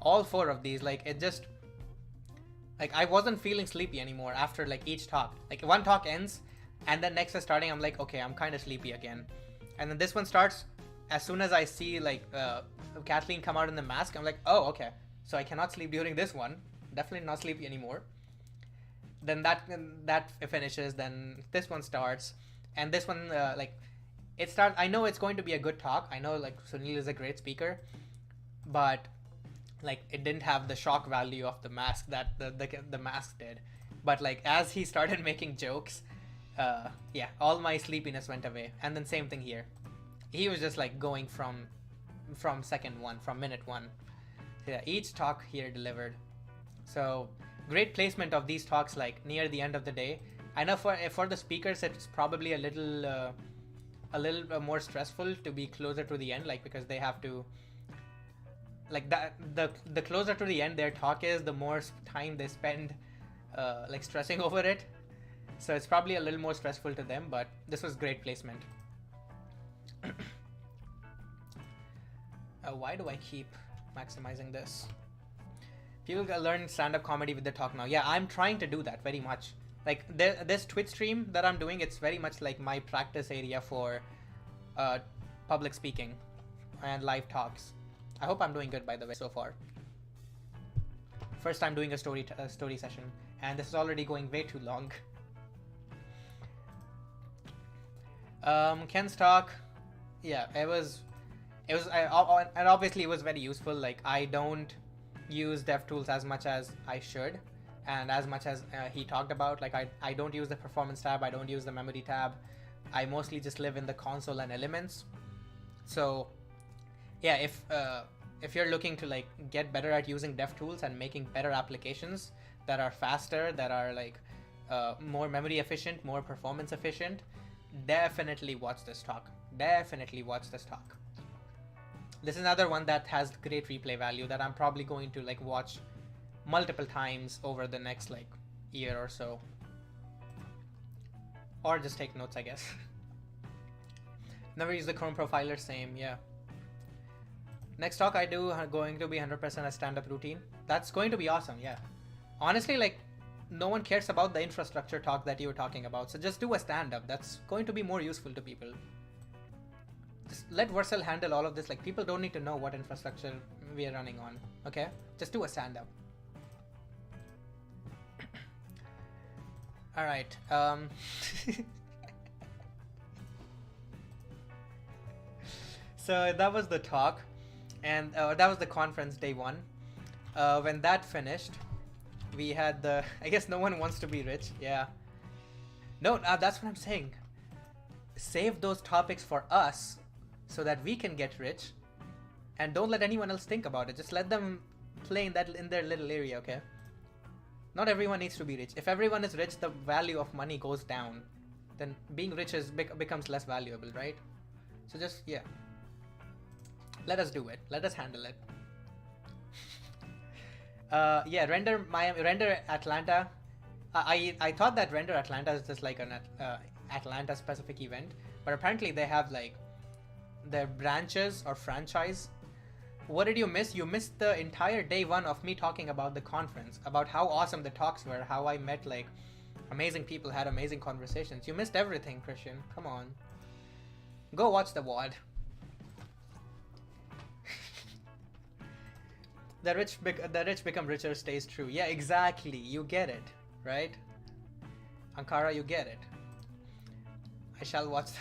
All 4 of these, like it just, like I wasn't feeling sleepy anymore after like each talk. Like one talk ends and then next is starting, I'm like, okay, I'm kind of sleepy again. And then this one starts, as soon as I see like Kathleen come out in the mask, I'm like, oh, okay. So I cannot sleep during this one. Definitely not sleepy anymore. Then that finishes, then this one starts. And this one, like, it starts, I know it's going to be a good talk. I know like Sunil is a great speaker, but like it didn't have the shock value of the mask that the mask did. But like as he started making jokes, yeah, all my sleepiness went away. And then same thing here. He was just like going from second one, from minute 1. Yeah, each talk here delivered. So great placement of these talks like near the end of the day. I know for the speakers it's probably a little more stressful to be closer to the end, like because they have to, like the closer to the end their talk is, the more time they spend like stressing over it. So it's probably a little more stressful to them, but this was great placement. Why do I keep maximizing this? People learn stand-up comedy with the talk now. Yeah, I'm trying to do that very much. Like this Twitch stream that I'm doing, it's very much like my practice area for public speaking and live talks. I hope I'm doing good, by the way, so far. First time doing a story session, and this is already going way too long. Ken's talk, yeah, and obviously it was very useful. Like I don't use DevTools as much as I should, and as much as he talked about. Like I don't use the performance tab, I don't use the memory tab. I mostly just live in the console and elements. So yeah, if you're looking to like get better at using DevTools and making better applications that are faster, that are like more memory efficient, more performance efficient, definitely watch this talk. Definitely watch this talk. This is another one that has great replay value that I'm probably going to like watch multiple times over the next like year or so. Or just take notes, I guess. Never use the Chrome profiler, same, yeah. Next talk I do are going to be 100% a stand-up routine. That's going to be awesome, yeah. Honestly, like, no one cares about the infrastructure talk that you were talking about, so just do a stand-up. That's going to be more useful to people. Just let Vercel handle all of this. Like, people don't need to know what infrastructure we are running on, okay? Just do a stand-up. All right. So that was the talk, and that was the conference day 1. When that finished, we had the, I guess no one wants to be rich. Yeah. No, that's what I'm saying. Save those topics for us so that we can get rich, and don't let anyone else think about it. Just let them play in their little area, okay? Not everyone needs to be rich. If everyone is rich, the value of money goes down. Then being rich becomes less valuable, right? So just, yeah. Let us do it. Let us handle it. Yeah, Render Miami, Render Atlanta. I thought that Render Atlanta is just like an Atlanta specific event, but apparently they have like their branches or franchise. What did you miss? You missed the entire day one of me talking about the conference, about how awesome the talks were, how I met like amazing people, had amazing conversations. You missed everything, Christian. Come on. Go watch the WOD. The rich become richer stays true. Yeah, exactly. You get it, right? Ankara, you get it. I shall watch the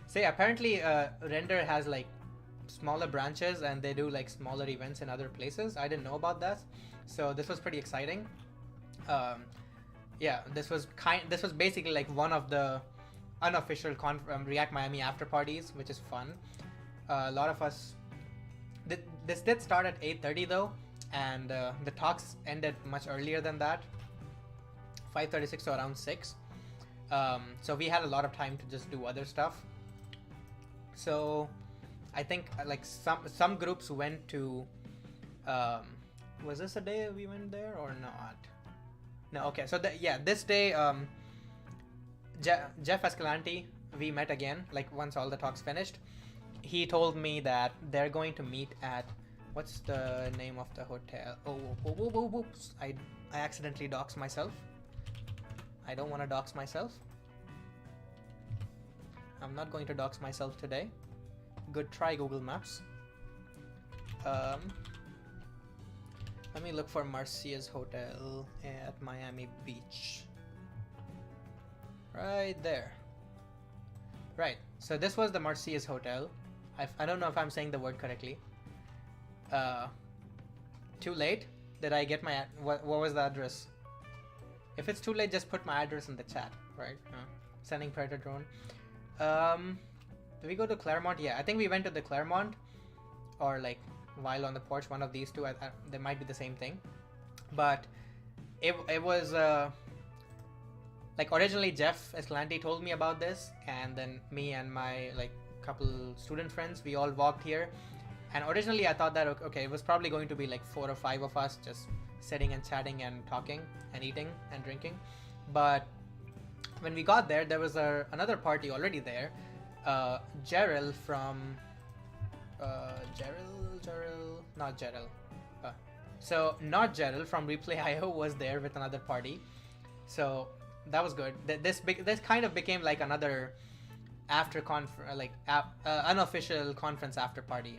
Say, apparently Render has like smaller branches and they do like smaller events in other places. I didn't know about that. So this was pretty exciting. Yeah, this was basically like one of the unofficial React Miami after parties, which is fun. A lot of us this did start at 8:30 though, and the talks ended much earlier than that, 5:36 to around 6. So we had a lot of time to just do other stuff. So I think like some groups went to was this a day we went there or not? No, okay. So this day Jeff Escalante, we met again like once all the talks finished. He told me that they're going to meet at, what's the name of the hotel? Oops. I accidentally doxed myself. I don't want to dox myself. I'm not going to dox myself today. Good try, Google Maps. Let me look for Marcia's Hotel at Miami Beach. Right there. Right, so this was the Marcia's Hotel. I don't know if I'm saying the word correctly. Too late? Did I get my... What was the address? If it's too late, just put my address in the chat, right? Sending Predator drone. Did we go to Claremont? Yeah, I think we went to the Claremont. Or like, while on the porch, one of these two. They might be the same thing. But it was... like originally Jeff Escalante told me about this, and then me and my like couple student friends, we all walked here. And originally I thought that okay, it was probably going to be like 4 or 5 of us just sitting and chatting and talking and eating and drinking. But when we got there, there was another party already there. Gerald from not Gerald from Replay.io was there with another party. So that was good. This kind of became like another unofficial conference after party.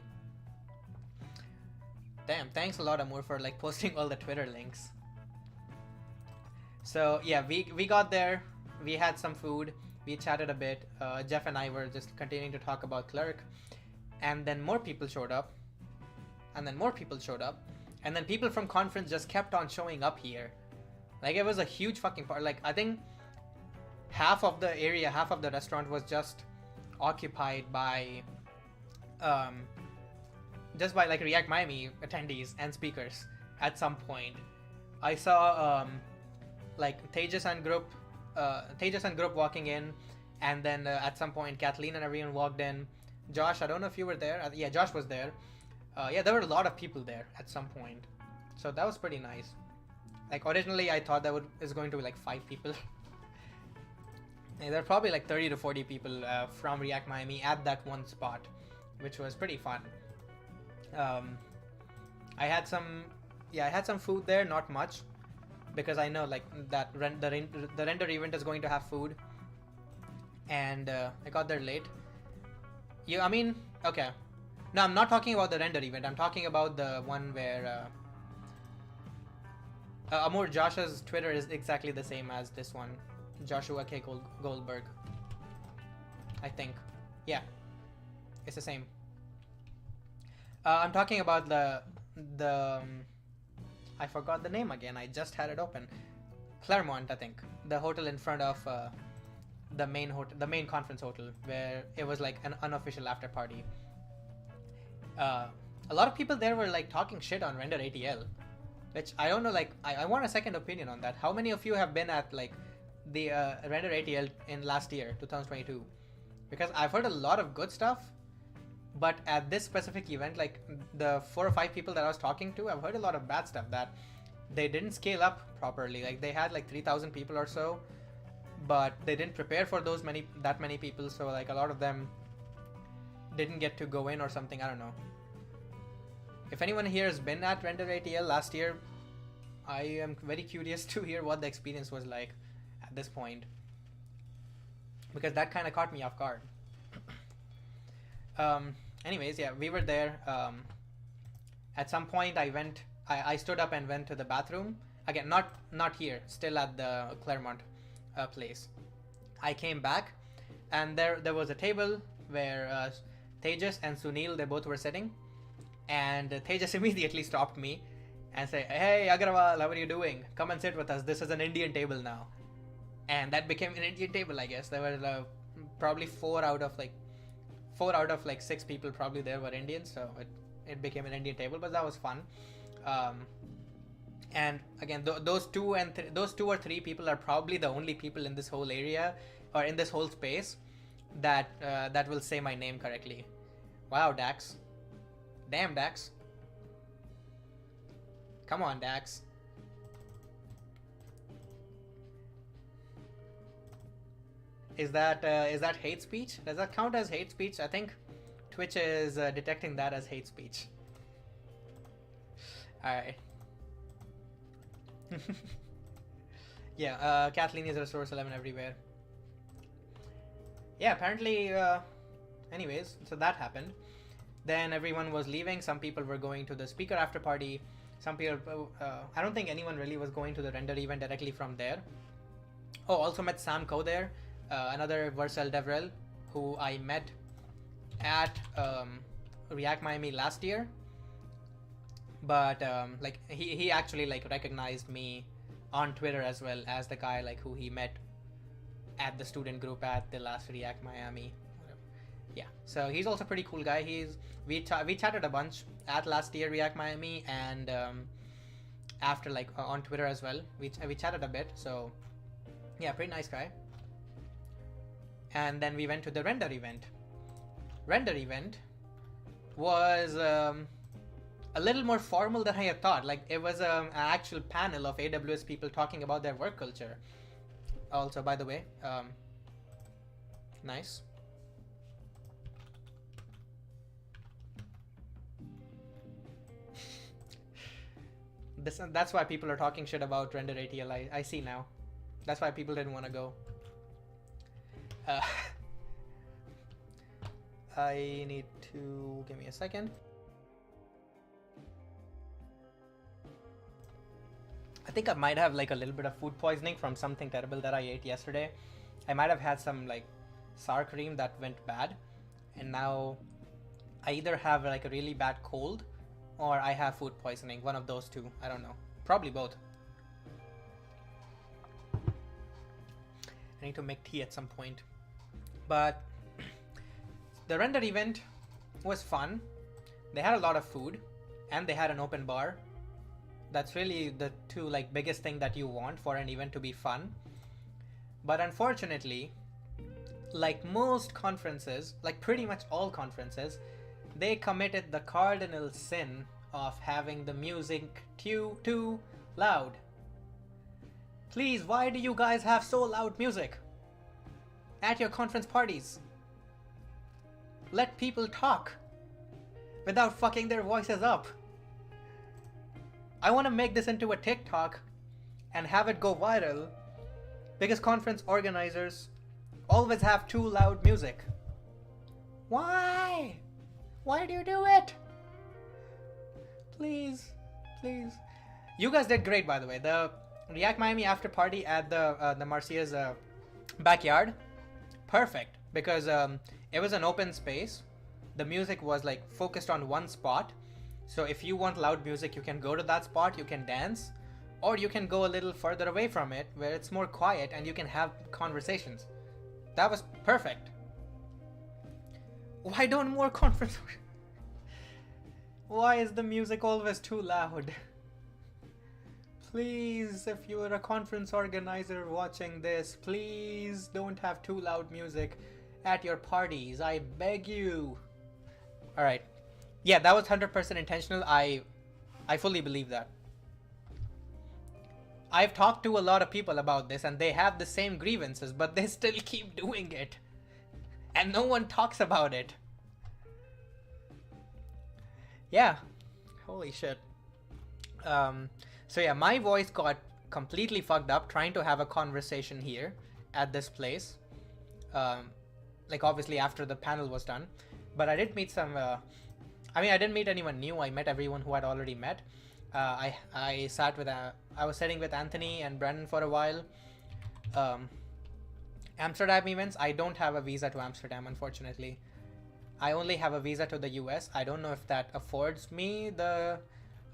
Damn, thanks a lot, Amur, for like posting all the Twitter links. So yeah, we got there, we had some food, we chatted a bit. Jeff and I were just continuing to talk about Clerk, and then more people showed up, and then more people showed up, and then people from conference just kept on showing up here. Like it was a huge fucking party. Like I think half of the area, half of the restaurant was just occupied by like React Miami attendees and speakers at some point. I saw like Tejas and group walking in, and then at some point Kathleen and everyone walked in. Josh, I don't know if you were there. Yeah, Josh was there. Yeah, there were a lot of people there at some point. So that was pretty nice. Like originally I thought is going to be like 5 people. Yeah, there are probably like 30 to 40 people from React Miami at that one spot, which was pretty fun. I had some food there, not much, because I know like that the render event is going to have food, and I got there late. Okay. No, I'm not talking about the render event. I'm talking about the one where Amur, Josh's Twitter is exactly the same as this one. Joshua K. Goldberg. I think. Yeah. It's the same. I'm talking about the I forgot the name again. I just had it open. Claremont, I think. The hotel in front of the main conference hotel, where it was like an unofficial after party. A lot of people there were like talking shit on Render ATL, which I don't know, like I want a second opinion on that. How many of you have been at like the Render ATL in last year, 2022? Because I've heard a lot of good stuff, But at this specific event, like the 4 or 5 people that I was talking to, I've heard a lot of bad stuff that they didn't scale up properly. Like they had like 3,000 people or so, but they didn't prepare for that many people. So like a lot of them didn't get to go in or something. I don't know. If anyone here has been at Render ATL last year, I am very curious to hear what the experience was like at this point, because that kind of caught me off guard. Anyways, yeah, we were there. At some point, I stood up and went to the bathroom. Again, not here, still at the Claremont place. I came back, and there was a table where Tejas and Sunil, they both were sitting, and Tejas immediately stopped me and said, "Hey Agrawal, how are you doing? Come and sit with us. This is an Indian table now." And that became an Indian table, I guess. There were probably 4 out of 6 people probably there were Indians, so it became an Indian table, but that was fun. And again, those 2 or 3 people are probably the only people in this whole area or in this whole space that will say my name correctly. Wow, Dax. Damn, Dax. Come on, Dax. Is that hate speech? Does that count as hate speech? I think Twitch is detecting that as hate speech. Alright. Yeah, Kathleen is Resource 11 everywhere. Yeah, apparently, anyways, so that happened. Then everyone was leaving. Some people were going to the speaker after party. Some people, I don't think anyone really was going to the Render event directly from there. Oh, also met Sam Coe there, another Vercel DevRel who I met at React Miami last year. But like he actually like recognized me on Twitter as well as the guy like who he met at the student group at the last React Miami. Yeah, so he's also a pretty cool guy. We chatted a bunch at last year React Miami, and after like on Twitter as well. We chatted a bit. So yeah, pretty nice guy. And then we went to the Render event. Render event was a little more formal than I had thought. Like it was an actual panel of AWS people talking about their work culture. Also, by the way, nice. That's why people are talking shit about Render ATL. I see now. That's why people didn't want to go. I need to give me a second. I think I might have like a little bit of food poisoning from something terrible that I ate yesterday. I might have had some like sour cream that went bad, and now I either have like a really bad cold or I have food poisoning. One of those two. I don't know. Probably both. I need to make tea at some point. But the Render event was fun. They had a lot of food and they had an open bar. That's really the two like biggest thing that you want for an event to be fun. But unfortunately, like most conferences, like pretty much all conferences, they committed the cardinal sin of having the music too loud. Please, why do you guys have so loud music at your conference parties? Let people talk without fucking their voices up. I want to make this into a TikTok and have it go viral because conference organizers always have too loud music. Why? Why do you do it? Please, please. You guys did great, by the way. The React Miami after party at the Marcia's backyard, perfect, because it was an open space. The music was like focused on one spot. So if you want loud music, you can go to that spot, you can dance, or you can go a little further away from it where it's more quiet and you can have conversations. That was perfect. Why don't more conference? Why is the music always too loud? Please, if you're a conference organizer watching this, please don't have too loud music at your parties. I beg you. All right. Yeah, that was 100% intentional. I fully believe that. I've talked to a lot of people about this and they have the same grievances, but they still keep doing it. And no one talks about it. Yeah. Holy shit. So yeah, my voice got completely fucked up trying to have a conversation here at this place. Like obviously after the panel was done. But I did meet some, I didn't meet anyone new. I met everyone who I'd already met. I sat with, I was sitting with Anthony and Brandon for a while. Amsterdam events, I don't have a visa to Amsterdam, unfortunately. I only have a visa to the US. I don't know if that affords me the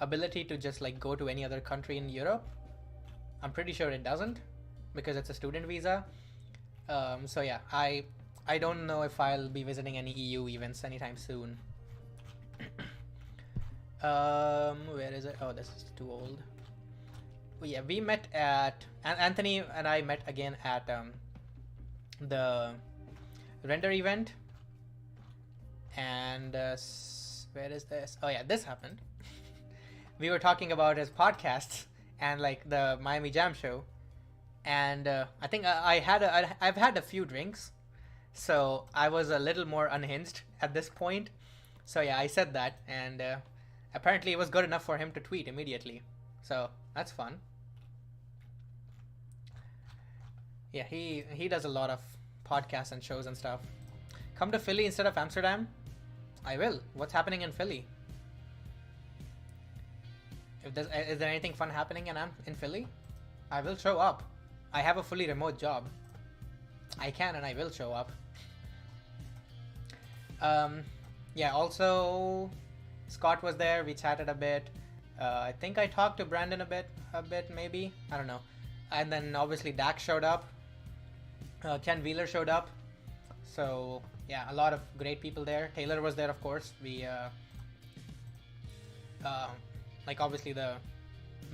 ability to just like go to any other country in Europe. I'm pretty sure it doesn't because it's a student visa. So yeah, I don't know if I'll be visiting any EU events anytime soon. Where is it? Oh, this is too old. But yeah, we met at Anthony and I met again at the render event. And where is this? Oh yeah, this happened. We were talking about his podcasts and like the Miami Jam show, and I think I've had a few drinks, so I was a little more unhinged at this point. So yeah, I said that, and apparently it was good enough for him to tweet immediately. So that's fun. Yeah, he does a lot of podcasts and shows and stuff. Come to Philly instead of Amsterdam? I will. What's happening in Philly? Is there anything fun happening in Philly? I will show up. I have a fully remote job. I can and I will show up. Yeah, also Scott was there. We chatted a bit. I think I talked to Brandon a bit maybe. I don't know. And then obviously Dax showed up. Ken Wheeler showed up. So yeah, a lot of great people there. Taylor was there, of course. We like obviously the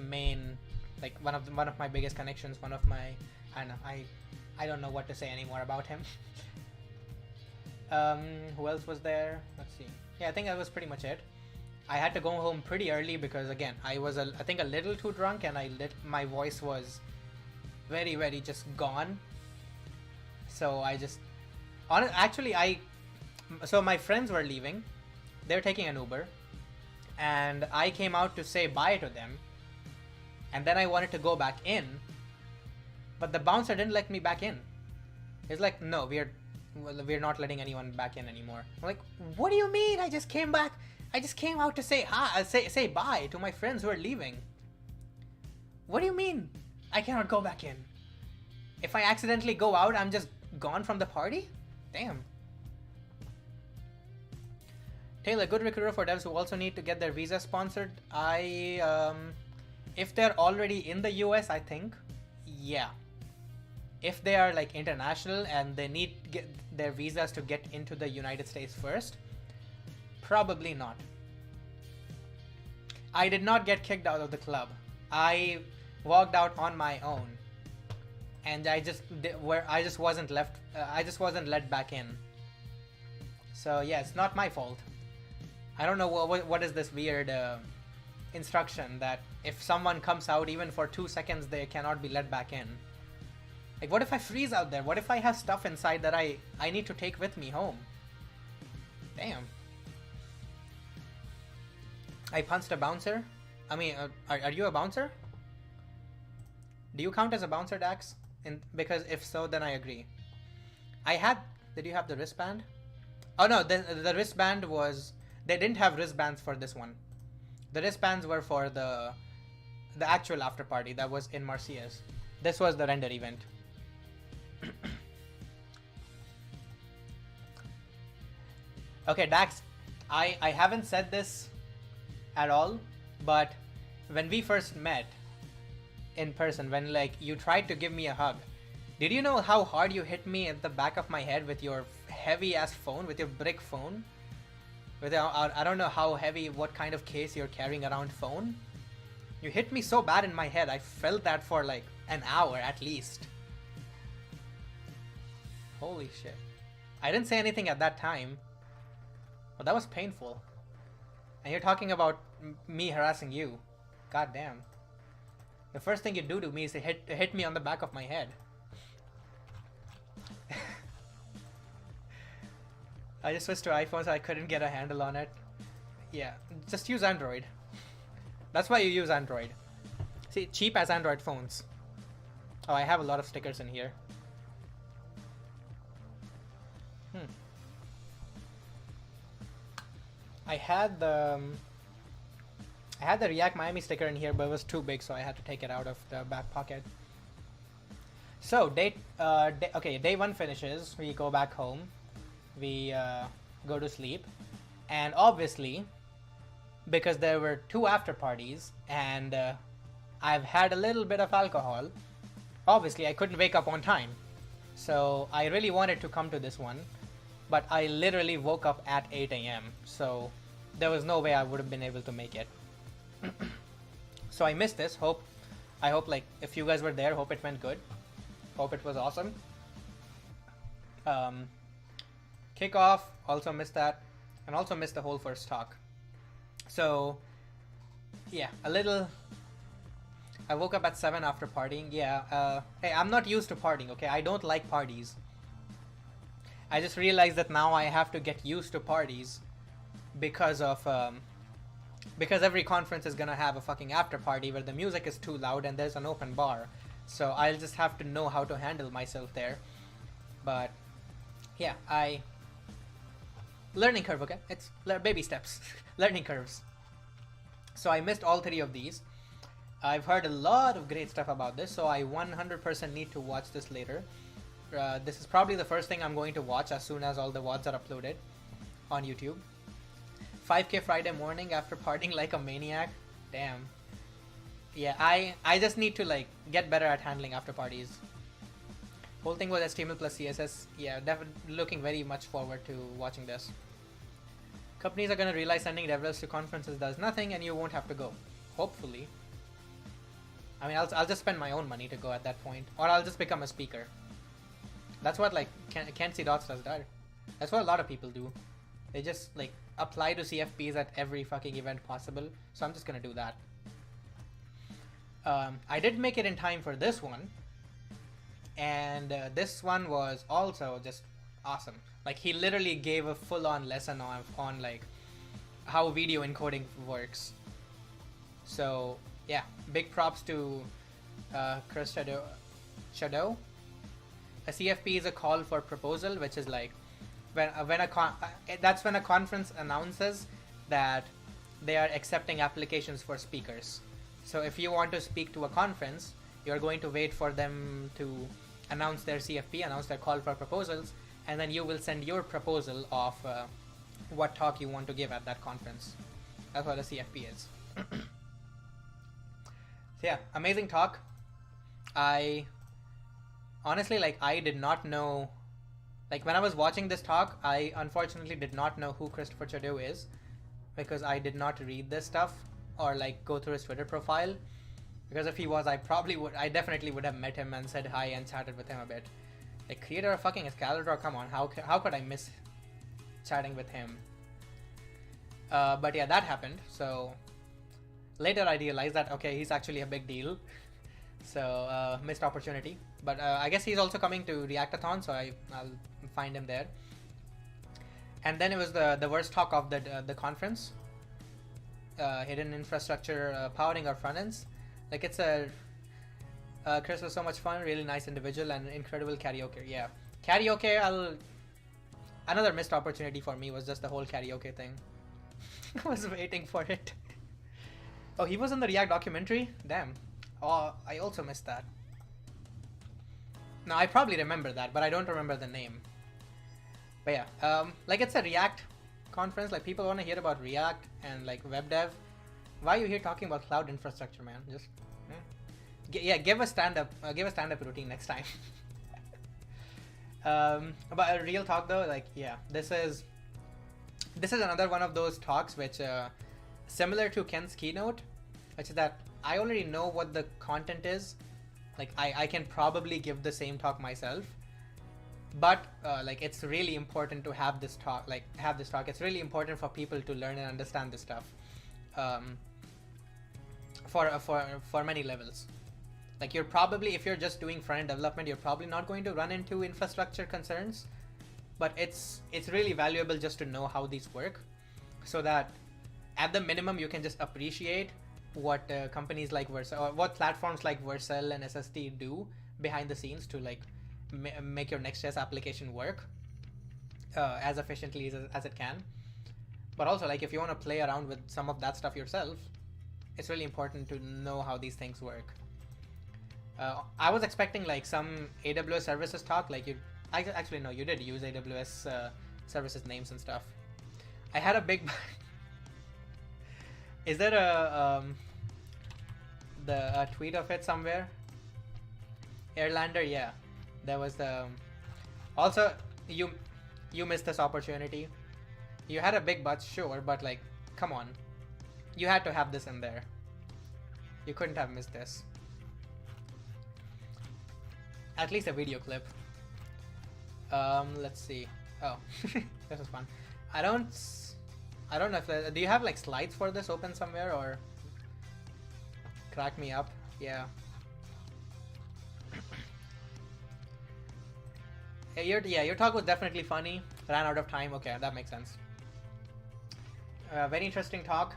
main, like one of my biggest connections, one of my, I don't know what to say anymore about him. Who else was there? Let's see. Yeah, I think that was pretty much it. I had to go home pretty early because again, I was I think a little too drunk and my voice was very, very just gone. So I just, so my friends were leaving. They're taking an Uber. And I came out to say bye to them. And then I wanted to go back in. But the bouncer didn't let me back in. He's like, no, we're not letting anyone back in anymore. I'm like, what do you mean? I just came back. I just came out to say hi, say bye to my friends who are leaving. What do you mean? I cannot go back in. If I accidentally go out, I'm just gone from the party? Damn. Taylor, good recruiter for devs who also need to get their visa sponsored. If they're already in the US, I think, yeah. If they are like international and they need to get their visas to get into the United States first, probably not. I did not get kicked out of the club. I walked out on my own, and I just wasn't let back in. So yeah, it's not my fault. I don't know what is this weird instruction that if someone comes out even for 2 seconds, they cannot be let back in. Like, what if I freeze out there? What if I have stuff inside that I need to take with me home? Damn. I punched a bouncer? I mean, are you a bouncer? Do you count as a bouncer, Dax? Because if so, then I agree. Did you have the wristband? Oh no, the wristband was... They didn't have wristbands for this one. The wristbands were for the actual after party that was in Marcia's. This was the render event. Okay, Dax, I haven't said this at all, but when we first met in person, when like you tried to give me a hug, did you know how hard you hit me at the back of my head with your heavy ass phone, with your brick phone? With I don't know how heavy, what kind of case you're carrying around phone. You hit me so bad in my head, I felt that for like an hour at least. Holy shit. I didn't say anything at that time. Well, that was painful. And you're talking about me harassing you. God damn. The first thing you do to me is to hit me on the back of my head. I just switched to iPhone so I couldn't get a handle on it. Yeah, just use Android. That's why you use Android. See, cheap as Android phones. Oh, I have a lot of stickers in here. I had the React Miami sticker in here, but it was too big, so I had to take it out of the back pocket. So day one finishes. We go back home. We go to sleep, and obviously, because there were 2 after parties, and I've had a little bit of alcohol. Obviously, I couldn't wake up on time, so I really wanted to come to this one, but I literally woke up at 8 a.m. So there was no way I would have been able to make it. So I missed this. I hope like if you guys were there, hope it went good. Hope it was awesome. Kickoff, also missed that, and also missed the whole first talk. So yeah, I woke up at 7 after partying. Yeah, hey, I'm not used to partying, okay? I don't like parties. I just realized that now I have to get used to parties because every conference is gonna have a fucking after party where the music is too loud and there's an open bar. So I'll just have to know how to handle myself there. But yeah, learning curve, okay? It's baby steps. Learning curves. So I missed all 3 of these. I've heard a lot of great stuff about this, so I 100% need to watch this later. This is probably the first thing I'm going to watch as soon as all the VODs are uploaded on YouTube. 5K Friday morning after partying like a maniac. Damn. Yeah, I just need to like get better at handling after parties. Whole thing was HTML plus CSS. Yeah, definitely looking very much forward to watching this. Companies are gonna realize sending developers to conferences does nothing and you won't have to go. Hopefully. I mean, I'll just spend my own money to go at that point, or I'll just become a speaker. That's what like Kenzie Dots does that. That's what a lot of people do. They just like apply to CFPs at every fucking event possible. So I'm just gonna do that. I did make it in time for this one, and this one was also just awesome. Like he literally gave a full-on lesson on like how video encoding works. So yeah, big props to Chris Shadow. A CFP is a call for proposal, which is like that's when a conference announces that they are accepting applications for speakers. So if you want to speak to a conference, you're going to wait for them to announce their CFP, announce their call for proposals, and then you will send your proposal of what talk you want to give at that conference. That's what a CFP is. So yeah, amazing talk. I honestly, like, I did not know, like, when I was watching this talk, I unfortunately did not know who Christopher Chadeau is, because I did not read this stuff or like go through his Twitter profile. Because if he was, I definitely would have met him and said hi and chatted with him a bit. Like, creator of fucking Escalador, come on, how could I miss chatting with him? But yeah, that happened. So later I realized that, okay, he's actually a big deal. So missed opportunity. But I guess he's also coming to Reactathon, so I'll find him there. And then it was the worst talk of the conference. Hidden infrastructure powering our front ends. Like, it's Chris was so much fun, really nice individual, and incredible karaoke. Yeah, karaoke. Another missed opportunity for me was just the whole karaoke thing. I was waiting for it. Oh, he was in the React documentary? Damn. Oh, I also missed that. No, I probably remember that, but I don't remember the name. But yeah, like, it's a React conference. Like, people want to hear about React and like web dev. Why are you here talking about cloud infrastructure, man? Just yeah, give a stand-up routine next time. But a real talk though, like, yeah, this is another one of those talks which similar to Ken's keynote, which is that I already know what the content is. Like, I can probably give the same talk myself, But like it's really important to have this talk. It's really important for people to learn and understand this stuff, um, for many levels. Like you're probably, if you're just doing front end development, you're probably not going to run into infrastructure concerns, but it's really valuable just to know how these work, so that at the minimum you can just appreciate what companies like Vercel, or what platforms like Vercel and SSD do behind the scenes to like make your Next.js application work as efficiently as it can. But also, like, if you want to play around with some of that stuff yourself, it's really important to know how these things work. I was expecting like some AWS services talk, like actually no, you did use AWS services names and stuff. I had a big is there a tweet of it somewhere? Airlander, yeah. There was the also you missed this opportunity. You had a big butt, sure, but like, come on, you had to have this in there. You couldn't have missed this. At least a video clip. Let's see. Oh, this is fun. I don't know if do you have like slides for this open somewhere, or crack me up? Yeah. Your talk was definitely funny. Ran out of time. Okay, that makes sense. Very interesting talk.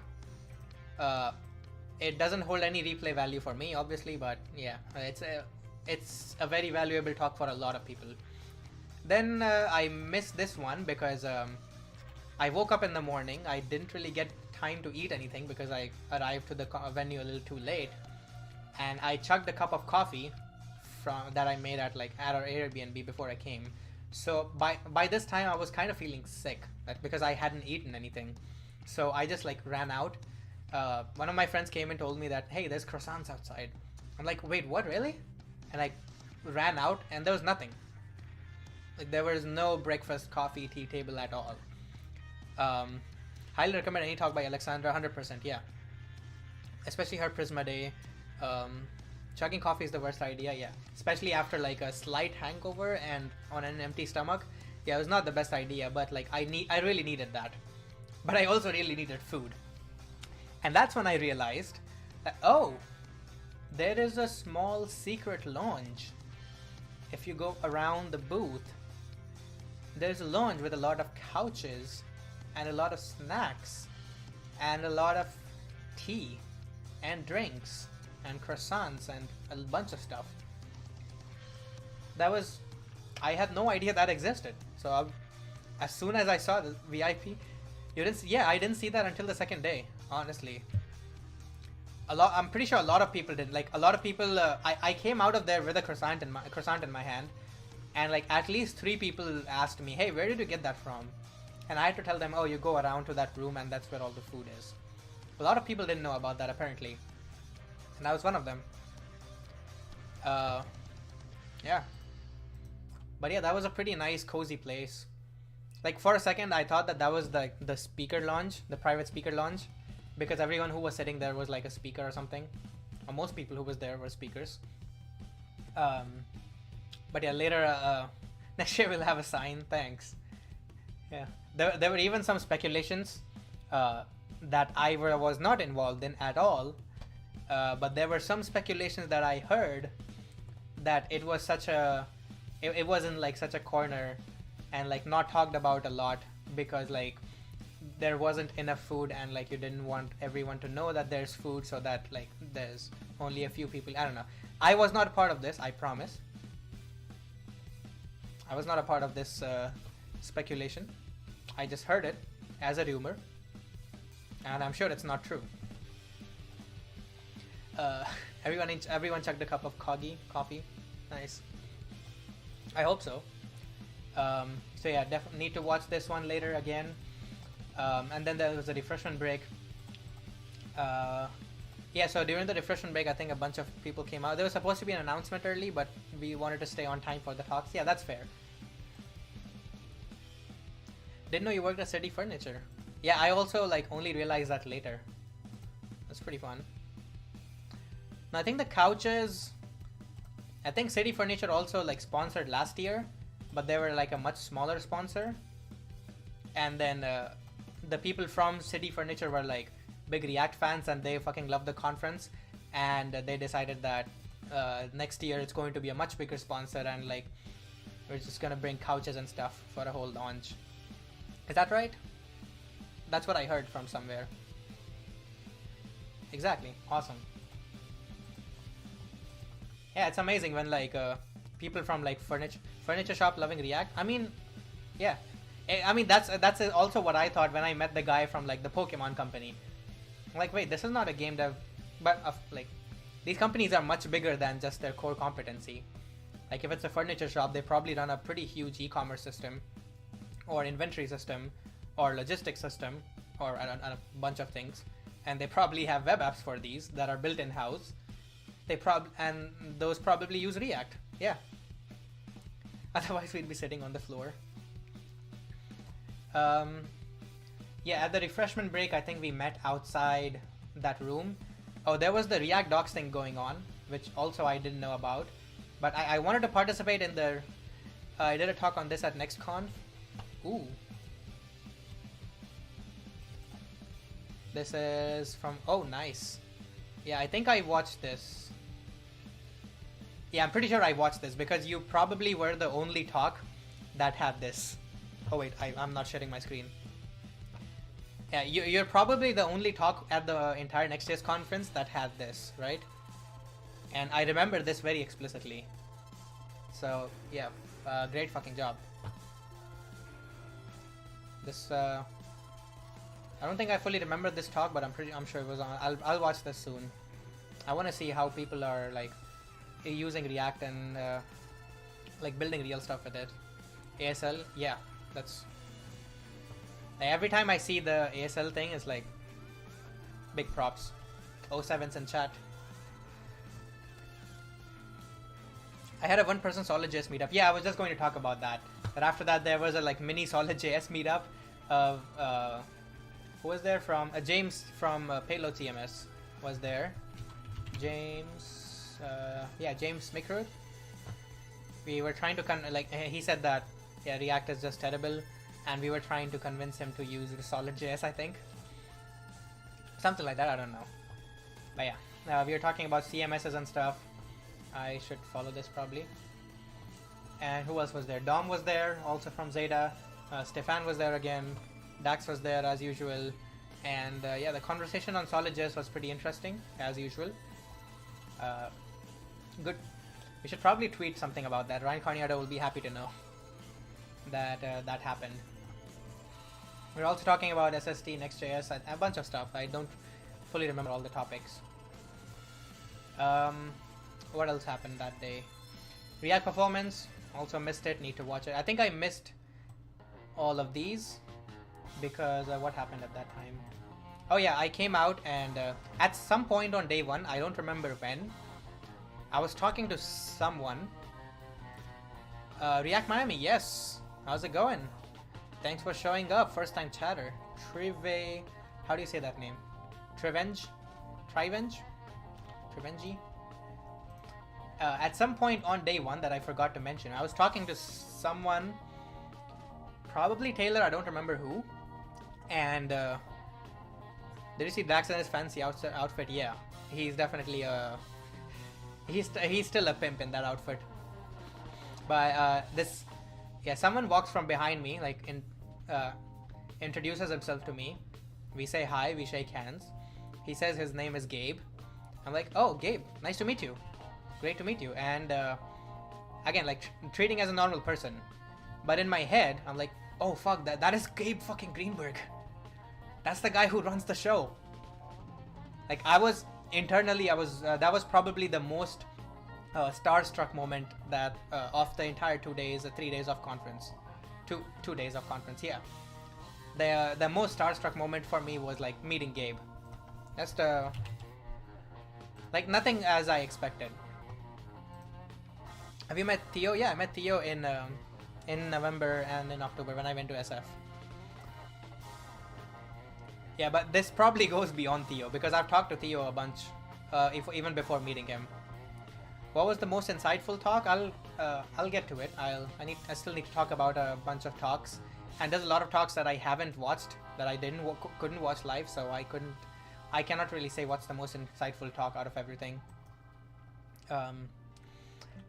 It doesn't hold any replay value for me, obviously, but yeah, it's a very valuable talk for a lot of people. Then I missed this one because I woke up in the morning. I didn't really get time to eat anything because I arrived to the venue a little too late, and I chugged a cup of coffee that I made at our Airbnb before I came. So by this time I was kind of feeling sick, because I hadn't eaten anything. So I just like ran out. One of my friends came and told me that, hey, there's croissants outside. I'm like, wait, what, really? And I ran out and there was nothing. Like, there was no breakfast, coffee, tea table at all. Highly recommend any talk by Alexandra, 100%, yeah. Especially her Prisma Day. Chugging coffee is the worst idea, yeah. Especially after like a slight hangover and on an empty stomach. Yeah, it was not the best idea, but like I really needed that. But I also really needed food. And that's when I realized that, oh, there is a small secret lounge. If you go around the booth, there's a lounge with a lot of couches and a lot of snacks and a lot of tea and drinks and croissants and a bunch of stuff. I had no idea that existed. So as soon as I saw the VIP, I didn't see that until the second day, honestly. I'm pretty sure a lot of people did. Like, a lot of people, I came out of there with a croissant in my hand, and like at least 3 people asked me, hey, where did you get that from? And I had to tell them, oh, you go around to that room and that's where all the food is. A lot of people didn't know about that, apparently. And I was one of them. Yeah. But yeah, that was a pretty nice, cozy place. Like, for a second, I thought that was the speaker lounge, the private speaker lounge, because everyone who was sitting there was like a speaker or something. Or most people who was there were speakers. But yeah, later, next year we'll have a sign. Thanks. Yeah. There were even some speculations that I was not involved in at all. But there were some speculations that I heard that it was it wasn't like such a corner and like not talked about a lot because like there wasn't enough food and like you didn't want everyone to know that there's food, so that like there's only a few people. I don't know. I was not a part of this, I promise. I was not a part of this speculation. I just heard it as a rumor, and I'm sure it's not true. Everyone chugged a cup of coffee. Nice. I hope so. So yeah, definitely need to watch this one later again. And then there was a refreshment break. Yeah, so during the refreshment break, I think a bunch of people came out. There was supposed to be an announcement early, but we wanted to stay on time for the talks. Yeah, that's fair. Didn't know you worked at City Furniture. Yeah, I also like only realized that later. That's pretty fun. Now, I think the couches, I think City Furniture also like sponsored last year, but they were like a much smaller sponsor. And then the people from City Furniture were like big React fans, and they fucking loved the conference, and they decided that next year it's going to be a much bigger sponsor, and like we're just gonna bring couches and stuff for a whole launch. Is that right? That's what I heard from somewhere. Exactly. Awesome. Yeah, it's amazing when like people from like furniture shop loving React. I mean, yeah. I mean that's also what I thought when I met the guy from like the Pokemon company. I'm like, wait, this is not a game dev, but like these companies are much bigger than just their core competency. Like if it's a furniture shop, they probably run a pretty huge e-commerce system, or inventory system, or logistics system, or a bunch of things, and they probably have web apps for these that are built in-house. And those probably use React. Yeah. Otherwise, we'd be sitting on the floor. Yeah, at the refreshment break, I think we met outside that room. Oh, there was the React Docs thing going on, which also I didn't know about. But I wanted to participate in the... I did a talk on this at NextConf. Ooh. This is from... Oh, nice. Yeah, I think I watched this. Yeah, I'm pretty sure I watched this because you probably were the only talk that had this. Oh wait, I'm not sharing my screen. Yeah, you're probably the only talk at the entire Next.js conference that had this, right? And I remember this very explicitly. So yeah, great fucking job. This I don't think I fully remember this talk, but I'm sure it was on. I'll watch this soon. I want to see how people are like using React and like building real stuff with it. ASL, yeah, that's every time I see the ASL thing, it's like big props. 07's in chat. I had a one-person Solid.js meetup. Yeah, I was just going to talk about that. But after that, there was a like mini Solid.js meetup of who was there from James from Payload CMS was there. James, yeah, James Smickrud. We were trying to he said that yeah, React is just terrible, and we were trying to convince him to use the Solid.js, I think. Something like that, I don't know. But yeah, we were talking about CMSs and stuff. I should follow this probably. And who else was there? Dom was there, also from Zeta. Stefan was there again. Dax was there as usual. And yeah, the conversation on Solid.js was pretty interesting, as usual. Good. We should probably tweet something about that. Ryan Carniato will be happy to know that that happened. We're also talking about SST, Next.js, a bunch of stuff. I don't fully remember all the topics. What else happened that day? React Performance, also missed it, need to watch it. I think I missed all of these because what happened at that time? Oh yeah, I came out and at some point on day one, I don't remember when, I was talking to someone. React Miami, yes. How's it going? Thanks for showing up, first time chatter. How do you say that name? Trivengi? At some point on day one that I forgot to mention, I was talking to someone, probably Taylor, I don't remember who. And did you see Dax in his fancy outfit? Yeah, he's definitely he's still a pimp in that outfit. But someone walks from behind me, like introduces himself to me. We say hi, we shake hands. He says his name is Gabe. I'm like, oh, Gabe, nice to meet you. Great to meet you. And again, like treating as a normal person. But in my head, I'm like, oh fuck, that is Gabe fucking Greenberg. That's the guy who runs the show. Like I was internally, that was probably the most starstruck moment that of the entire 3 days of conference. Two days of conference, yeah. The most starstruck moment for me was like meeting Gabe. Just like nothing as I expected. Have you met Theo? Yeah, I met Theo in November and in October when I went to SF. Yeah, but this probably goes beyond Theo because I've talked to Theo a bunch, even before meeting him. What was the most insightful talk? I'll get to it. I still need to talk about a bunch of talks, and there's a lot of talks that I haven't watched that I couldn't watch live, so I cannot really say what's the most insightful talk out of everything. But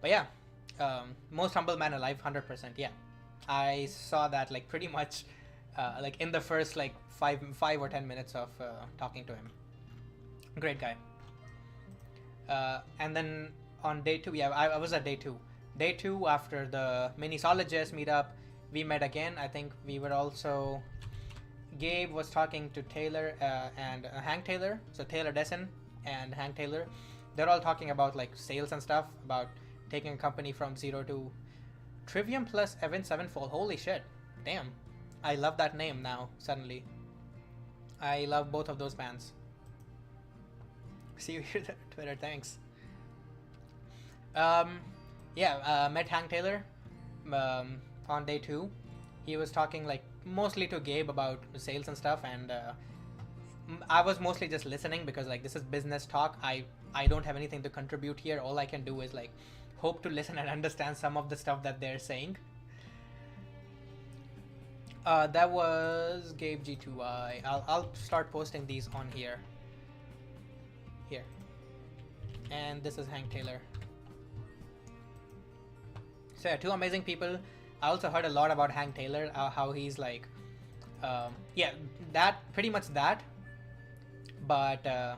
yeah, most humble man alive, 100%. Yeah, I saw that like pretty much, like in the first like 5 or 10 minutes of talking to him. Great guy. And then on day 2, yeah, I was at day 2. Day 2 after the mini Solid.js meetup, we met again. I think we were also, Gabe was talking to Taylor and Hank Taylor. So Taylor Dessen and Hank Taylor, they're all talking about like sales and stuff, about taking a company from 0 to Trivium plus Avenged Sevenfold. Holy shit, damn, I love that name now suddenly. I love both of those bands. See you here, Twitter, thanks. Met Hank Taylor on day 2. He was talking like mostly to Gabe about sales and stuff, and I was mostly just listening because like this is business talk. I don't have anything to contribute here. All I can do is like hope to listen and understand some of the stuff that they're saying. That was Gabe G2I. I'll start posting these on here. And this is Hank Taylor. So yeah, 2 amazing people. I also heard a lot about Hank Taylor, how he's like, that pretty much that, but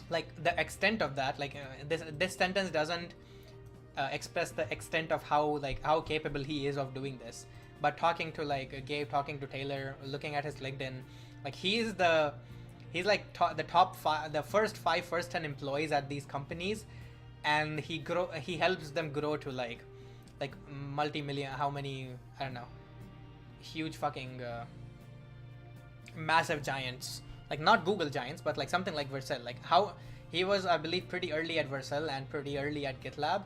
like the extent of that, like this sentence doesn't express the extent of how capable he is of doing this. But talking to like Gabe, talking to Taylor, looking at his LinkedIn, like he's like the top 5, the first 10 employees at these companies, and he helps them grow to like multi-million, how many, I don't know, huge fucking massive giants, like not Google giants, but like something like Vercel. Like how he was, I believe, pretty early at Vercel and pretty early at GitLab,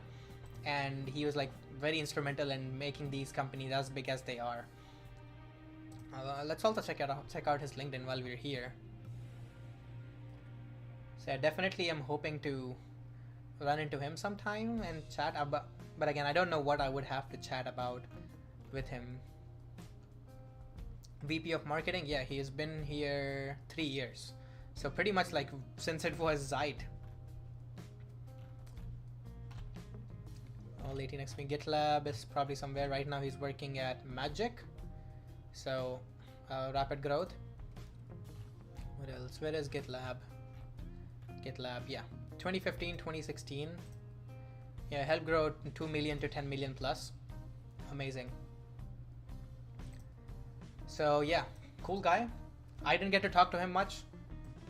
and he was like very instrumental in making these companies as big as they are. Let's also check out his LinkedIn while we're here. So I definitely am hoping to run into him sometime and chat about, but again, I don't know what I would have to chat about with him. VP of marketing, yeah, he has been here 3 years, so pretty much like since it was Zeit. All 18 XP GitLab is probably somewhere right now. He's working at Magic, so rapid growth. What else? Where is GitLab? GitLab, yeah, 2015, 2016. Yeah, helped grow 2 million to 10 million plus. Amazing. So yeah, cool guy. I didn't get to talk to him much.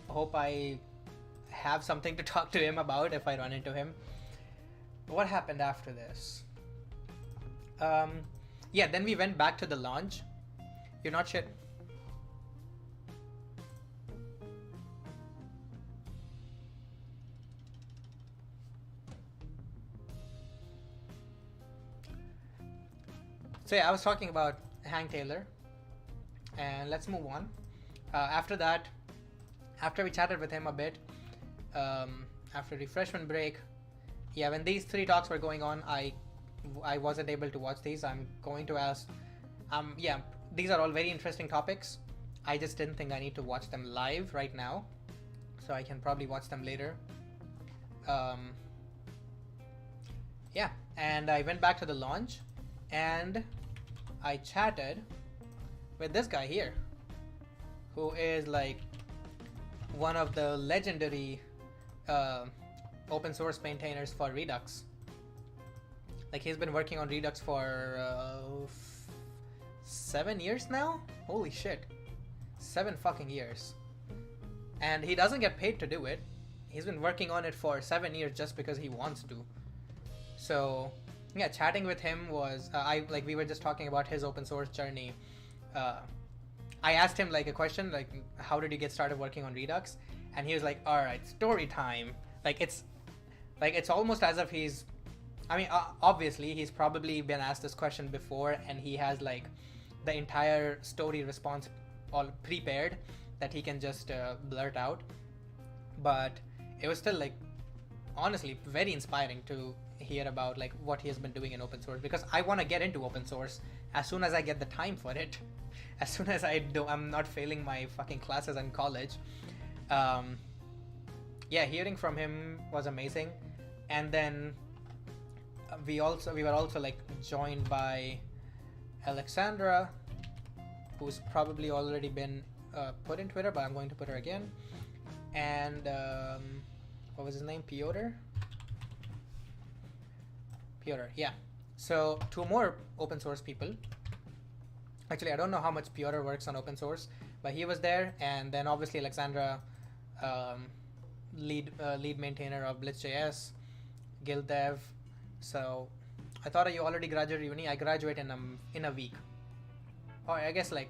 Hope I have something to talk to him about if I run into him. What happened after this? Yeah, then we went back to the launch. You're not shit. So yeah, I was talking about Hank Taylor, and let's move on. After that, after we chatted with him a bit, after refreshment break, yeah, when these 3 talks were going on, I wasn't able to watch these. I'm going to ask, yeah, these are all very interesting topics. I just didn't think I need to watch them live right now, so I can probably watch them later. Yeah, and I went back to the launch, and I chatted with this guy here, who is like one of the legendary open source maintainers for Redux. Like he's been working on Redux for 7 years now? Holy shit. 7 fucking years. And he doesn't get paid to do it. He's been working on it for 7 years just because he wants to. So yeah, chatting with him was, we were just talking about his open source journey. I asked him like a question, like, how did you get started working on Redux? And he was like, all right, story time. It's almost as if he's, I mean, obviously he's probably been asked this question before, and he has like the entire story response all prepared that he can just blurt out. But it was still like honestly very inspiring to hear about like what he has been doing in open source, because I want to get into open source as soon as I get the time for it. As soon as I'm not failing my fucking classes in college. Yeah, hearing from him was amazing. And then we were also like joined by Alexandra, who's probably already been put in Twitter, but I'm going to put her again. And what was his name? Piotr, yeah. So 2 more open source people. Actually, I don't know how much Piotr works on open source, but he was there. And then obviously Alexandra, lead maintainer of Blitz.js, guild dev. So I thought you already graduated uni. I graduate in a week, or I guess like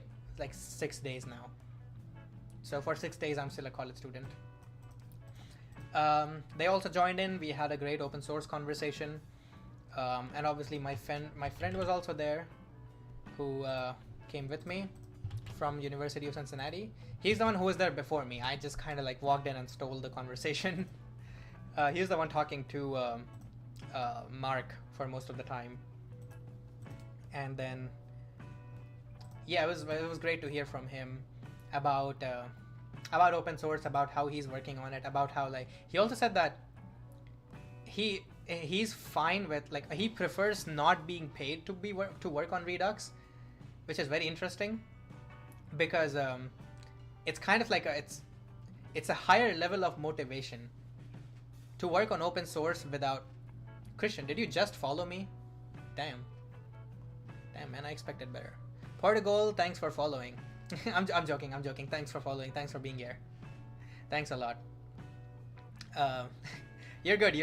6 days now. So for 6 days I'm still a college student. They also joined in. We had a great open source conversation, and obviously my friend was also there, who came with me from University of Cincinnati. He's the one who was there before me. I just kind of like walked in and stole the conversation. He's the one talking to Mark for most of the time. And then yeah, it was great to hear from him about open source, about how he's working on it, about how like he also said that he's fine with like he prefers not being paid to work on Redux, which is very interesting, because it's kind of like it's a higher level of motivation to work on open source without. Christian, did you just follow me? Damn man, I expected better. Portugal, thanks for following. I'm joking. Thanks for following. Thanks for being here. Thanks a lot. You're good.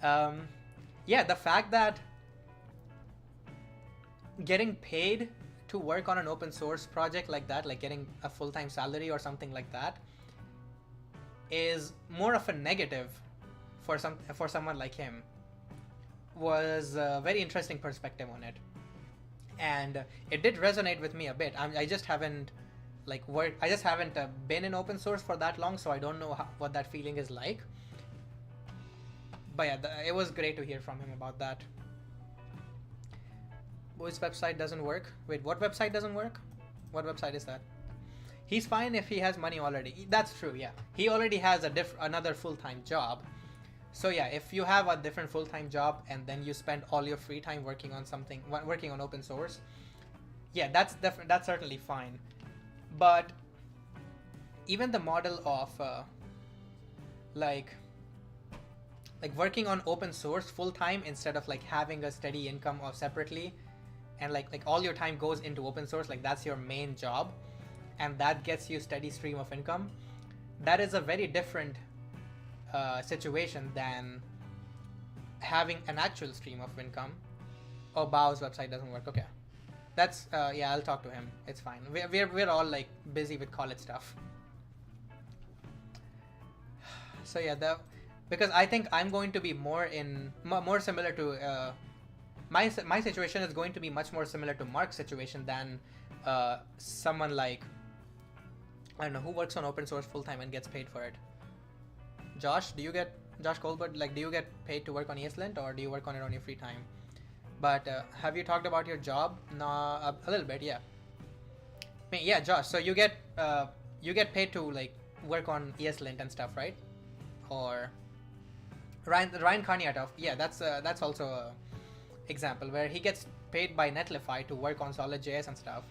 Yeah, the fact that getting paid to work on an open source project like that, like getting a full-time salary or something like that, is more of a negative for someone like him, was a very interesting perspective on it. And it did resonate with me a bit. I just haven't been in open source for that long, so I don't know what that feeling is like. But yeah, it was great to hear from him about that. Which website doesn't work? Wait, what website doesn't work? What website is that? He's fine if he has money already. That's true, yeah. He already has another full-time job. So yeah, if you have a different full-time job and then you spend all your free time working on open source, yeah, that's certainly fine. But even the model of like working on open source full-time instead of like having a steady income or separately, and like all your time goes into open source, like that's your main job, and that gets you steady stream of income, that is a very different situation than having an actual stream of income. Oh, Bao's website doesn't work. Okay, that's yeah, I'll talk to him. It's fine. We're all like busy with college stuff. So yeah, because I think I'm going to be more similar to my situation is going to be much more similar to Mark's situation than someone like, I don't know, who works on open source full time and gets paid for it. Josh Colbert, like, do you get paid to work on ESLint, or do you work on it on your free time? But have you talked about your job? No, a little bit, yeah. I mean, yeah, Josh. So you get paid to like work on ESLint and stuff, right? Or Ryan Karniatov, yeah, that's also a example where he gets paid by Netlify to work on Solid.js and stuff.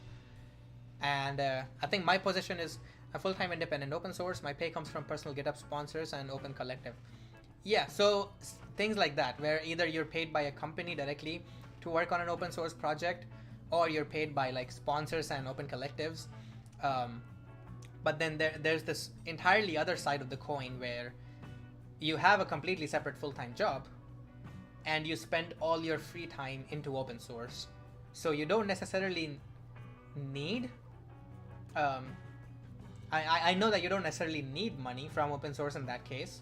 And I think my position is a full-time independent open source. My pay comes from personal GitHub sponsors and Open Collective. Yeah, so things like that, where either you're paid by a company directly to work on an open source project, or you're paid by like sponsors and Open Collectives. But then there's this entirely other side of the coin where you have a completely separate full-time job and you spend all your free time into open source. So you don't necessarily need I know that you don't necessarily need money from open source in that case,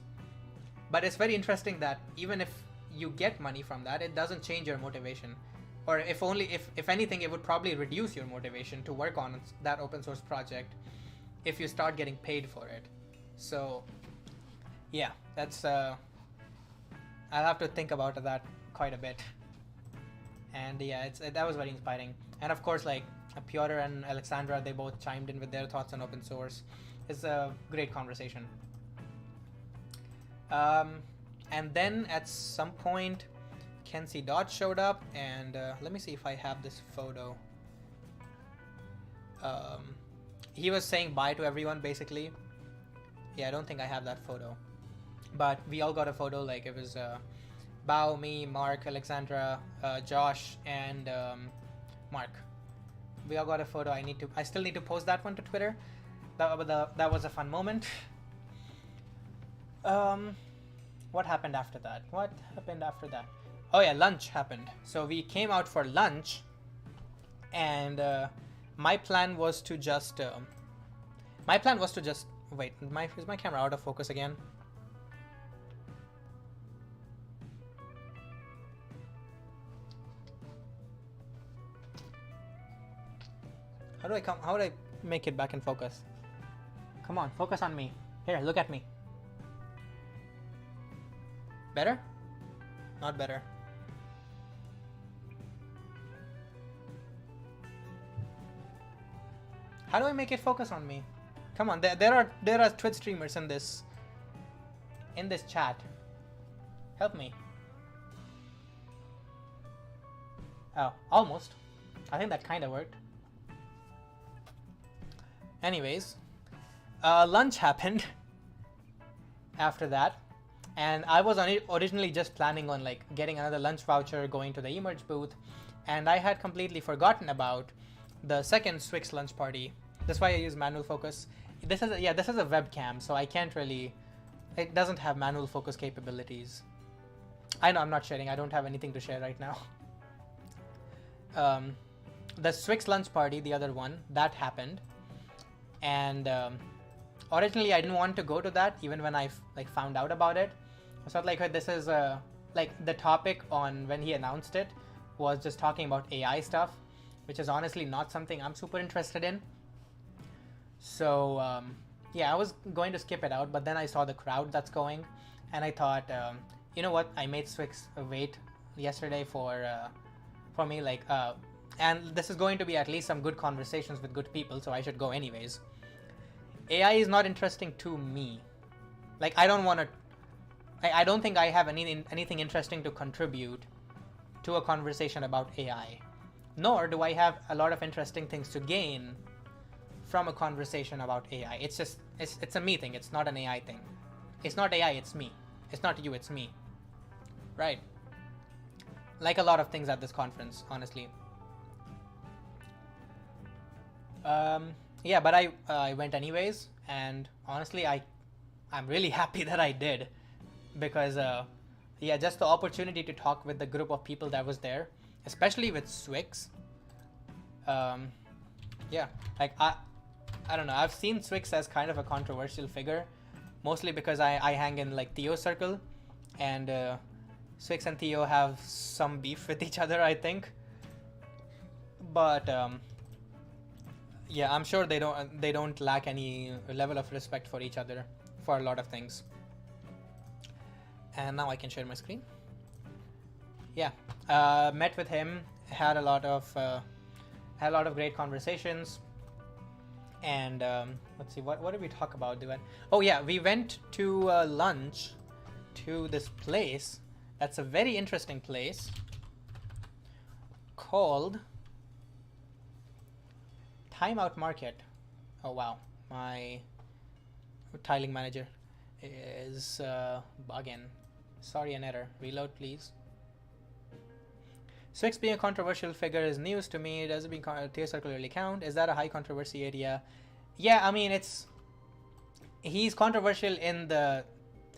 but it's very interesting that even if you get money from that, it doesn't change your motivation, or if anything, it would probably reduce your motivation to work on that open source project if you start getting paid for it. So Yeah, that's I'll have to think about that quite a bit. And yeah, that was very inspiring. And of course, like Piotr and Alexandra, they both chimed in with their thoughts on open source. It's a great conversation. And then at some point, Kenzie Dodge showed up, and let me see if I have this photo. He was saying bye to everyone, basically. Yeah, I don't think I have that photo. But we all got a photo, like it was Bao, me, Mark, Alexandra, Josh, and Mark. We all got a photo. I still need to post that one to Twitter. That was a fun moment. What happened after that? Oh yeah, lunch happened. So we came out for lunch, and my plan was to just wait. Is my camera out of focus again? How do I make it back in focus? Come on, focus on me. Here, look at me. Better? Not better. How do I make it focus on me? Come on, there are Twitch streamers in this chat. Help me. Oh, almost. I think that kind of worked. Anyways, lunch happened after that, and I was originally just planning on like getting another lunch voucher, going to the Emerge booth, and I had completely forgotten about the second Swix lunch party. That's why I use manual focus. This is a webcam, so I can't really. It doesn't have manual focus capabilities. I know I'm not sharing. I don't have anything to share right now. The Swix lunch party, the other one, that happened. And originally I didn't want to go to that, even when I like found out about it. I thought like, this is like the topic on when he announced it was just talking about AI stuff, which is honestly not something I'm super interested in. So yeah, I was going to skip it out, but then I saw the crowd that's going, and I thought, you know what? I made Swix wait yesterday for me, like. And this is going to be at least some good conversations with good people, so I should go anyways. AI is not interesting to me. Like, I don't want to. I don't think I have anything interesting to contribute to a conversation about AI. Nor do I have a lot of interesting things to gain from a conversation about AI. It's just it's a me thing. It's not an AI thing. It's not AI. It's me. It's not you. It's me. Right. Like a lot of things at this conference, honestly. Yeah, but I went anyways, and honestly, I'm really happy that I did, because yeah, just the opportunity to talk with the group of people that was there, especially with Swix. Yeah, like I don't know. I've seen Swix as kind of a controversial figure, mostly because I hang in like Theo's circle, and Swix and Theo have some beef with each other, I think. But yeah, I'm sure they don't lack any level of respect for each other for a lot of things. And now I can share my screen. Yeah, met with him, had a lot of great conversations, and let's see, what did we talk about? Oh yeah, we went to lunch to this place. That's a very interesting place called Timeout Market. Oh wow, my tiling manager is bugging. Sorry, an error. Reload, please. Swix being a controversial figure is news to me. Does it being Theo circle really count? Is that a high controversy area? Yeah, I mean he's controversial in the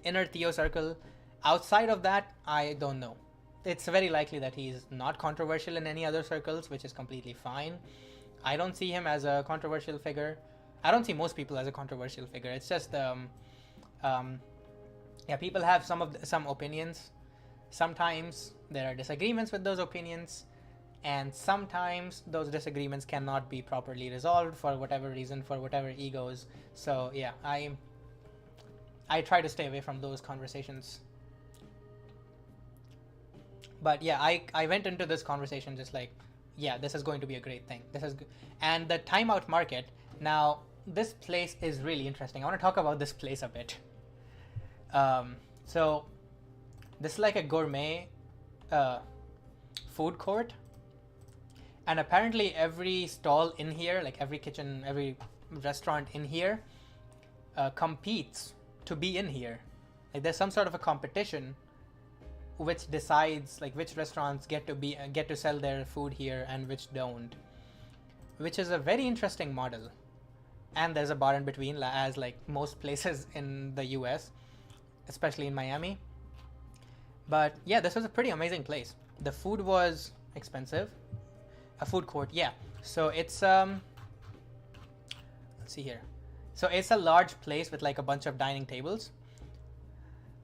inner Theo circle. Outside of that, I don't know. It's very likely that he's not controversial in any other circles, which is completely fine. I don't see him as a controversial figure. I don't see most people as a controversial figure. It's just yeah, people have some opinions. Sometimes there are disagreements with those opinions, and sometimes those disagreements cannot be properly resolved for whatever reason, for whatever egos. So yeah, I try to stay away from those conversations. But yeah, I went into this conversation just like, yeah, this is going to be a great thing. This is good. And the timeout market. Now, this place is really interesting. I want to talk about this place a bit. So this is like a gourmet food court, and apparently every stall in here, like every kitchen, every restaurant in here, competes to be in here. Like there's some sort of a competition which decides like which restaurants get to sell their food here and which don't, which is a very interesting model. And there's a bar in between, as like most places in the US, especially in Miami. But yeah, this was a pretty amazing place. The food was expensive. A food court, yeah. So it's let's see here. So it's a large place with like a bunch of dining tables.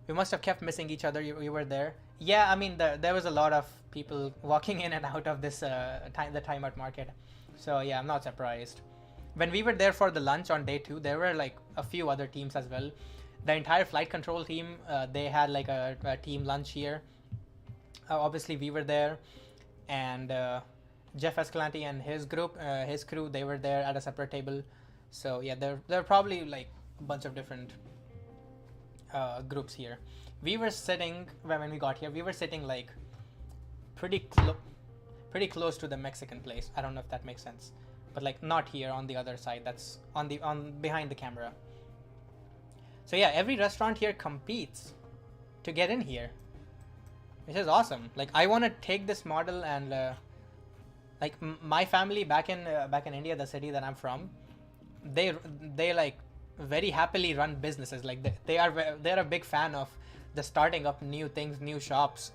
We must have kept missing each other. You were there. Yeah, I mean, there was a lot of people walking in and out of this the timeout market. So yeah, I'm not surprised. When we were there for the lunch on day 2, there were like a few other teams as well. The entire flight control team, they had like a team lunch here. Obviously, we were there, and Jeff Escalante and his group, his crew, they were there at a separate table. So yeah, there are probably like a bunch of different groups here. We were sitting when we got here. We were sitting like pretty close to the Mexican place. I don't know if that makes sense, but like not here on the other side. That's on behind the camera. So yeah, every restaurant here competes to get in here, which is awesome. Like I want to take this model and like my family back in India, the city that I'm from, they like very happily run businesses. Like they're a big fan of the starting up new things, new shops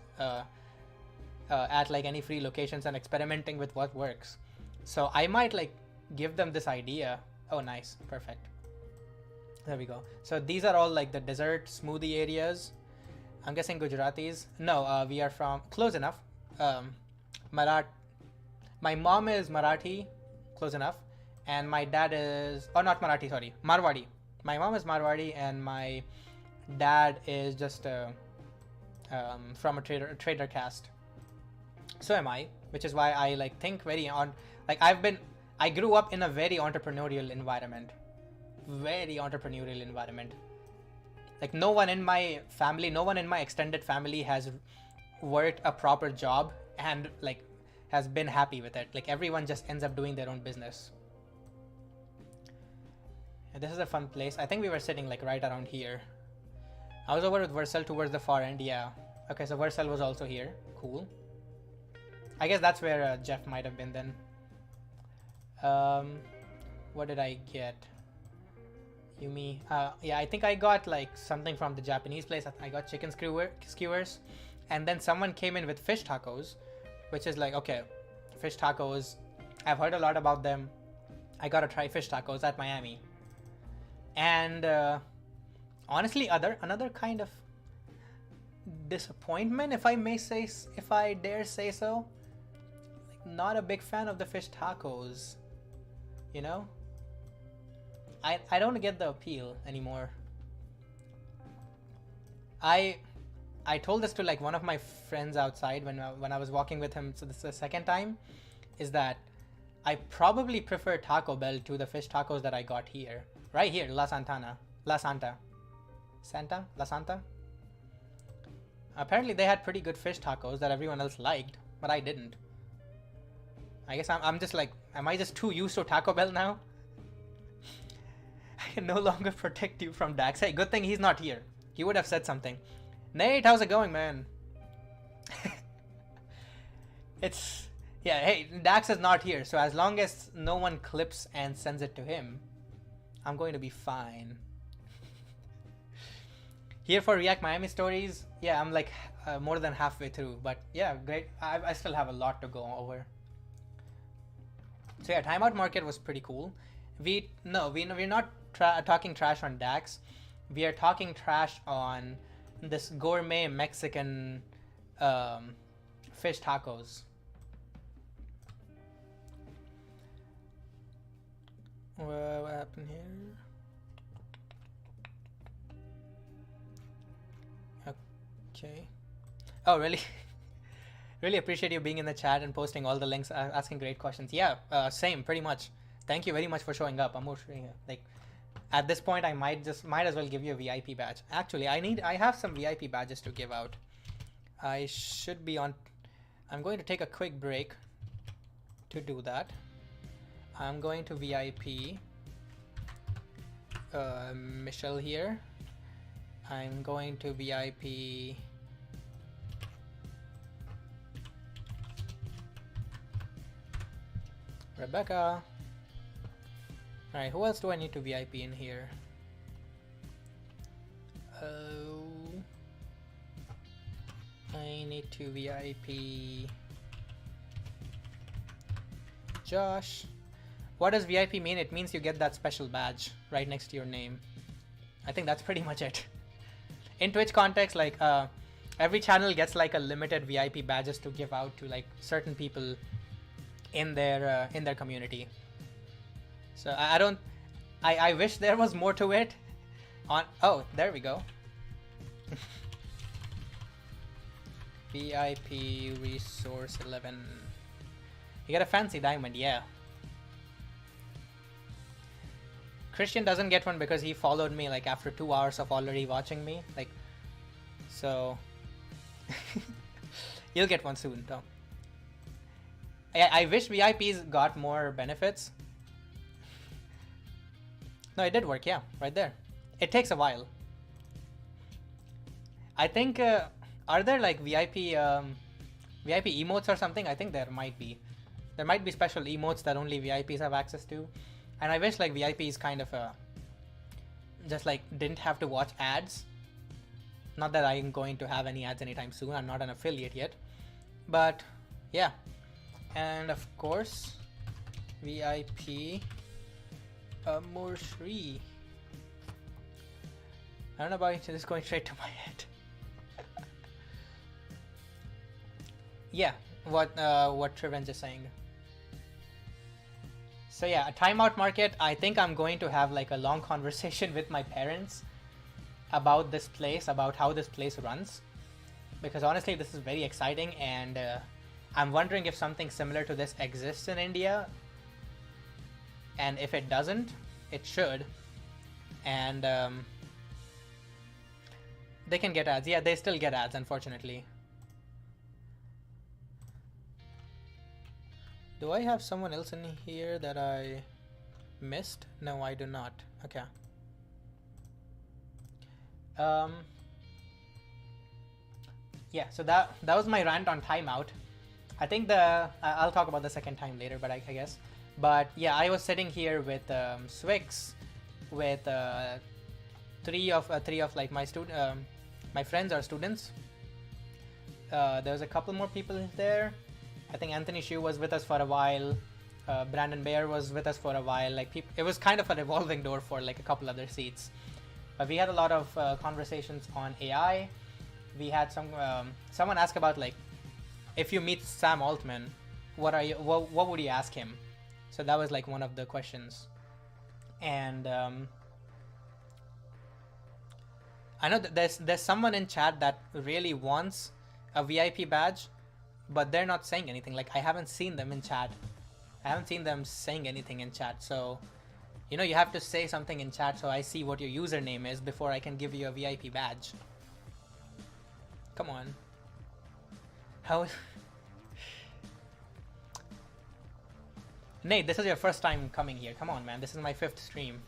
at like any free locations and experimenting with what works. So I might like give them this idea. Oh, nice, perfect. There we go. So these are all like the dessert smoothie areas. I'm guessing Gujaratis. No, we are from close enough. My mom is Marathi, close enough, and my dad is not Marathi, sorry, Marwadi. My mom is Marwadi, and my dad is just from a trader caste. So am I, which is why I like think very on. Like I grew up in a very entrepreneurial environment. Like no one in my family, no one in my extended family has worked a proper job and like has been happy with it. Like everyone just ends up doing their own business. And this is a fun place. I think we were sitting like right around here. I was over with Versal towards the far end. Yeah. Okay, so Versal was also here. Cool. I guess that's where Jeff might have been then. What did I get? Yumi. Yeah, I think I got like something from the Japanese place. I got chicken skewers, and then someone came in with fish tacos, which is like, okay, fish tacos. I've heard a lot about them. I gotta try fish tacos at Miami. And honestly, another kind of disappointment, if I dare say so. Like, not a big fan of the fish tacos. You know, I don't get the appeal anymore. I told this to like one of my friends outside when I was walking with him. So this is the second time, is that I probably prefer Taco Bell to the fish tacos that I got here. Right here, La Santa. Apparently they had pretty good fish tacos that everyone else liked, but I didn't. I guess I'm just like, am I just too used to Taco Bell now? I can no longer protect you from Dax. Hey, good thing he's not here. He would have said something. Nate, how's it going, man? Yeah, hey, Dax is not here, so as long as no one clips and sends it to him, I'm going to be fine. Here for React Miami stories, yeah, I'm like more than halfway through, but yeah, great. I still have a lot to go over. So yeah, Timeout Market was pretty cool. We're not talking trash on Dax. We are talking trash on this gourmet Mexican fish tacos. What happened here? Okay. Oh, really? Really appreciate you being in the chat and posting all the links, asking great questions. Yeah, same, pretty much. Thank you very much for showing up. Like, at this point, I might as well give you a VIP badge. Actually, I have some VIP badges to give out. I should be on. I'm going to take a quick break to do that. I'm going to VIP Michelle here. I'm going to VIP Rebecca. Alright, who else do I need to VIP in here? I need to VIP Josh. What does VIP mean? It means you get that special badge right next to your name. I think that's pretty much it. In Twitch context, like every channel gets like a limited VIP badges to give out to like certain people in their community. So I wish there was more to it. Oh, there we go. VIP resource 11. You get a fancy diamond, yeah. Christian doesn't get one because he followed me like after 2 hours of already watching me, like, so you'll get one soon though. I wish VIPs got more benefits. No, it did work, yeah, right there. It takes a while. I think, are there like VIP emotes or something? I think there might be. There might be special emotes that only VIPs have access to. And I wish like VIPs kind of just like didn't have to watch ads. Not that I'm going to have any ads anytime soon. I'm not an affiliate yet. But yeah. And of course, VIP Murshri. I don't know about it, just going straight to my head. Yeah, what Trivenge is saying. So yeah, a timeout market. I think I'm going to have like a long conversation with my parents about this place, about how this place runs, because honestly this is very exciting, and I'm wondering if something similar to this exists in India, and if it doesn't, it should. And they can get ads. Yeah, they still get ads, unfortunately. Do I have someone else in here that I missed? No, I do not. Okay. Yeah, so that was my rant on timeout. I think I'll talk about the second time later, but I guess. But yeah, I was sitting here with Swix, with three of like my friends or students. There was a couple more people there. I think Anthony Shu was with us for a while. Brandon Baer was with us for a while. Like it was kind of a revolving door for like a couple other seats. But we had a lot of conversations on AI. We had someone ask about like, if you meet Sam Altman, what would you ask him? So that was like one of the questions. And I know that there's someone in chat that really wants a VIP badge, but they're not saying anything. Like, I haven't seen them in chat. I haven't seen them saying anything in chat. So, you know, you have to say something in chat so I see what your username is before I can give you a VIP badge. Come on. How? Nate, this is your first time coming here. Come on, man. This is my 5th stream.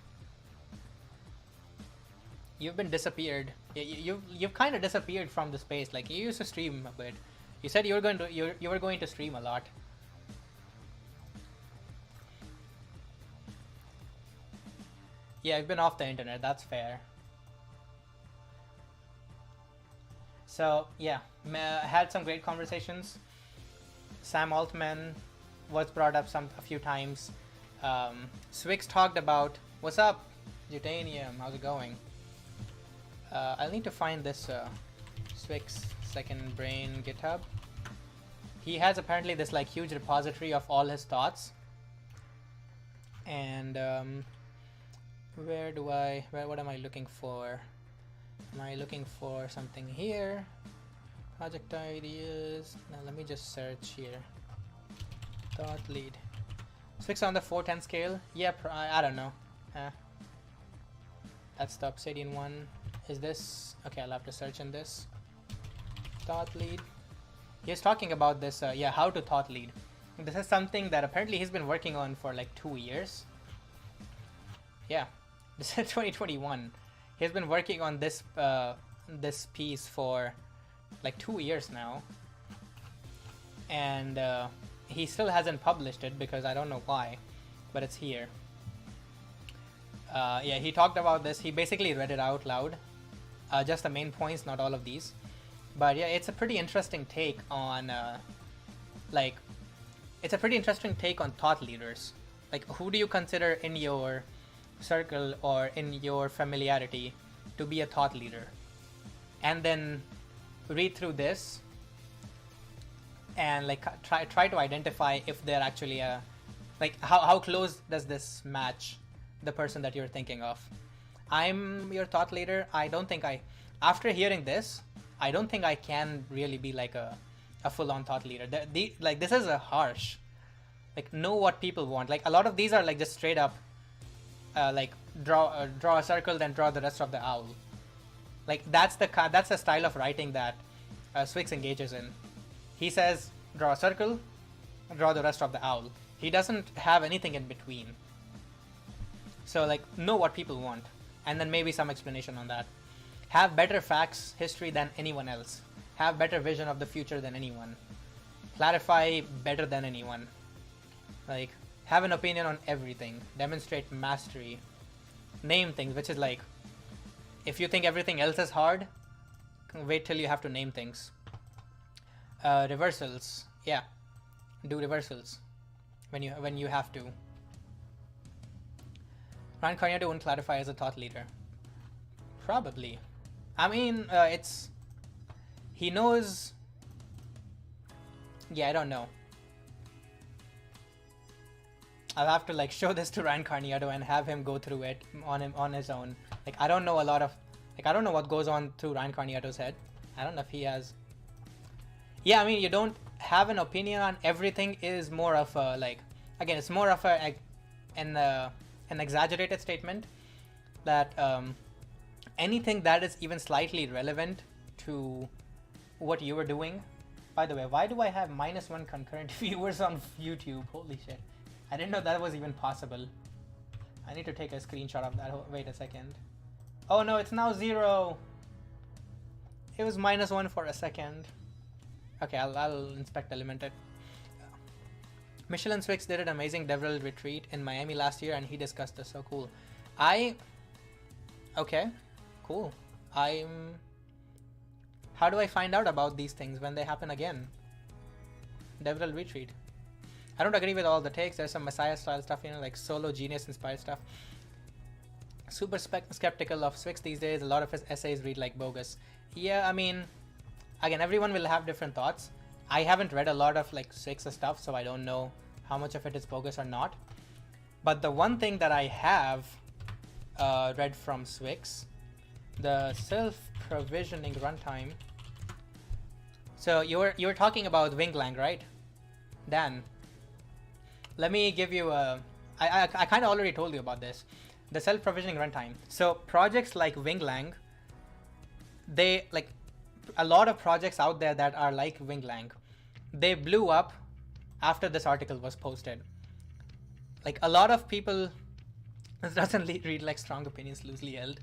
You've been disappeared. You've kind of disappeared from the space. Like, you used to stream a bit. You said you were going to stream a lot. Yeah, I've been off the internet. That's fair. So yeah, had some great conversations. Sam Altman was brought up a few times. Swix talked about, what's up, Jutanium? How's it going? I'll need to find this Swix Second Brain GitHub. He has apparently this like huge repository of all his thoughts. And what am I looking for? Am I looking for something here? project ideas. Now let me just search here. Thought lead. Swix on the 410 scale. Yeah, I don't know. That's the Obsidian one. Is this? Okay, I'll have to search in this. Thought lead. He's talking about this, yeah, how to thought lead. This is something that apparently he's been working on for like 2 years. Yeah, this is 2021. He's been working on this this piece for like 2 years now, and he still hasn't published it because I don't know why, but it's here. Yeah, he talked about this. He basically read it out loud, just the main points, not all of these. But yeah, it's a pretty interesting take on like, it's a pretty interesting take on thought leaders. Like, who do you consider in your circle or in your familiarity to be a thought leader? And then read through this and like try to identify if they're actually a, like, how close does this match the person that you're thinking of. I'm your thought leader. I don't think after hearing this, I don't think I can really be like a full-on thought leader. Like, this is a harsh, like, know what people want. Like, a lot of these are like just straight up like draw a circle, then draw the rest of the owl. Like, that's the style of writing that Swix engages in. He says draw a circle, draw the rest of the owl. He doesn't have anything in between. So like, know what people want, and then maybe some explanation on that. Have better facts, history than anyone else. Have better vision of the future than anyone. Clarify better than anyone. Like, have an opinion on everything. Demonstrate mastery. Name things, which is like, if you think everything else is hard, wait till you have to name things. Reversals. Yeah. Do reversals when you have to. Ryan Carnado won't clarify as a thought leader. Probably. I mean, he knows. Yeah, I don't know. I'll have to like show this to Ryan Carniato and have him go through it on his own. Like, I don't know a lot of, like, I don't know what goes on through Ryan Carniato's head. I don't know if he has. Yeah, I mean, you don't have an opinion on everything is more of a, like, again, it's more of an exaggerated statement that anything that is even slightly relevant to what you were doing. By the way, why do I have -1 concurrent viewers on YouTube? Holy shit. I didn't know that was even possible. I need to take a screenshot of that. Wait a second. Oh no, it's now 0. It was -1 for a second. Okay, I'll inspect Elemented. Michel and Swix did an amazing DevRel retreat in Miami last year, and he discussed this. So cool. Okay, cool. How do I find out about these things when they happen again? DevRel retreat. I don't agree with all the takes. There's some Messiah style stuff, you know, like solo genius inspired stuff. Super skeptical of Swix these days. A lot of his essays read like bogus. Yeah, I mean, again, everyone will have different thoughts. I haven't read a lot of like Swix's stuff, so I don't know how much of it is bogus or not. But the one thing that I have read from Swix, the self-provisioning runtime. So you were talking about Winglang, right, Dan? Let me give you a. I kind of already told you about this. The self-provisioning runtime. So projects like Winglang, they like a lot of projects out there that are like Winglang. They blew up after this article was posted. Like a lot of people, this doesn't read like strong opinions loosely held.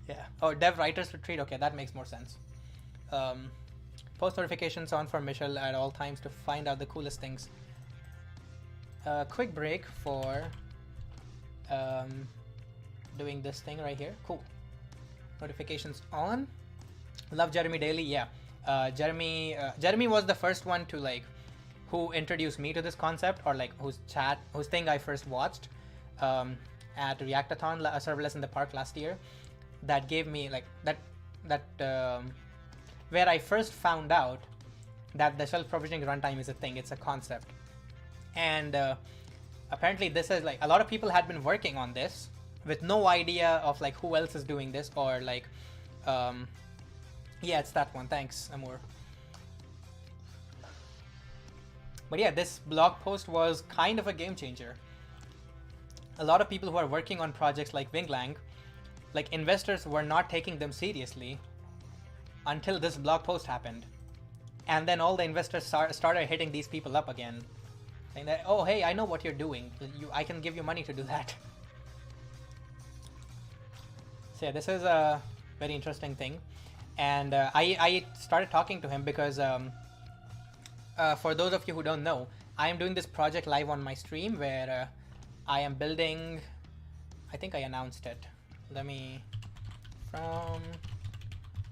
Yeah. Oh, dev writers retreat. Okay, that makes more sense. Post notifications on for Michel at all times to find out the coolest things. Quick break for doing this thing right here. Cool. Notifications on. Love Jeremy Daly. Yeah. Jeremy was the first one to like, who introduced me to this concept, or like whose thing I first watched at Reactathon, Serverless in the Park last year. That gave me like where I first found out that the self-provisioning runtime is a thing. It's a concept. And apparently this is like, a lot of people had been working on this with no idea of like who else is doing this, or like yeah, it's that one. Thanks, Amor. But yeah, this blog post was kind of a game changer. A lot of people who are working on projects like Winglang, like investors were not taking them seriously until this blog post happened. And then all the investors started hitting these people up again, saying that, oh, hey, I know what you're doing. I can give you money to do that. So yeah, this is a very interesting thing. And I started talking to him because for those of you who don't know, I am doing this project live on my stream where I am building, I think I announced it. Let me, from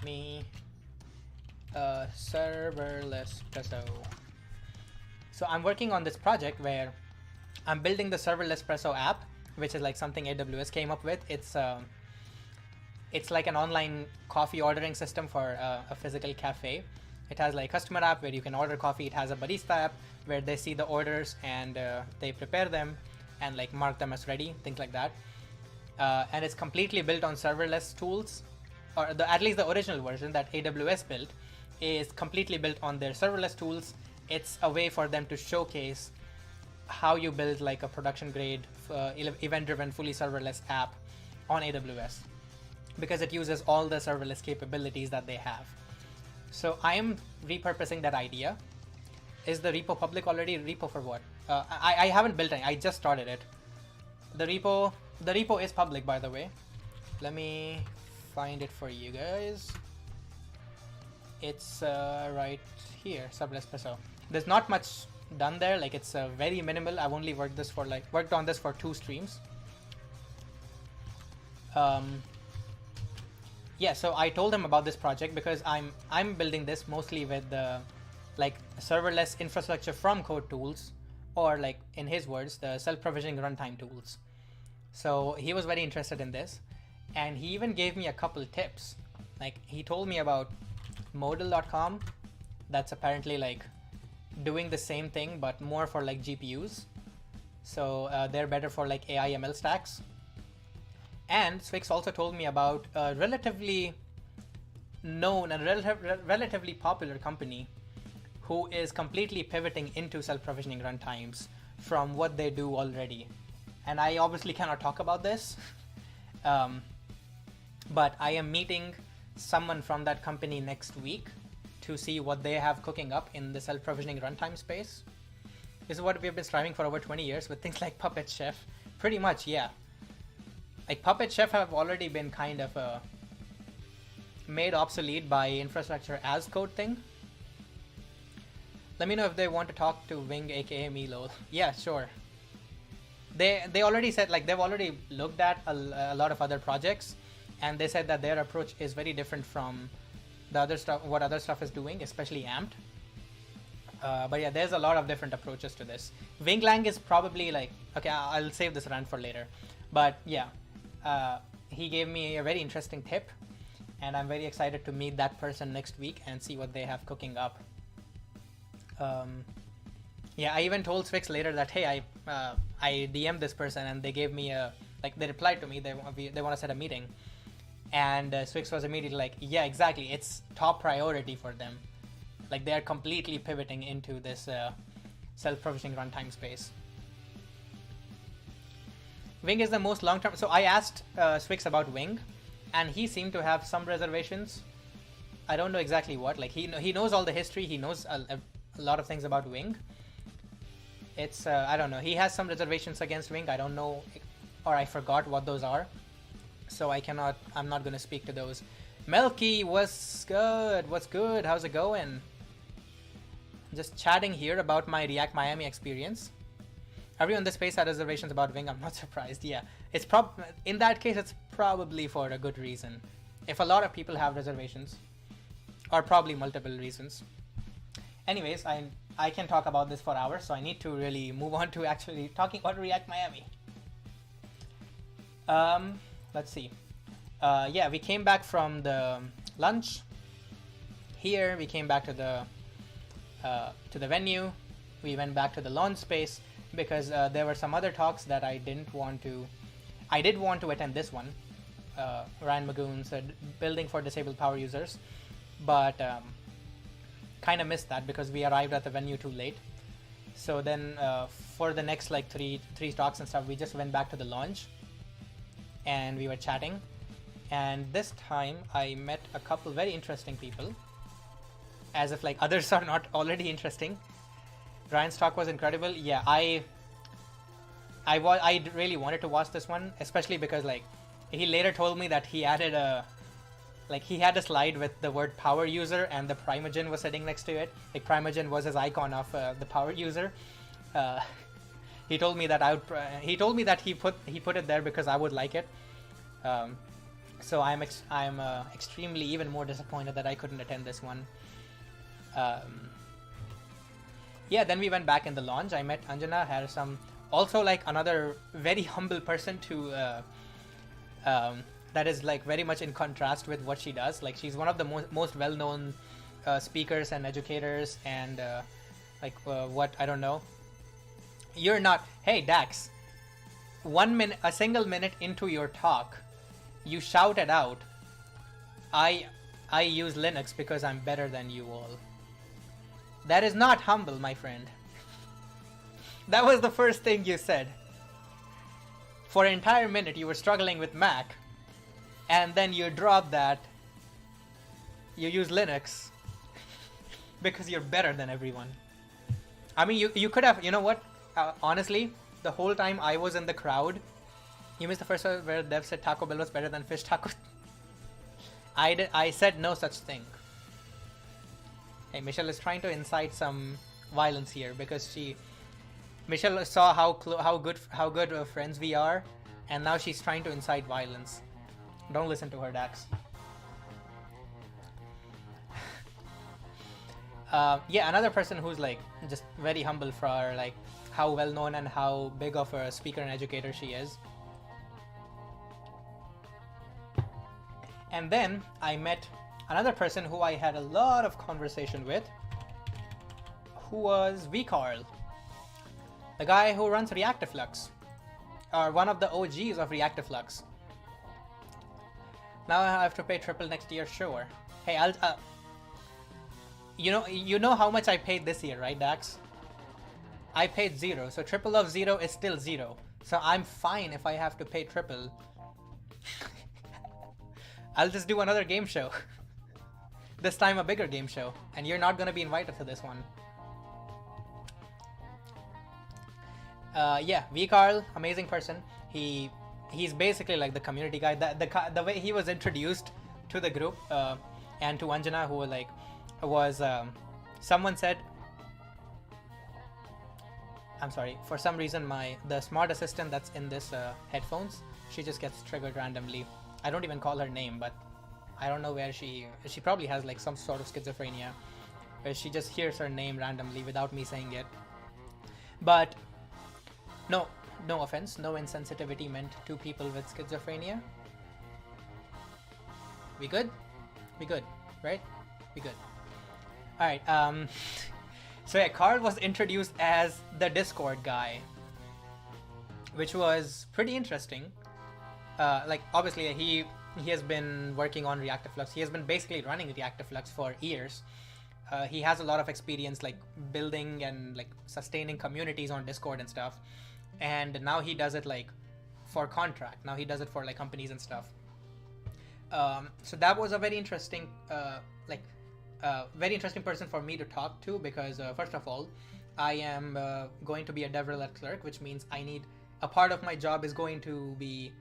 me, serverless Presso. So I'm working on this project where I'm building the serverless Presso app, which is like something AWS came up with. It's like an online coffee ordering system for a physical cafe. It has like customer app where you can order coffee. It has a barista app where they see the orders and they prepare them and like mark them as ready, things like that. And it's completely built on serverless tools, or at least the original version that AWS built is completely built on their serverless tools. It's a way for them to showcase how you build like a production grade, event-driven, fully serverless app on AWS, because it uses all the serverless capabilities that they have. So I am repurposing that idea. Is the repo public already? Repo for what? I haven't built any. I just started it. The repo is public, by the way. Let me find it for you guys. It's right here, serverless Presso. There's not much done there. Like it's very minimal. I've only worked on this for 2 streams. Yeah, so I told him about this project because I'm building this mostly with the like serverless infrastructure from code tools, or like in his words, the self-provisioning runtime tools. So he was very interested in this, and he even gave me a couple tips. Like he told me about Modal.com, that's apparently like doing the same thing but more for like GPUs. So they're better for like AI ML stacks. And Swix also told me about a relatively known and relatively popular company who is completely pivoting into self-provisioning runtimes from what they do already. And I obviously cannot talk about this, but I am meeting someone from that company next week to see what they have cooking up in the self-provisioning runtime space. This is what we've been striving for over 20 years with things like Puppet Chef. Pretty much, yeah. Like Puppet Chef have already been kind of made obsolete by infrastructure as code thing. Let me know if they want to talk to Wing, aka me, lol. Yeah, sure. They already said, like, they've already looked at a lot of other projects, and they said that their approach is very different from the other stuff, what other stuff is doing, especially Amped. But yeah, there's a lot of different approaches to this. Winglang is probably like, okay, I'll save this rant for later. But yeah, he gave me a very interesting tip, and I'm very excited to meet that person next week and see what they have cooking up. Yeah, I even told Swix later that, hey, I DM'd this person and they gave me a, like, they replied to me, they want to set a meeting. And Swix was immediately like, yeah, exactly, it's top priority for them. Like, they are completely pivoting into this self-provisioning runtime space. Wing is the most long-term. So I asked Swix about Wing, and he seemed to have some reservations. I don't know exactly what. Like, he knows all the history. He knows a lot of things about Wing. It's I don't know. He has some reservations against Wing. I don't know, or I forgot what those are. So I'm not going to speak to those. Melky, what's good? What's good? How's it going? Just chatting here about my React Miami experience. Everyone in this space had reservations about Wing. I'm not surprised. Yeah, it's in that case, it's probably for a good reason. If a lot of people have reservations, or probably multiple reasons. Anyways, I can talk about this for hours, so I need to really move on to actually talking about React Miami. Let's see. Yeah, we came back from the lunch. Here, we came back to the venue. We went back to the launch space because there were some other talks that I didn't want to. I did want to attend this one. Ryan Magoon said building for disabled power users, but kind of missed that because we arrived at the venue too late. So then for the next like three talks and stuff, we just went back to the lounge and we were chatting. And this time I met a couple very interesting people, as if like others are not already interesting. Ryan's talk was incredible. Yeah, I really wanted to watch this one, especially because like he later told me that he added he had a slide with the word power user and the Primogen was sitting next to it. Like Primogen was his icon of the power user. He told me that he put it there because I would like it. So I'm extremely even more disappointed that I couldn't attend this one. Yeah, then we went back in the lounge. I met Anjana, had some also like another very humble person to that is like very much in contrast with what she does. Like she's one of the most well-known speakers and educators, and what I don't know. You're not. Hey Dax, a single minute into your talk, you shouted out, I use Linux because I'm better than you all. That is not humble, my friend. That was the first thing you said. For an entire minute you were struggling with Mac, and then you drop that you use Linux because you're better than everyone. I mean, you could have, you know what, honestly, the whole time I was in the crowd, you missed the first one where Dev said Taco Bell was better than fish tacos. I said no such thing. Hey, Michelle is trying to incite some violence here because Michelle saw how good friends we are, and now she's trying to incite violence. Don't listen to her, Dax. Yeah, another person who's like just very humble for like how well known and how big of a speaker and educator she is. And then I met another person who I had a lot of conversation with, who was vCarl, the guy who runs Reactiflux, or one of the OGs of Reactiflux. Now I have to pay triple next year, sure. Hey, I'll you know how much I paid this year, right, Dax? I paid 0, so triple of 0 is still 0. So I'm fine if I have to pay triple. I'll just do another game show. This time a bigger game show, and you're not gonna be invited to this one. Yeah, vCarl, amazing person. He's basically like the community guy. The way he was introduced to the group and to Anjana, who like was someone said, I'm sorry, for some reason the smart assistant that's in this headphones, she just gets triggered randomly. I don't even call her name, but I don't know where she probably has like some sort of schizophrenia, where she just hears her name randomly without me saying it. But no offense, no insensitivity meant to people with schizophrenia. We good? We good, right? We good. Alright, so yeah, Carl was introduced as the Discord guy, which was pretty interesting. Like obviously he has been working on Reactiflux. He has been basically running Reactiflux for years. He has a lot of experience like building and like sustaining communities on Discord and stuff. And now he does it like for contract. Now he does it for like companies and stuff. So that was a very interesting very interesting person for me to talk to, because first of all, I am going to be a DevRel clerk, which means a part of my job is going to be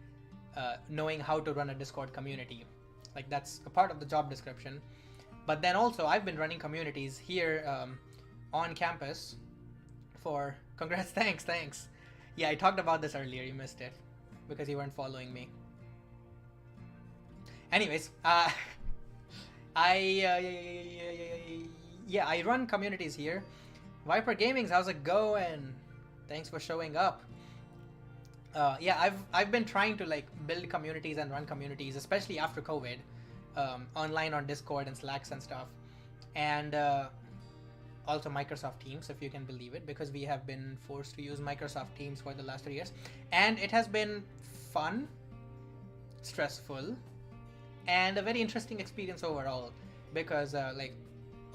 knowing how to run a Discord community. Like that's a part of the job description. But then also I've been running communities here on campus for congrats. Thanks. Yeah, I talked about this earlier, you missed it because you weren't following me. Anyways, I run communities here. Viper Gaming's, how's it going? Thanks for showing up. Yeah, I've been trying to like build communities and run communities, especially after COVID, online on Discord and Slacks and stuff, and also Microsoft Teams, if you can believe it, because we have been forced to use Microsoft Teams for the last 3 years, and it has been fun, stressful, and a very interesting experience overall, because like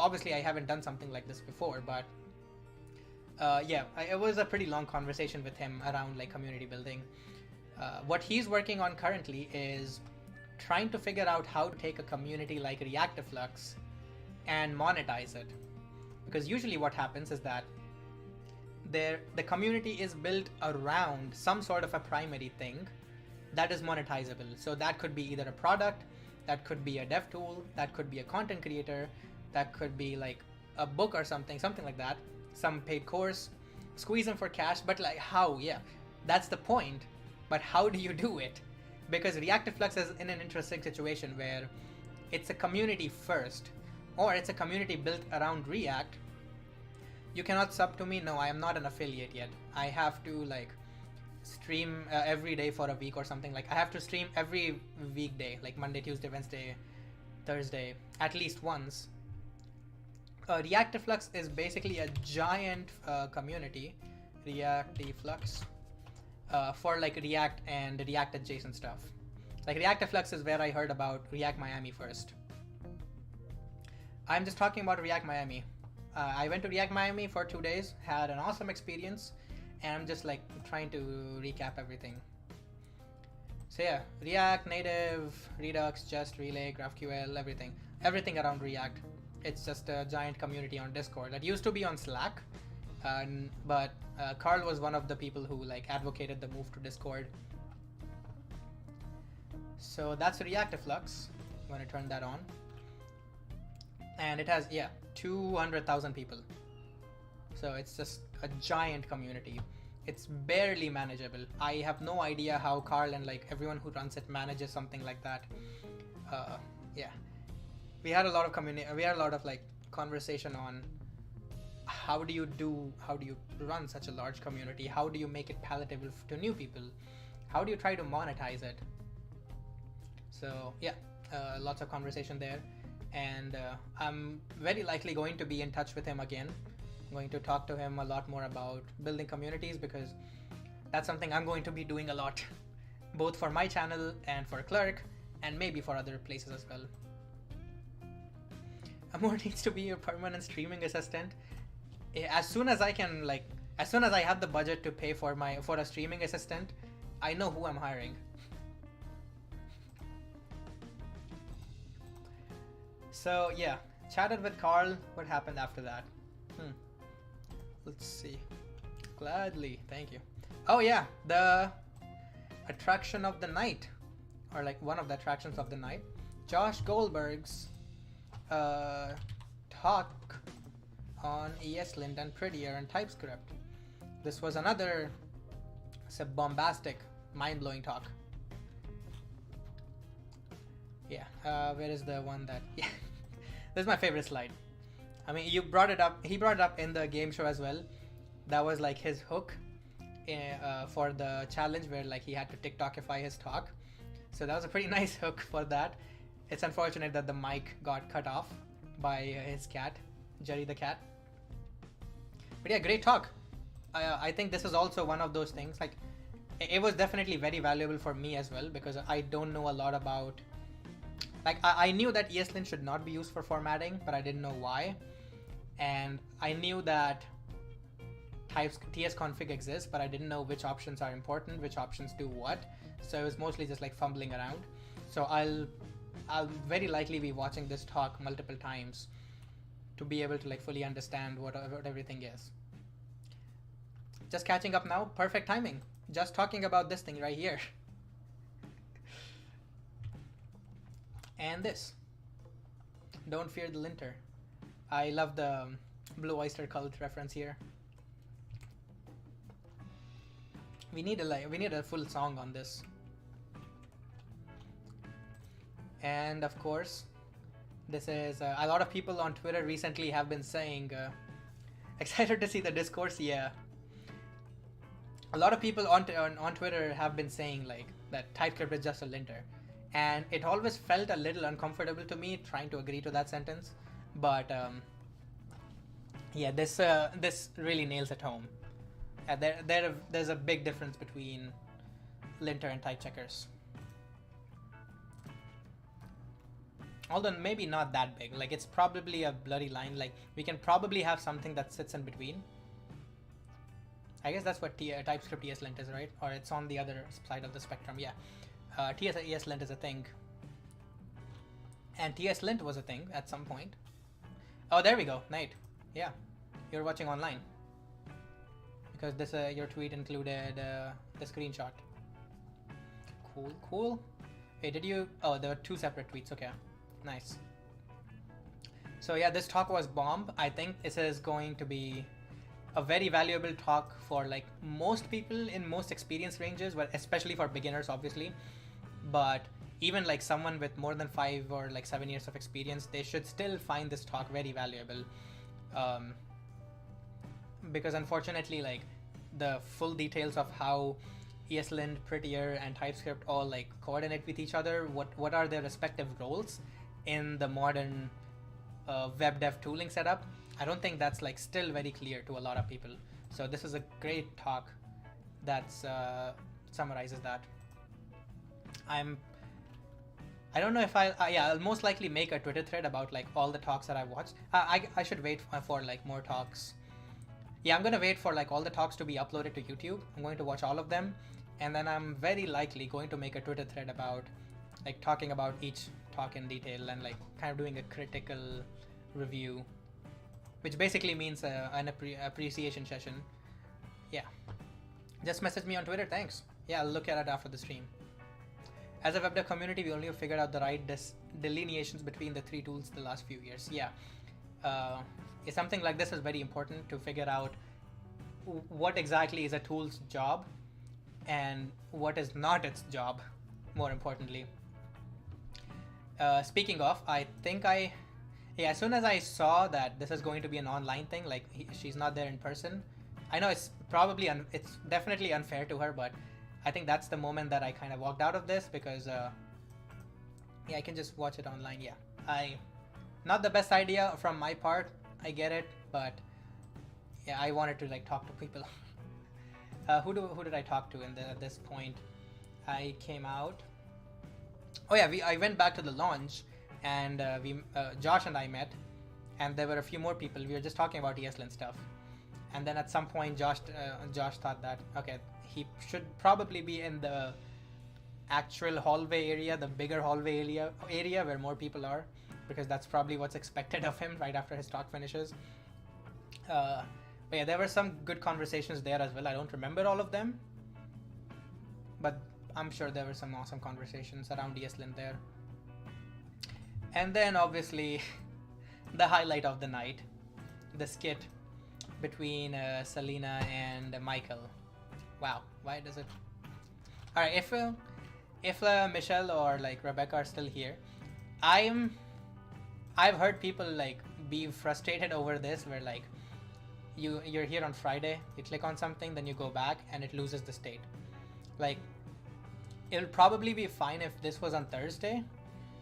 obviously I haven't done something like this before, but Yeah, it was a pretty long conversation with him around like community building. What he's working on currently is trying to figure out how to take a community like Reactiflux and monetize it. Because usually what happens is that the community is built around some sort of a primary thing that is monetizable. So that could be either a product, that could be a dev tool, that could be a content creator, that could be like a book or something like that, some paid course, squeeze them for cash. But like how? Yeah, that's the point. But how do you do it? Because Reactiflux is in an interesting situation where it's a community first, or it's a community built around React. You cannot sub to me. No, I am not an affiliate yet. I have to like stream every day for a week or something. Like I have to stream every weekday, like Monday, Tuesday, Wednesday, Thursday, at least once. Reactiflux is basically a giant community, Reactiflux, for like React and React adjacent stuff. Like Reactiflux is where I heard about React Miami first. I'm just talking about React Miami. I went to React Miami for 2 days, had an awesome experience, and I'm just like trying to recap everything. So yeah, React Native, Redux, Jest, Relay, GraphQL, everything around React. It's just a giant community on Discord that used to be on Slack, but Carl was one of the people who like advocated the move to Discord. So that's Reactiflux. I'm gonna turn that on, and it has 200,000 people. So it's just a giant community. It's barely manageable. I have no idea how Carl and like everyone who runs it manages something like that. Yeah, we had a lot of like conversation on how do you run such a large community? How do you make it palatable to new people? How do you try to monetize it? So yeah, lots of conversation there, and I'm very likely going to be in touch with him again. I'm going to talk to him a lot more about building communities, because that's something I'm going to be doing a lot, both for my channel and for Clerk, and maybe for other places as well. Amor needs to be a permanent streaming assistant. As soon as I have the budget to pay for a streaming assistant, I know who I'm hiring. So yeah, chatted with Carl. What happened after that? Let's see. Gladly, thank you. Oh yeah, the attraction of the night, or like one of the attractions of the night, Josh Goldberg's talk on ESLint and Prettier and TypeScript. This was another bombastic, mind-blowing talk. Yeah, where is the one that... Yeah, this is my favorite slide. I mean, you brought it up. He brought it up in the game show as well. That was like his hook for the challenge where like he had to TikTokify his talk. So that was a pretty nice hook for that. It's unfortunate that the mic got cut off by his cat, Jerry the cat. But yeah, great talk. I think this is also one of those things. Like, it was definitely very valuable for me as well, because I don't know a lot about... Like, I knew that ESLint should not be used for formatting, but I didn't know why. And I knew that tsconfig exists, but I didn't know which options are important, which options do what. So it was mostly just like fumbling around. So I'll very likely be watching this talk multiple times to be able to like fully understand what everything is. Just catching up now, perfect timing. Just talking about this thing right here. And this. Don't fear the linter. I love the Blue Oyster Cult reference here. We need a full song on this. And of course, this is a lot of people on Twitter recently have been saying, excited to see the discourse. Yeah, a lot of people on Twitter have been saying like that TypeScript is just a linter, and it always felt a little uncomfortable to me trying to agree to that sentence. But yeah, this really nails it home. There's a big difference between linter and type checkers. Although maybe not that big. Like, it's probably a blurry line. Like, we can probably have something that sits in between. I guess that's what TypeScript ESLint is, right? Or it's on the other side of the spectrum. Yeah, TS ESLint is a thing, and TSLint was a thing at some point. Oh, there we go, Nate. Yeah, you're watching online because this your tweet included the screenshot. Cool, cool. Hey, did you? Oh, there were 2 separate tweets. Okay, nice. So yeah, this talk was bomb. I think this is going to be a very valuable talk for like most people in most experience ranges, but especially for beginners, obviously. But even like someone with more than 5 or like 7 years of experience, they should still find this talk very valuable. Because unfortunately, like the full details of how ESLint, Prettier, and TypeScript all like coordinate with each other, what are their respective roles in the modern web dev tooling setup, I don't think that's like still very clear to a lot of people. So this is a great talk that summarizes that. I don't know if I'll most likely make a Twitter thread about like all the talks that I've watched. I should wait for like more talks. Yeah, I'm gonna wait for like all the talks to be uploaded to YouTube. I'm going to watch all of them, and then I'm very likely going to make a Twitter thread about like talking about each talk in detail and like kind of doing a critical review, which basically means an appreciation session. Yeah, just message me on Twitter. Thanks. Yeah, I'll look at it after the stream. As a web dev community, we only figured out the right delineations between the 3 tools the last few years. Yeah, something like this is very important to figure out what exactly is a tool's job and what is not its job, more importantly. Speaking of, I think as soon as I saw that this is going to be an online thing, like she's not there in person, I know it's it's definitely unfair to her, but I think that's the moment that I kind of walked out of this because I can just watch it online. Yeah, not the best idea from my part, I get it, but yeah, I wanted to like talk to people. Who did I talk to at this point? I came out. Oh yeah, I went back to the launch, and Josh and I met, and there were a few more people. We were just talking about ESLint stuff, and then at some point, Josh thought that okay, he should probably be in the actual hallway area, the bigger hallway area where more people are, because that's probably what's expected of him right after his talk finishes. But yeah, there were some good conversations there as well. I don't remember all of them, but I'm sure there were some awesome conversations around ESLint there. And then obviously the highlight of the night, the skit between Selena and Michael. Wow, why does it? All right, if Michelle or like Rebecca are still here, I've heard people like be frustrated over this, where like you're here on Friday, you click on something, then you go back and it loses the state. Like, it'll probably be fine if this was on Thursday,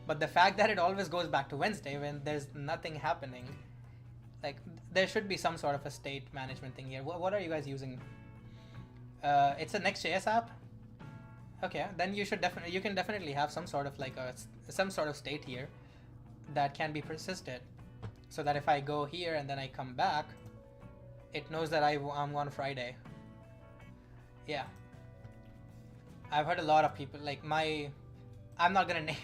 but the fact that it always goes back to Wednesday when there's nothing happening, like there should be some sort of a state management thing here. What are you guys using? It's a Next.js app. Okay, then you can definitely have some sort of like some sort of state here that can be persisted, so that if I go here and then I come back, it knows that I'm on Friday. Yeah, I've heard a lot of people like I'm not gonna name.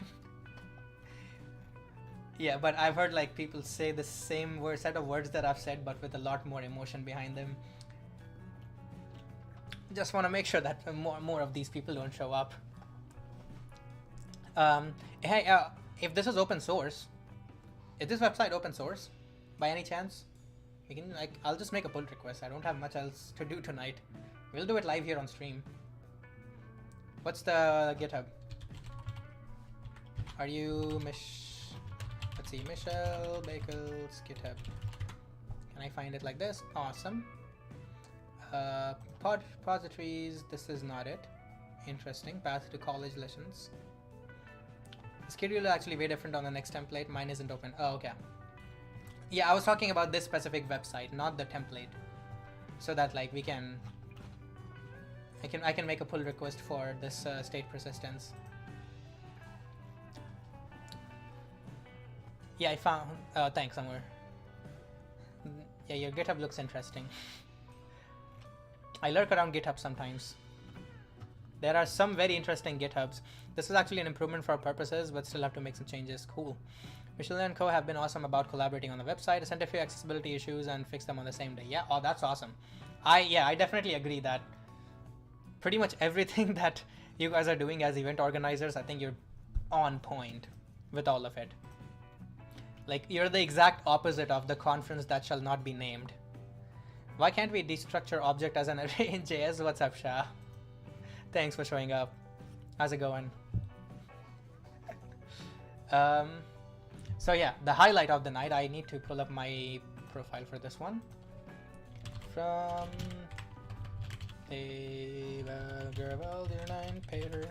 Yeah, but I've heard like people say the same set of words that I've said, but with a lot more emotion behind them. Just want to make sure that more of these people don't show up. Hey, if this is open source, is this website open source by any chance? We can I'll just make a pull request. I don't have much else to do tonight. We'll do it live here on stream. What's the GitHub? Are you let's see, Michelle Bakel's GitHub. Can I find it like this? Awesome. Repositories, this is not it. Interesting. Path to college lessons. The schedule is actually way different on the next template. Mine isn't open. Oh, okay. Yeah, I was talking about this specific website, not the template. So that like I can make a pull request for this state persistence. Yeah, I found. Thanks, Amar. Yeah, your GitHub looks interesting. I lurk around GitHub sometimes. There are some very interesting GitHubs. This is actually an improvement for our purposes, but still have to make some changes. Cool. Michelle and Co have been awesome about collaborating on the website, sent a few accessibility issues and fixed them on the same day. Yeah, oh, that's awesome. I definitely agree that pretty much everything that you guys are doing as event organizers, I think you're on point with all of it. Like, you're the exact opposite of the conference that shall not be named. Why can't we destructure object as an array in JS? What's up, Shah? Thanks for showing up. How's it going? So yeah, the highlight of the night, I need to pull up my profile for this one. From Garavel 09 Pater.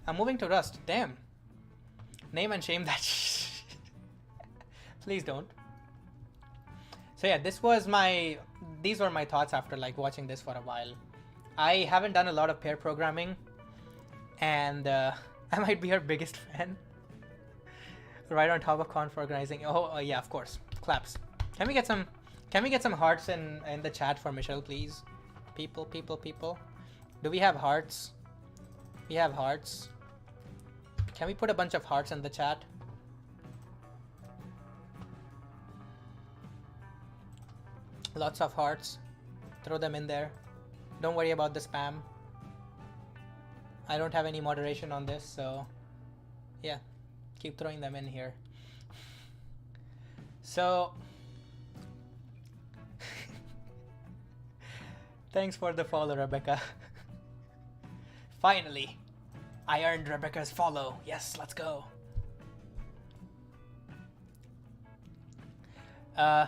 I'm moving to Rust. Damn. Name and shame that. Please don't. So yeah, these were my thoughts after like watching this for a while. I haven't done a lot of pair programming, and I might be your biggest fan. Right on top of conf organizing. Oh yeah, of course. Claps. Can we get some hearts in the chat for Michelle, please? People. Do we have hearts? We have hearts. Can we put a bunch of hearts in the chat? Lots of hearts. Throw them in there. Don't worry about the spam. I don't have any moderation on this, so yeah, keep throwing them in here. So thanks for the follow, Rebecca. Finally, I earned Rebecca's follow. Yes, let's go.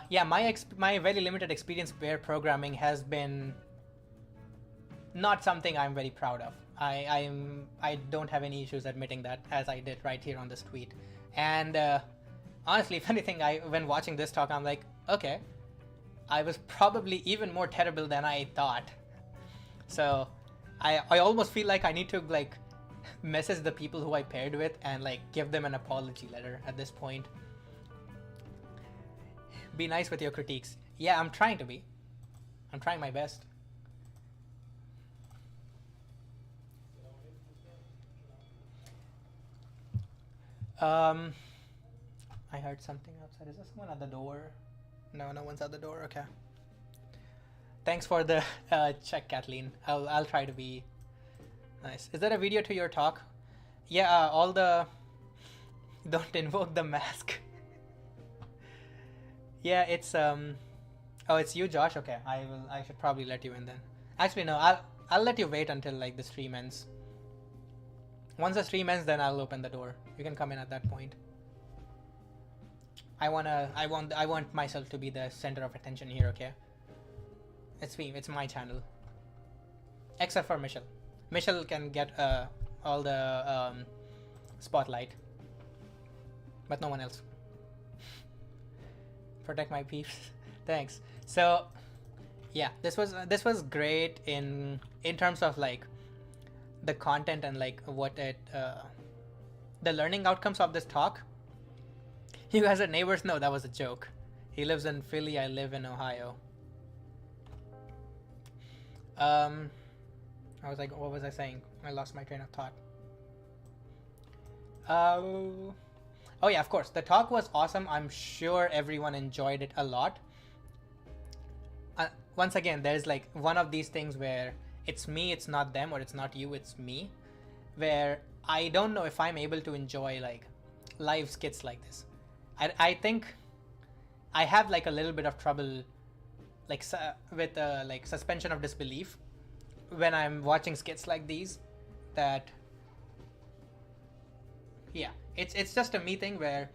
Yeah, my very limited experience pair programming has been not something I'm very proud of. I don't have any issues admitting that, as I did right here on this tweet. And honestly, if anything, when watching this talk, I'm like, okay, I was probably even more terrible than I thought. So I almost feel like I need to like message the people who I paired with and like give them an apology letter at this point. Be nice with your critiques. Yeah, I'm trying to be. I'm trying my best. I heard something outside. Is there someone at the door? No, no one's at the door. Okay. Thanks for the check, Kathleen. I'll try to be nice. Is there a video to your talk? Yeah, all the don't invoke the mask. Yeah, it's oh, it's you, Josh. Okay, I should probably let you in then. Actually, no, I'll let you wait until like the stream ends. Once the stream ends, then I'll open the door. You can come in at that point. I want myself to be the center of attention here, okay? It's me, it's my channel. Except for Michelle. Michelle can get all the spotlight. But no one else. Protect my peeps. Thanks. So yeah, this was great in terms of like the content and like what it the learning outcomes of this talk. You guys are neighbors? No, that was a joke. He lives in Philly, I live in Ohio. I was like, what was I saying? I lost my train of thought. Oh yeah, of course. The talk was awesome. I'm sure everyone enjoyed it a lot. Once again, there's like one of these things where it's me, it's not them, or it's not you, it's me. Where I don't know if I'm able to enjoy like live skits like this. I think I have like a little bit of trouble like with like suspension of disbelief when I'm watching skits like these. That yeah, it's just a me thing where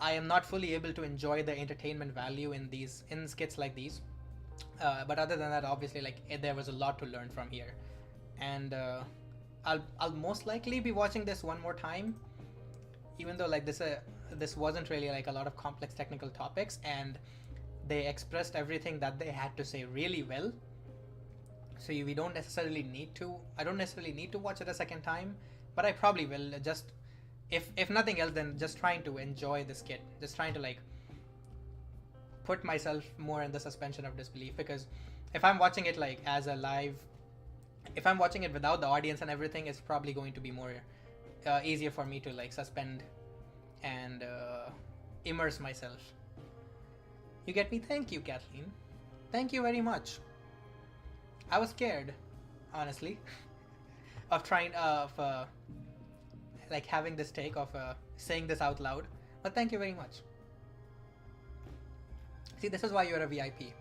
I am not fully able to enjoy the entertainment value in skits like these. But other than that, obviously, like there was a lot to learn from here, and I'll most likely be watching this one more time, even though like this wasn't really like a lot of complex technical topics, and they expressed everything that they had to say really well. So we don't necessarily need to. I don't necessarily need to watch it a second time, but I probably will. Just if nothing else, then just trying to enjoy the skit, just trying to like put myself more in the suspension of disbelief, because if I'm watching it like as a live, if I'm watching it without the audience and everything, it's probably going to be more easier for me to like suspend and immerse myself. You get me? Thank you, Kathleen. Thank you very much. I was scared, honestly, of like having this take of saying this out loud, but thank you very much. See, this is why you're a VIP.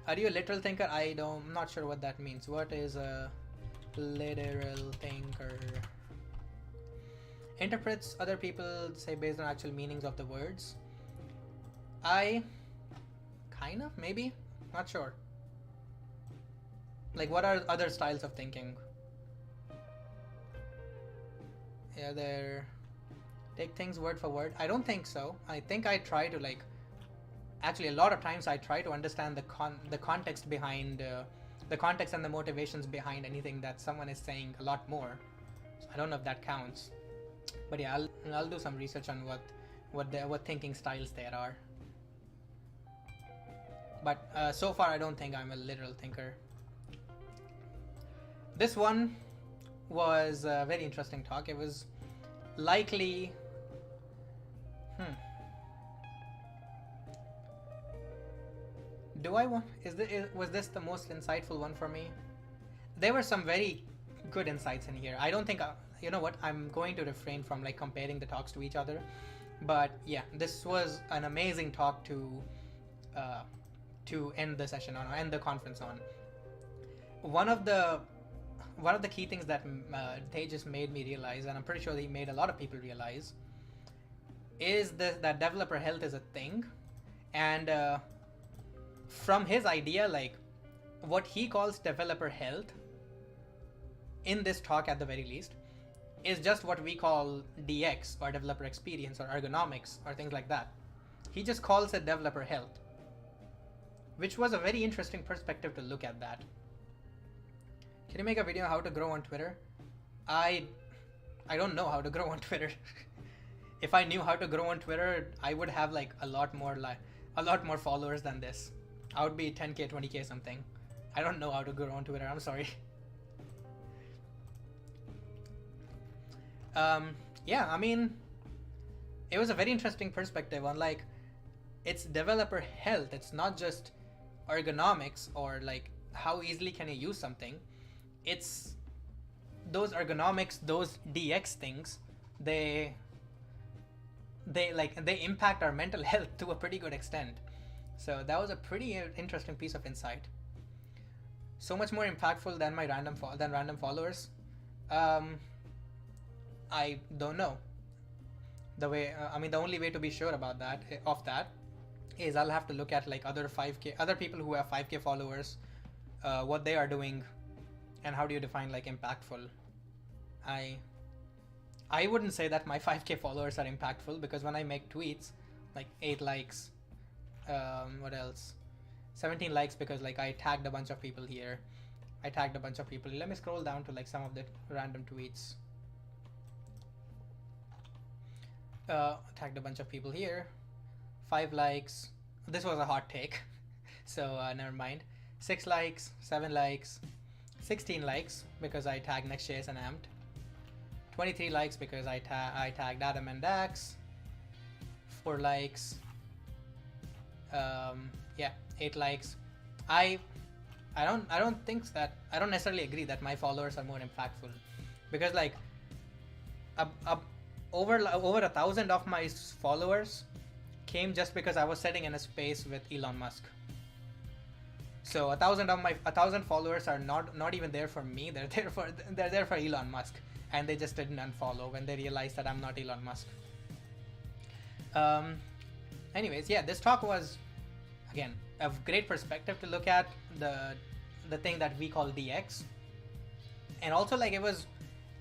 Are you a literal thinker? I'm not sure what that means. What is a literal thinker? Interprets other people say based on actual meanings of the words. I kind of, maybe, not sure. Like, what are other styles of thinking? Yeah, they're take things word for word. I don't think so. I think I try to like. Actually, a lot of times I try to understand the context behind the context and the motivations behind anything that someone is saying a lot more. So I don't know if that counts, but yeah, I'll do some research on what thinking styles there are. But so far, I don't think I'm a literal thinker. This one was a very interesting talk. It was likely. Do I want? Was this the most insightful one for me? There were some very good insights in here. I don't think. You know what? I'm going to refrain from like comparing the talks to each other. But yeah, this was an amazing talk to end the session on, or end the conference on. One of the key things that they just made me realize, and I'm pretty sure they made a lot of people realize, is that developer health is a thing, and from his idea, like what he calls developer health in this talk at the very least is just what we call DX or developer experience or ergonomics or things like that. He just calls it developer health, which was a very interesting perspective to look at that. Can you make a video on how to grow on Twitter? I don't know how to grow on Twitter. If I knew how to grow on Twitter, I would have like a lot more followers than this. I would be 10k, 20k something. I don't know how to grow on Twitter. I'm sorry. Yeah, I mean, it was a very interesting perspective on like, it's developer health. It's not just ergonomics or like how easily can you use something. It's those ergonomics, those DX things, they impact our mental health to a pretty good extent. So that was a pretty interesting piece of insight. So much more impactful than my random followers. I don't know. The only way to be sure about that is I'll have to look at like other people who have 5k followers, what they are doing, and how do you define like impactful. I wouldn't say that my 5k followers are impactful, because when I make tweets, like 8 likes, what else? 17 likes because like I tagged a bunch of people here. Let me scroll down to like some of the random tweets. Tagged a bunch of people here. 5 likes. This was a hot take. So never mind. 6 likes, 7 likes, 16 likes because I tagged Next.js and Amped. 23 likes because I tagged Adam and Dax. 4 likes. Yeah, 8 likes. I don't necessarily agree that my followers are more impactful, because like over 1,000 of my followers came just because I was sitting in a space with Elon Musk. So 1,000 followers are not even there for me. They're there for Elon Musk, and they just didn't unfollow when they realized that I'm not Elon Musk. Anyways, yeah, this talk was again a great perspective to look at the thing that we call DX, and also like it was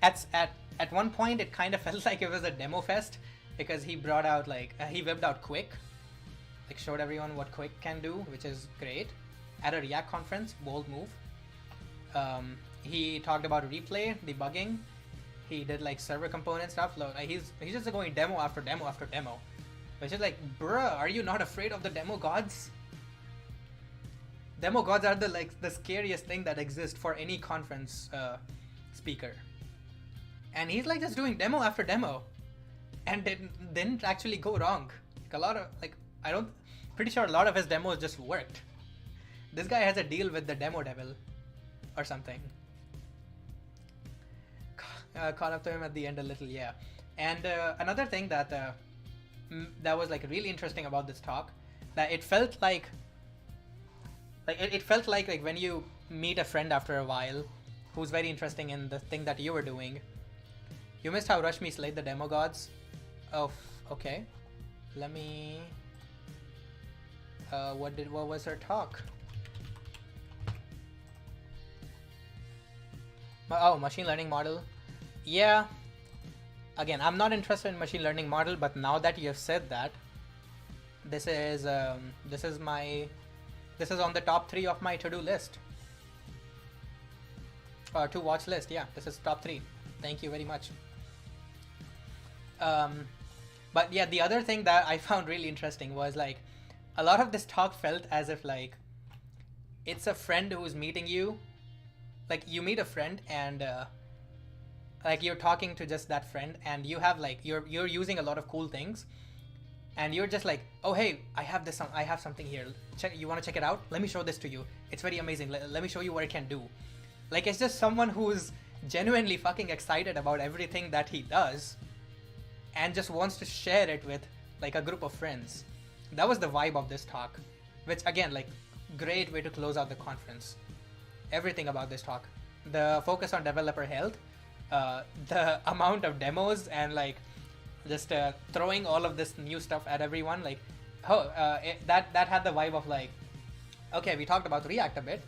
at one point it kind of felt like it was a demo fest, because he brought out like he whipped out Quick, like showed everyone what Quick can do, which is great. At a React conference, bold move. He talked about replay, debugging. He did like server component stuff. He's just going demo after demo after demo. Which is like, bruh, are you not afraid of the demo gods? Demo gods are the scariest thing that exists for any conference speaker. And he's like just doing demo after demo, and didn't actually go wrong. Like a lot of pretty sure a lot of his demos just worked. This guy has a deal with the demo devil, or something. Caught up to him at the end a little, yeah. And another thing that that was like really interesting about this talk, that it felt like it felt like when you meet a friend after a while, who's very interesting in the thing that you were doing. You missed how Rashmi slayed the demo gods. Oh, okay. Let me. What was her talk? Oh, machine learning model. Yeah. Again, I'm not interested in machine learning model, but now that you have said that, this is on the top 3 of my to-do list. Or to watch list. Yeah, this is top 3. Thank you very much. But yeah, the other thing that I found really interesting was like a lot of this talk felt as if like it's a friend who's meeting you. Like you meet a friend and like you're talking to just that friend, and you have like you're using a lot of cool things, and you're just like, oh hey, I have something here. You want to check it out? Let me show this to you. It's very amazing. Let me show you what it can do. Like it's just someone who's genuinely fucking excited about everything that he does, and just wants to share it with like a group of friends. That was the vibe of this talk, which again, like great way to close out the conference. Everything about this talk, the focus on developer health, the amount of demos, and like just throwing all of this new stuff at everyone, like that had the vibe of like, okay, we talked about React a bit,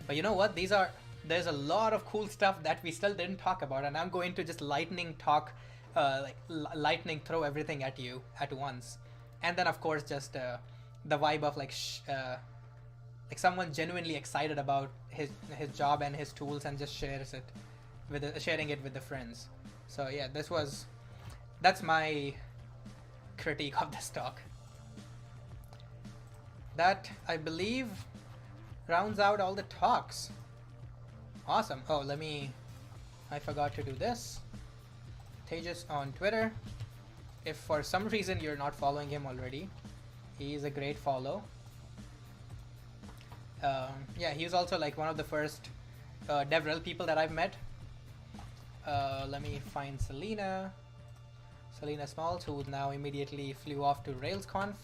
but you know what, there's a lot of cool stuff that we still didn't talk about, and I'm going to just lightning throw everything at you at once. And then of course just the vibe of like someone genuinely excited about his job and his tools, and just sharing it with the friends. So yeah, that's my critique of this talk. That, I believe, rounds out all the talks. Awesome. Oh, I forgot to do this. Tejas on Twitter. If for some reason you're not following him already, he is a great follow. Yeah, he's also like one of the first DevRel people that I've met. Let me find Selena Smalls, who now immediately flew off to RailsConf.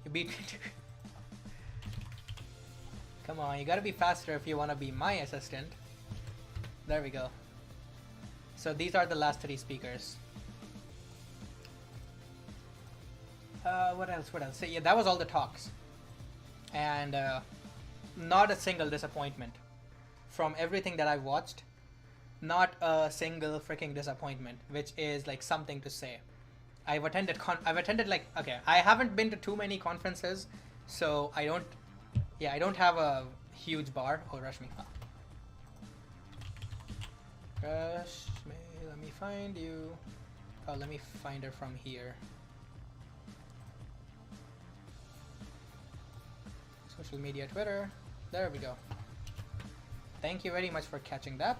You beat me to... Come on, you gotta be faster if you wanna be my assistant. There we go. So these are the last 3 speakers. What else? So yeah, that was all the talks. And not a single disappointment. From everything that I've watched, not a single freaking disappointment, which is like something to say. I've attended like, okay, I haven't been to too many conferences, so I don't have a huge bar. Oh, Rashmi. Rashmi, let me find you. Oh, let me find her from here. Social media, Twitter. There we go. Thank you very much for catching that.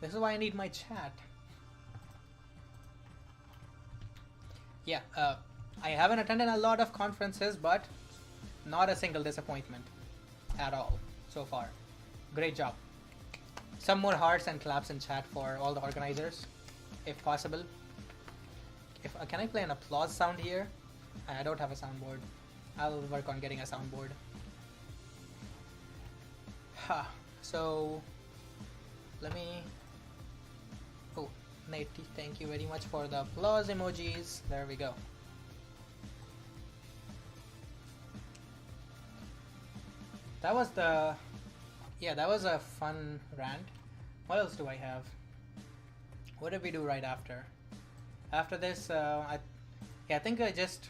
This is why I need my chat. Yeah, I haven't attended a lot of conferences, but not a single disappointment at all so far. Great job. Some more hearts and claps in chat for all the organizers, if possible. Can I play an applause sound here? I don't have a soundboard. I'll work on getting a soundboard. So let me... Oh, Nate, thank you very much for the applause emojis. There we go. That was a fun rant. What else do I have? What did we do right after? After this, I think I just...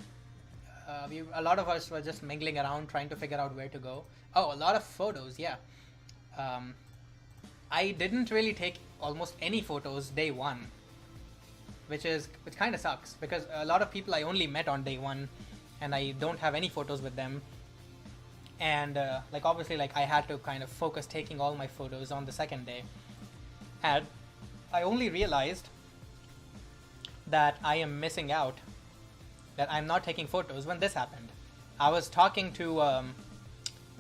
a lot of us were just mingling around trying to figure out where to go. Oh, a lot of photos, yeah. I didn't really take almost any photos day one. which kind of sucks because a lot of people I only met on day one, and I don't have any photos with them. And like obviously like I had to kind of focus taking all my photos on the second day, and I only realized that I am missing out, that I'm not taking photos when this happened. I was talking to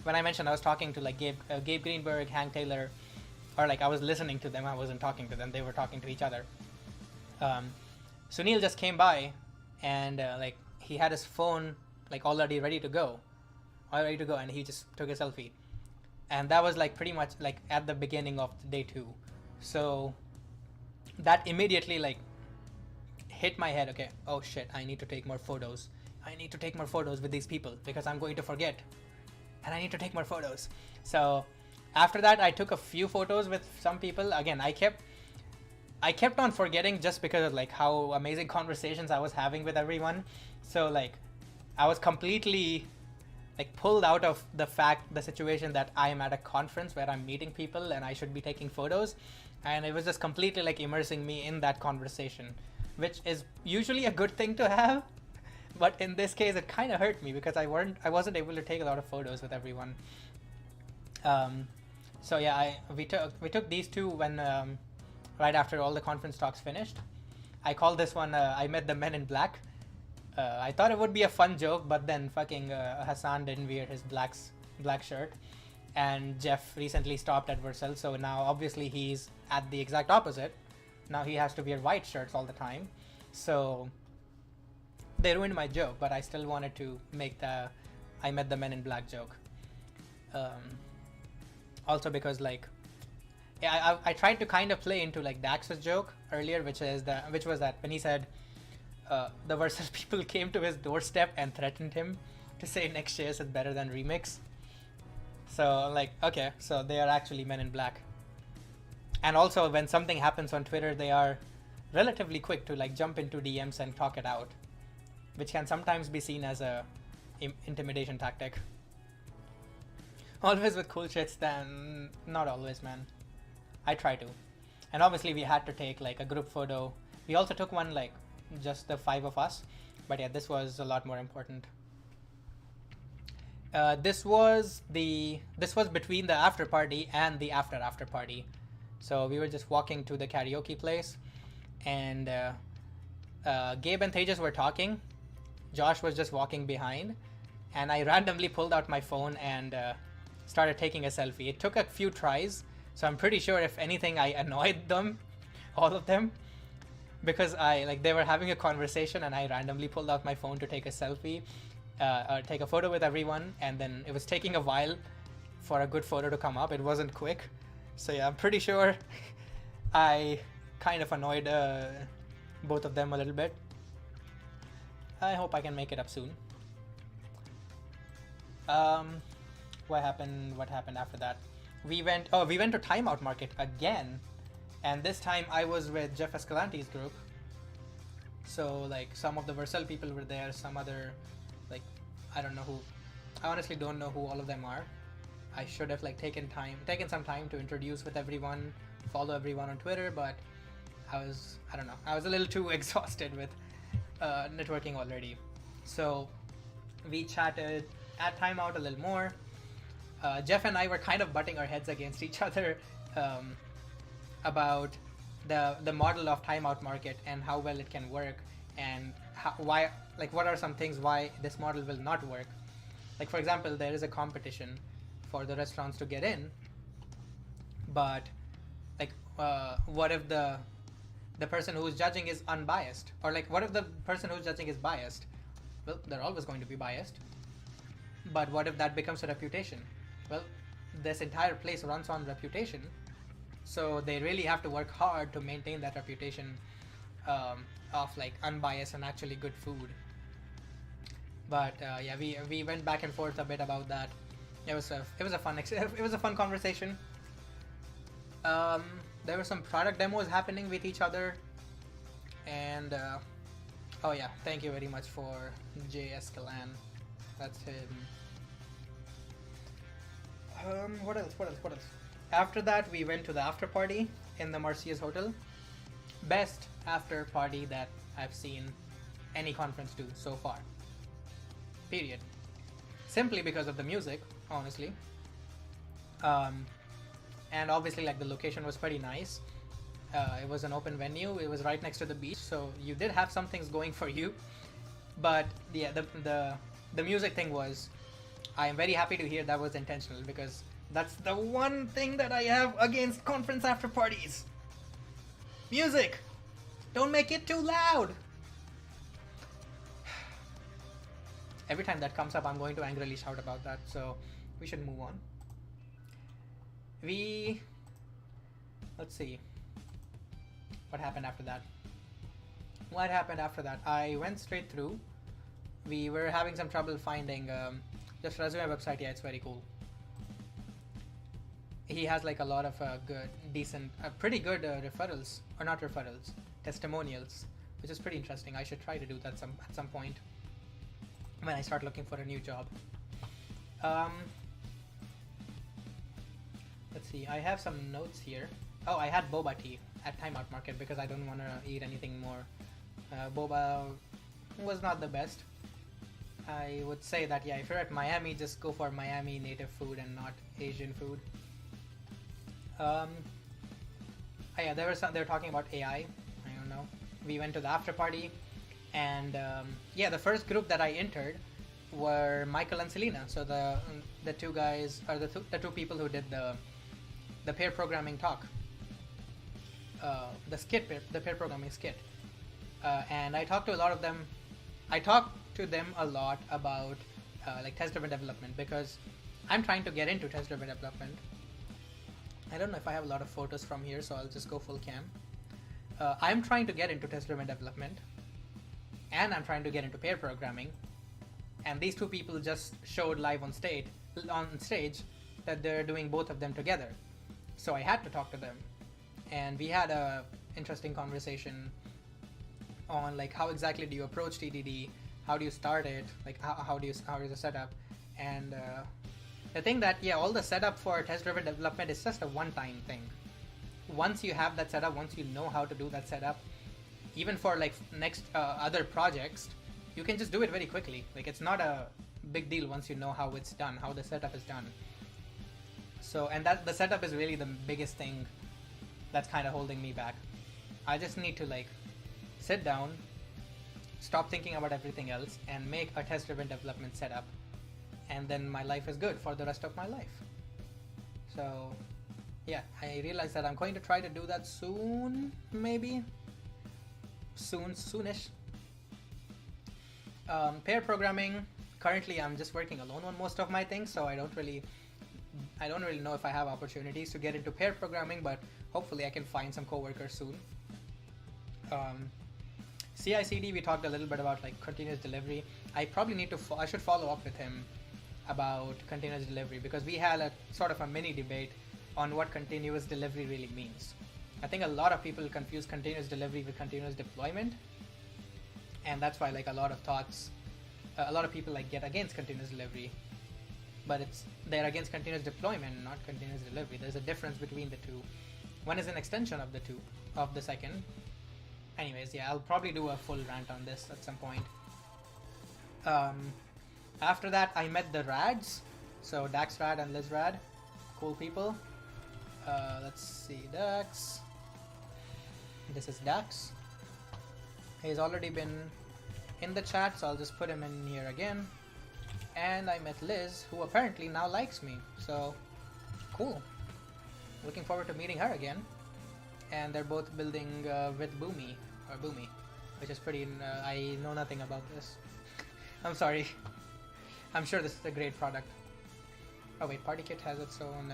when I mentioned I was talking to like Gabe Greenberg, Hank Taylor, or like I was listening to them. I wasn't talking to them; they were talking to each other. Sunil just came by, and like he had his phone like already ready to go, and he just took a selfie, and that was like pretty much like at the beginning of day two. So that immediately like hit my head. Okay, oh shit, I need to take more photos. I need to take more photos with these people because I'm going to forget, and I need to take more photos. So after that, I took a few photos with some people. Again, I kept on forgetting just because of like how amazing conversations I was having with everyone. So like I was completely like pulled out of the situation that I am at a conference where I'm meeting people and I should be taking photos, and it was just completely like immersing me in that conversation, which is usually a good thing to have, but in this case it kind of hurt me because I wasn't able to take a lot of photos with everyone. So yeah, we took these two when right after all the conference talks finished. I called this one I Met the Men in Black. I thought it would be a fun joke, but then fucking Hassan didn't wear his black shirt, and Jeff recently stopped at Vercel, so now obviously he's at the exact opposite. Now he has to wear white shirts all the time, so they ruined my joke, but I still wanted to make the I Met the Men in Black joke. Also because like yeah, I tried to kind of play into like Dax's joke earlier, which was that when he said the Vercel people came to his doorstep and threatened him to say Next.js is better than Remix. So I'm like, okay, so they are actually Men in Black. And also when something happens on Twitter, they are relatively quick to like jump into DMs and talk it out, which can sometimes be seen as a intimidation tactic. Always with cool shits, then not always, man. I try to. And obviously we had to take like a group photo. We also took one like just the 5 of us, but yeah, this was a lot more important. This was between the after party and the after party. So we were just walking to the karaoke place, and Gabe and Tejas were talking. Josh was just walking behind, and I randomly pulled out my phone and started taking a selfie. It took a few tries, so I'm pretty sure if anything I annoyed them, all of them, because they were having a conversation and I randomly pulled out my phone to take a selfie, or take a photo with everyone, and then it was taking a while for a good photo to come up. It wasn't quick, so yeah, I'm pretty sure I kind of annoyed both of them a little bit. I hope I can make it up soon. What happened after that? We went to Timeout Market again, and this time I was with Jeff Escalante's group. So like some of the Vercel people were there, some other like I don't know who. I honestly don't know who all of them are. I should have like taken some time to introduce with everyone, follow everyone on Twitter, but I was a little too exhausted with networking already. So we chatted at Timeout a little more. Jeff and I were kind of butting our heads against each other about the model of Timeout Market and how well it can work, and what are some things why this model will not work. Like for example, there is a competition for the restaurants to get in, but like what if the person who's judging is unbiased, or like what if the person who's judging is biased? Well, they're always going to be biased, but what if that becomes a reputation? Well, this entire place runs on reputation, so they really have to work hard to maintain that reputation of like unbiased and actually good food. But yeah, we went back and forth a bit about that. It was a fun conversation. There were some product demos happening with each other, and oh yeah, thank you very much for J. Escalan. That's him. What else? After that, we went to the after party in the Marcia's Hotel. best after party that I've seen any conference do so far. Period. Simply because of the music, honestly. And obviously, like, the location was pretty nice. It was an open venue. It was right next to the beach, so you did have some things going for you. But yeah, the music thing was, I am very happy to hear that was intentional, because that's the one thing that I have against conference after parties. Music! Don't make it too loud! Every time that comes up, I'm going to angrily shout about that, so we should move on. Let's see. What happened after that? I went straight through. We were having some trouble finding this resume website. Yeah, it's very cool. He has like a lot of pretty good referrals, or not referrals, testimonials, which is pretty interesting. I should try to do that at some point when I start looking for a new job. Let's see, I have some notes here. Oh, I had boba tea at Time Out Market because I don't want to eat anything more. Boba was not the best. I would say that, yeah, if you're at Miami, just go for Miami native food and not Asian food. Yeah, they were talking about AI. I don't know. We went to the after party, and yeah, the first group that I entered were Michael and Selena. So the two guys, or the two people who did the pair programming talk, the pair programming skit, and I talked to a lot of them. I talked to them a lot about like test-driven development, because I'm trying to get into test-driven development. I don't know if I have a lot of photos from here, so I'll just go full cam. I'm trying to get into test-driven development, and I'm trying to get into pair programming, and these two people just showed live on stage that they're doing both of them together. So I had to talk to them, and we had a interesting conversation on like how exactly do you approach TDD, how do you start it, like how is the setup, and the thing that, yeah, all the setup for test-driven development is just a one-time thing. Once you have that setup, once you know how to do that setup, even for like next other projects, you can just do it very quickly. Like, it's not a big deal once you know how it's done, how the setup is done. So, and that the setup is really the biggest thing that's kind of holding me back. I just need to like sit down, stop thinking about everything else, and make a test-driven development setup, and then my life is good for the rest of my life. So yeah, I realize that I'm going to try to do that soon, maybe soonish. Pair programming, currently I'm just working alone on most of my things, so I don't really know if I have opportunities to get into pair programming, but hopefully I can find some coworkers soon. CI/CD, we talked a little bit about like continuous delivery. I probably I should follow up with him about continuous delivery, because we had a sort of a mini debate on what continuous delivery really means. I think a lot of people confuse continuous delivery with continuous deployment, and that's why like a lot of people like get against continuous delivery, but they're against continuous deployment, not continuous delivery. There's a difference between the two. One is an extension of the second. Anyways, yeah, I'll probably do a full rant on this at some point. After that, I met the Rads, so Dax Rad and Liz Rad, cool people. Let's see, Dax. This is Dax. He's already been in the chat, so I'll just put him in here again. And I met Liz, who apparently now likes me, so cool. Looking forward to meeting her again. And they're both building with Boomi, which is pretty. I know nothing about this. I'm sorry. I'm sure this is a great product. Oh wait, PartyKit has its own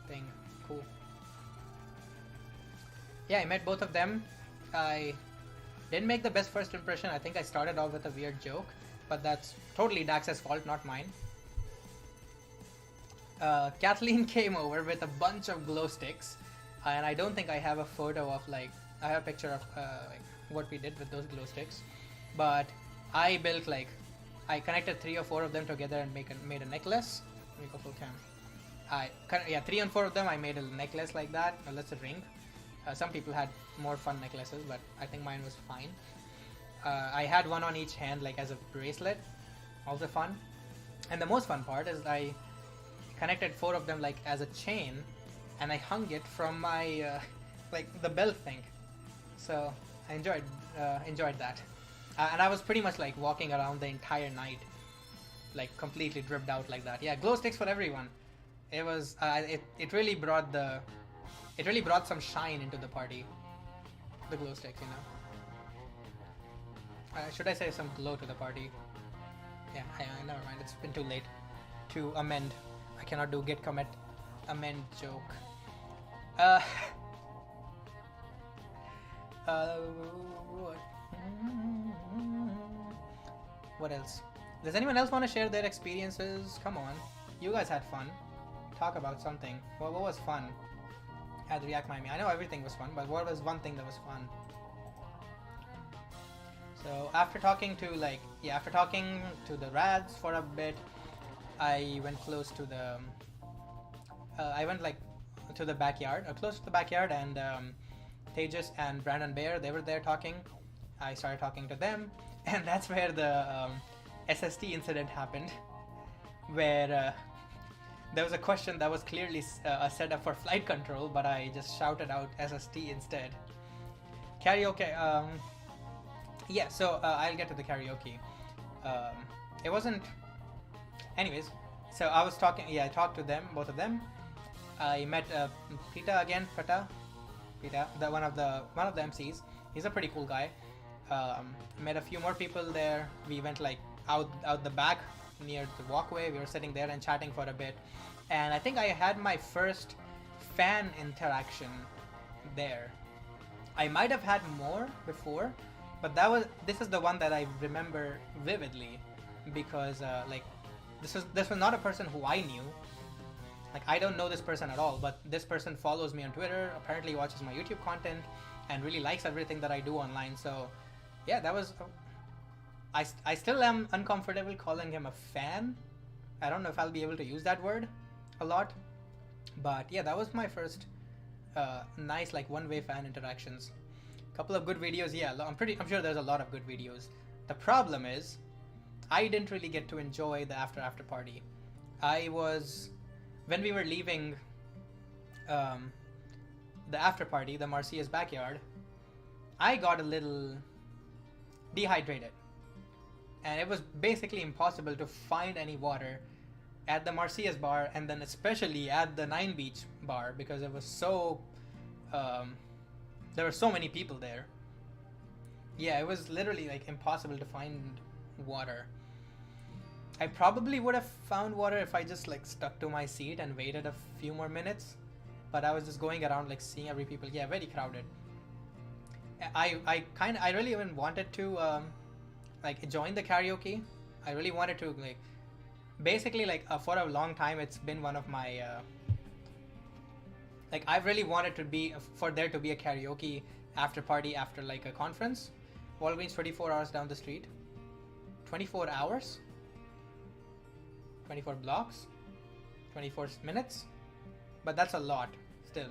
thing. Cool. Yeah, I met both of them. I didn't make the best first impression. I think I started off with a weird joke, but that's totally Dax's fault, not mine. Kathleen came over with a bunch of glow sticks, and I don't think I have a photo of like, I have a picture of like what we did with those glow sticks, but I built like, I connected 3 or 4 of them together and made a necklace. Let me go full cam. 3 and 4 of them I made a necklace like that. Well, that's a ring. Some people had more fun necklaces, but I think mine was fine. I had one on each hand, like as a bracelet. Also fun. And the most fun part is I connected 4 of them like as a chain, and I hung it from my like the belt thing. So I enjoyed that. And I was pretty much like walking around the entire night, like completely dripped out like that. Yeah, glow sticks for everyone. It was it really brought some shine into the party. The glow sticks, you know. Should I say some glow to the party? Yeah, never mind. It's been too late to amend. I cannot do git commit amend joke. What else? Does anyone else want to share their experiences? Come on, you guys had fun. Talk about something. What was fun at React Miami? I know everything was fun, but what was one thing that was fun? So after talking to the Rads for a bit, I went close to the to the backyard, close to the backyard, and Tejas and Brandon Bear, they were there talking. I started talking to them, and that's where the SST incident happened, where there was a question that was clearly a setup for flight control, but I just shouted out SST instead. Karaoke. Yeah, so I'll get to the karaoke. It wasn't. Anyways, so I was talking. Yeah, I talked to them, both of them. I met Pita, one of the MCs. He's a pretty cool guy. Met a few more people there. We went like out the back near the walkway. We were sitting there and chatting for a bit, and I think I had my first fan interaction there. I might have had more before, but this is the one that I remember vividly, because like this was not a person who I knew. Like, I don't know this person at all, but this person follows me on Twitter, apparently watches my YouTube content, and really likes everything that I do online. So yeah, that was I still am uncomfortable calling him a fan. I don't know if I'll be able to use that word a lot, but yeah, that was my first nice like one-way fan interactions. Couple of good videos. Yeah, I'm sure there's a lot of good videos. The problem is I didn't really get to enjoy the after party. When we were leaving the after party, the Marcia's backyard, I got a little dehydrated, and it was basically impossible to find any water at the Marcia's bar, and then especially at the Nine Beach bar, because it was so there were so many people there. Yeah, it was literally like impossible to find water. I probably would have found water if I just like stuck to my seat and waited a few more minutes, but I was just going around like seeing every people. Yeah, very crowded. I really even wanted to like join the karaoke. I really wanted to like basically like for a long time it's been one of my like I really wanted for there to be a karaoke after party after like a conference. Walgreens 24 hours down the street. 24 hours? 24 blocks? 24 minutes? But that's a lot still.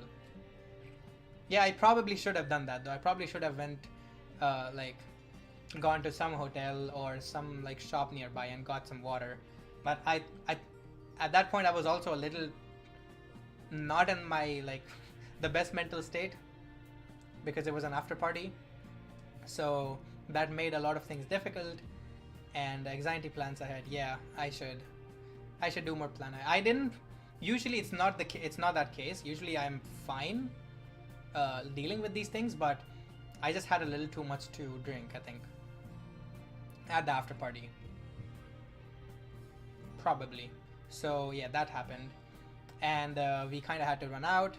Yeah, I probably should have done that though. I probably should have went like gone to some hotel or some like shop nearby and got some water. But I at that point I was also a little not in my like the best mental state, because it was an after party, so that made a lot of things difficult, and anxiety plans ahead. Yeah, I should do more planning. I didn't usually. It's not that case. Usually I'm fine dealing with these things, but I just had a little too much to drink, I think, at the after party probably. So yeah, that happened, and we kind of had to run out.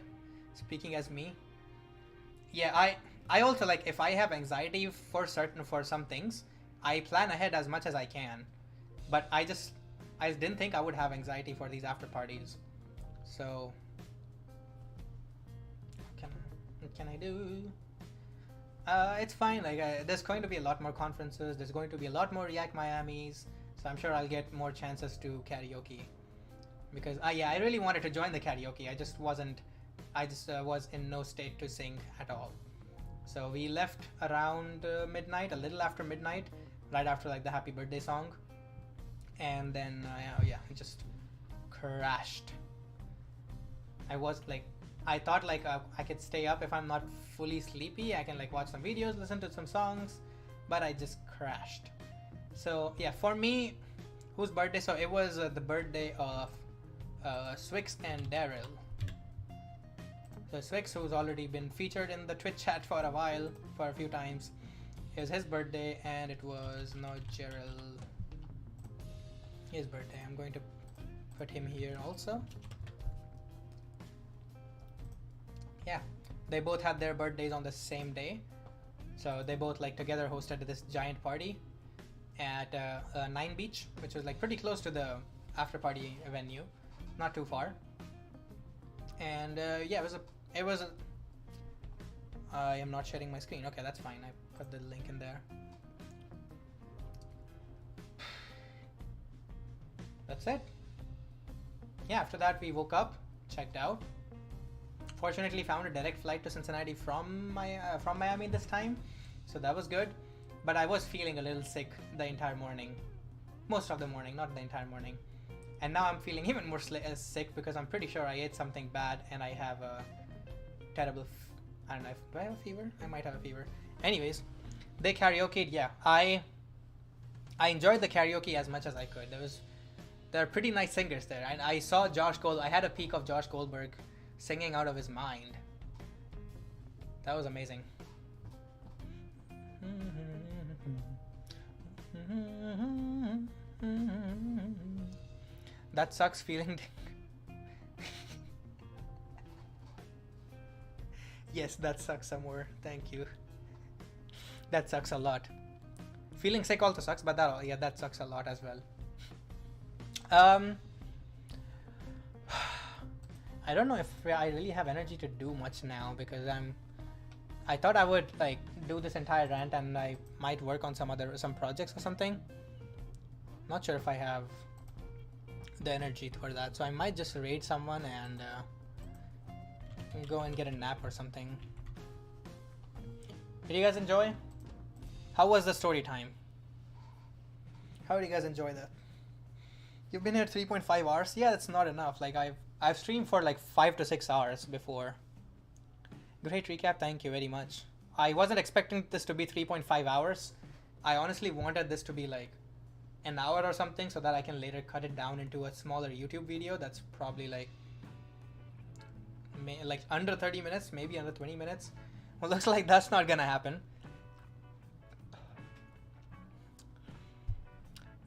Speaking as me, yeah, I also like, if I have anxiety for some things, I plan ahead as much as I can, but I didn't think I would have anxiety for these after parties. So what can I do? It's fine. Like there's going to be a lot more conferences. There's going to be a lot more React Miamis. So I'm sure I'll get more chances to karaoke. Because I really wanted to join the karaoke. I just was in no state to sing at all. So we left around midnight, a little after midnight, right after like the happy birthday song, and then yeah, it just crashed. I was like, I thought like I could stay up if I'm not fully sleepy. I can like watch some videos, listen to some songs, but I just crashed. So yeah, for me, whose birthday? So it was the birthday of Swix and Daryl. So Swix, who's already been featured in the Twitch chat for a while, for a few times, it was his birthday, and it was Gerald. His birthday. I'm going to put him here also. Yeah, they both had their birthdays on the same day, so they both like together hosted this giant party at Nine Beach, which was like pretty close to the after party venue, not too far. And yeah, it was a I am not sharing my screen. Okay, that's fine. I put the link in there. That's it. Yeah, after that we woke up, checked out. Fortunately found a direct flight to Cincinnati from Miami this time, so that was good. But I was feeling a little sick the entire morning. Most of the morning, not the entire morning. And now I'm feeling even more sick because I'm pretty sure I ate something bad and I have a terrible I don't know if do I have a fever? I might have a fever. Anyways, they karaoke'd. Yeah, I enjoyed the karaoke as much as I could. There are pretty nice singers there, and I saw I had a peek of Josh Goldberg singing out of his mind. That was amazing. That sucks feeling. Yes, that sucks somewhere. Thank you. That sucks a lot. Feeling sick also sucks, but that sucks a lot as well. I don't know if I really have energy to do much now because I thought I would like do this entire rant and I might work on some projects or something. Not sure if I have the energy for that, so I might just raid someone and go and get a nap or something. Did you guys enjoy? How was the story time? How did you guys enjoy that? You've been here 3.5 hours? Yeah, that's not enough. Like I've streamed for like 5 to 6 hours before. Great recap, thank you very much. I wasn't expecting this to be 3.5 hours. I honestly wanted this to be like an hour or something so that I can later cut it down into a smaller YouTube video that's probably like under 30 minutes, maybe under 20 minutes. Well, looks like that's not gonna happen.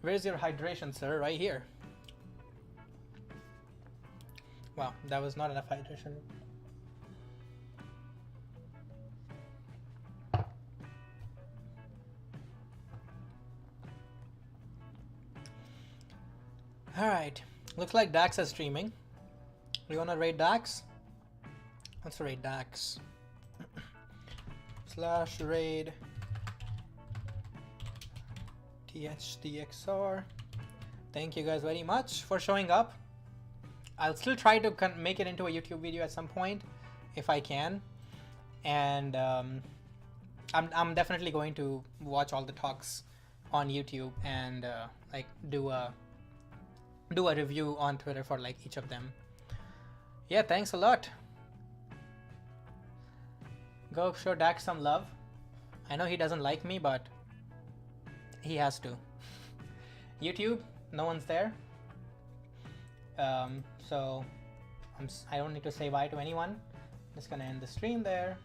Where's your hydration, sir? Right here. Wow, that was not enough hydration. Alright, looks like Dax is streaming. You wanna raid Dax? Let's raid Dax. / raid THDXR. Thank you guys very much for showing up. I'll still try to make it into a YouTube video at some point if I can, and I'm definitely going to watch all the talks on YouTube and like do a review on Twitter for like each of them. Yeah, thanks a lot. Go show Dax some love. I know he doesn't like me, but he has to. YouTube, no one's there. So I don't need to say bye to anyone. I'm just gonna end the stream there.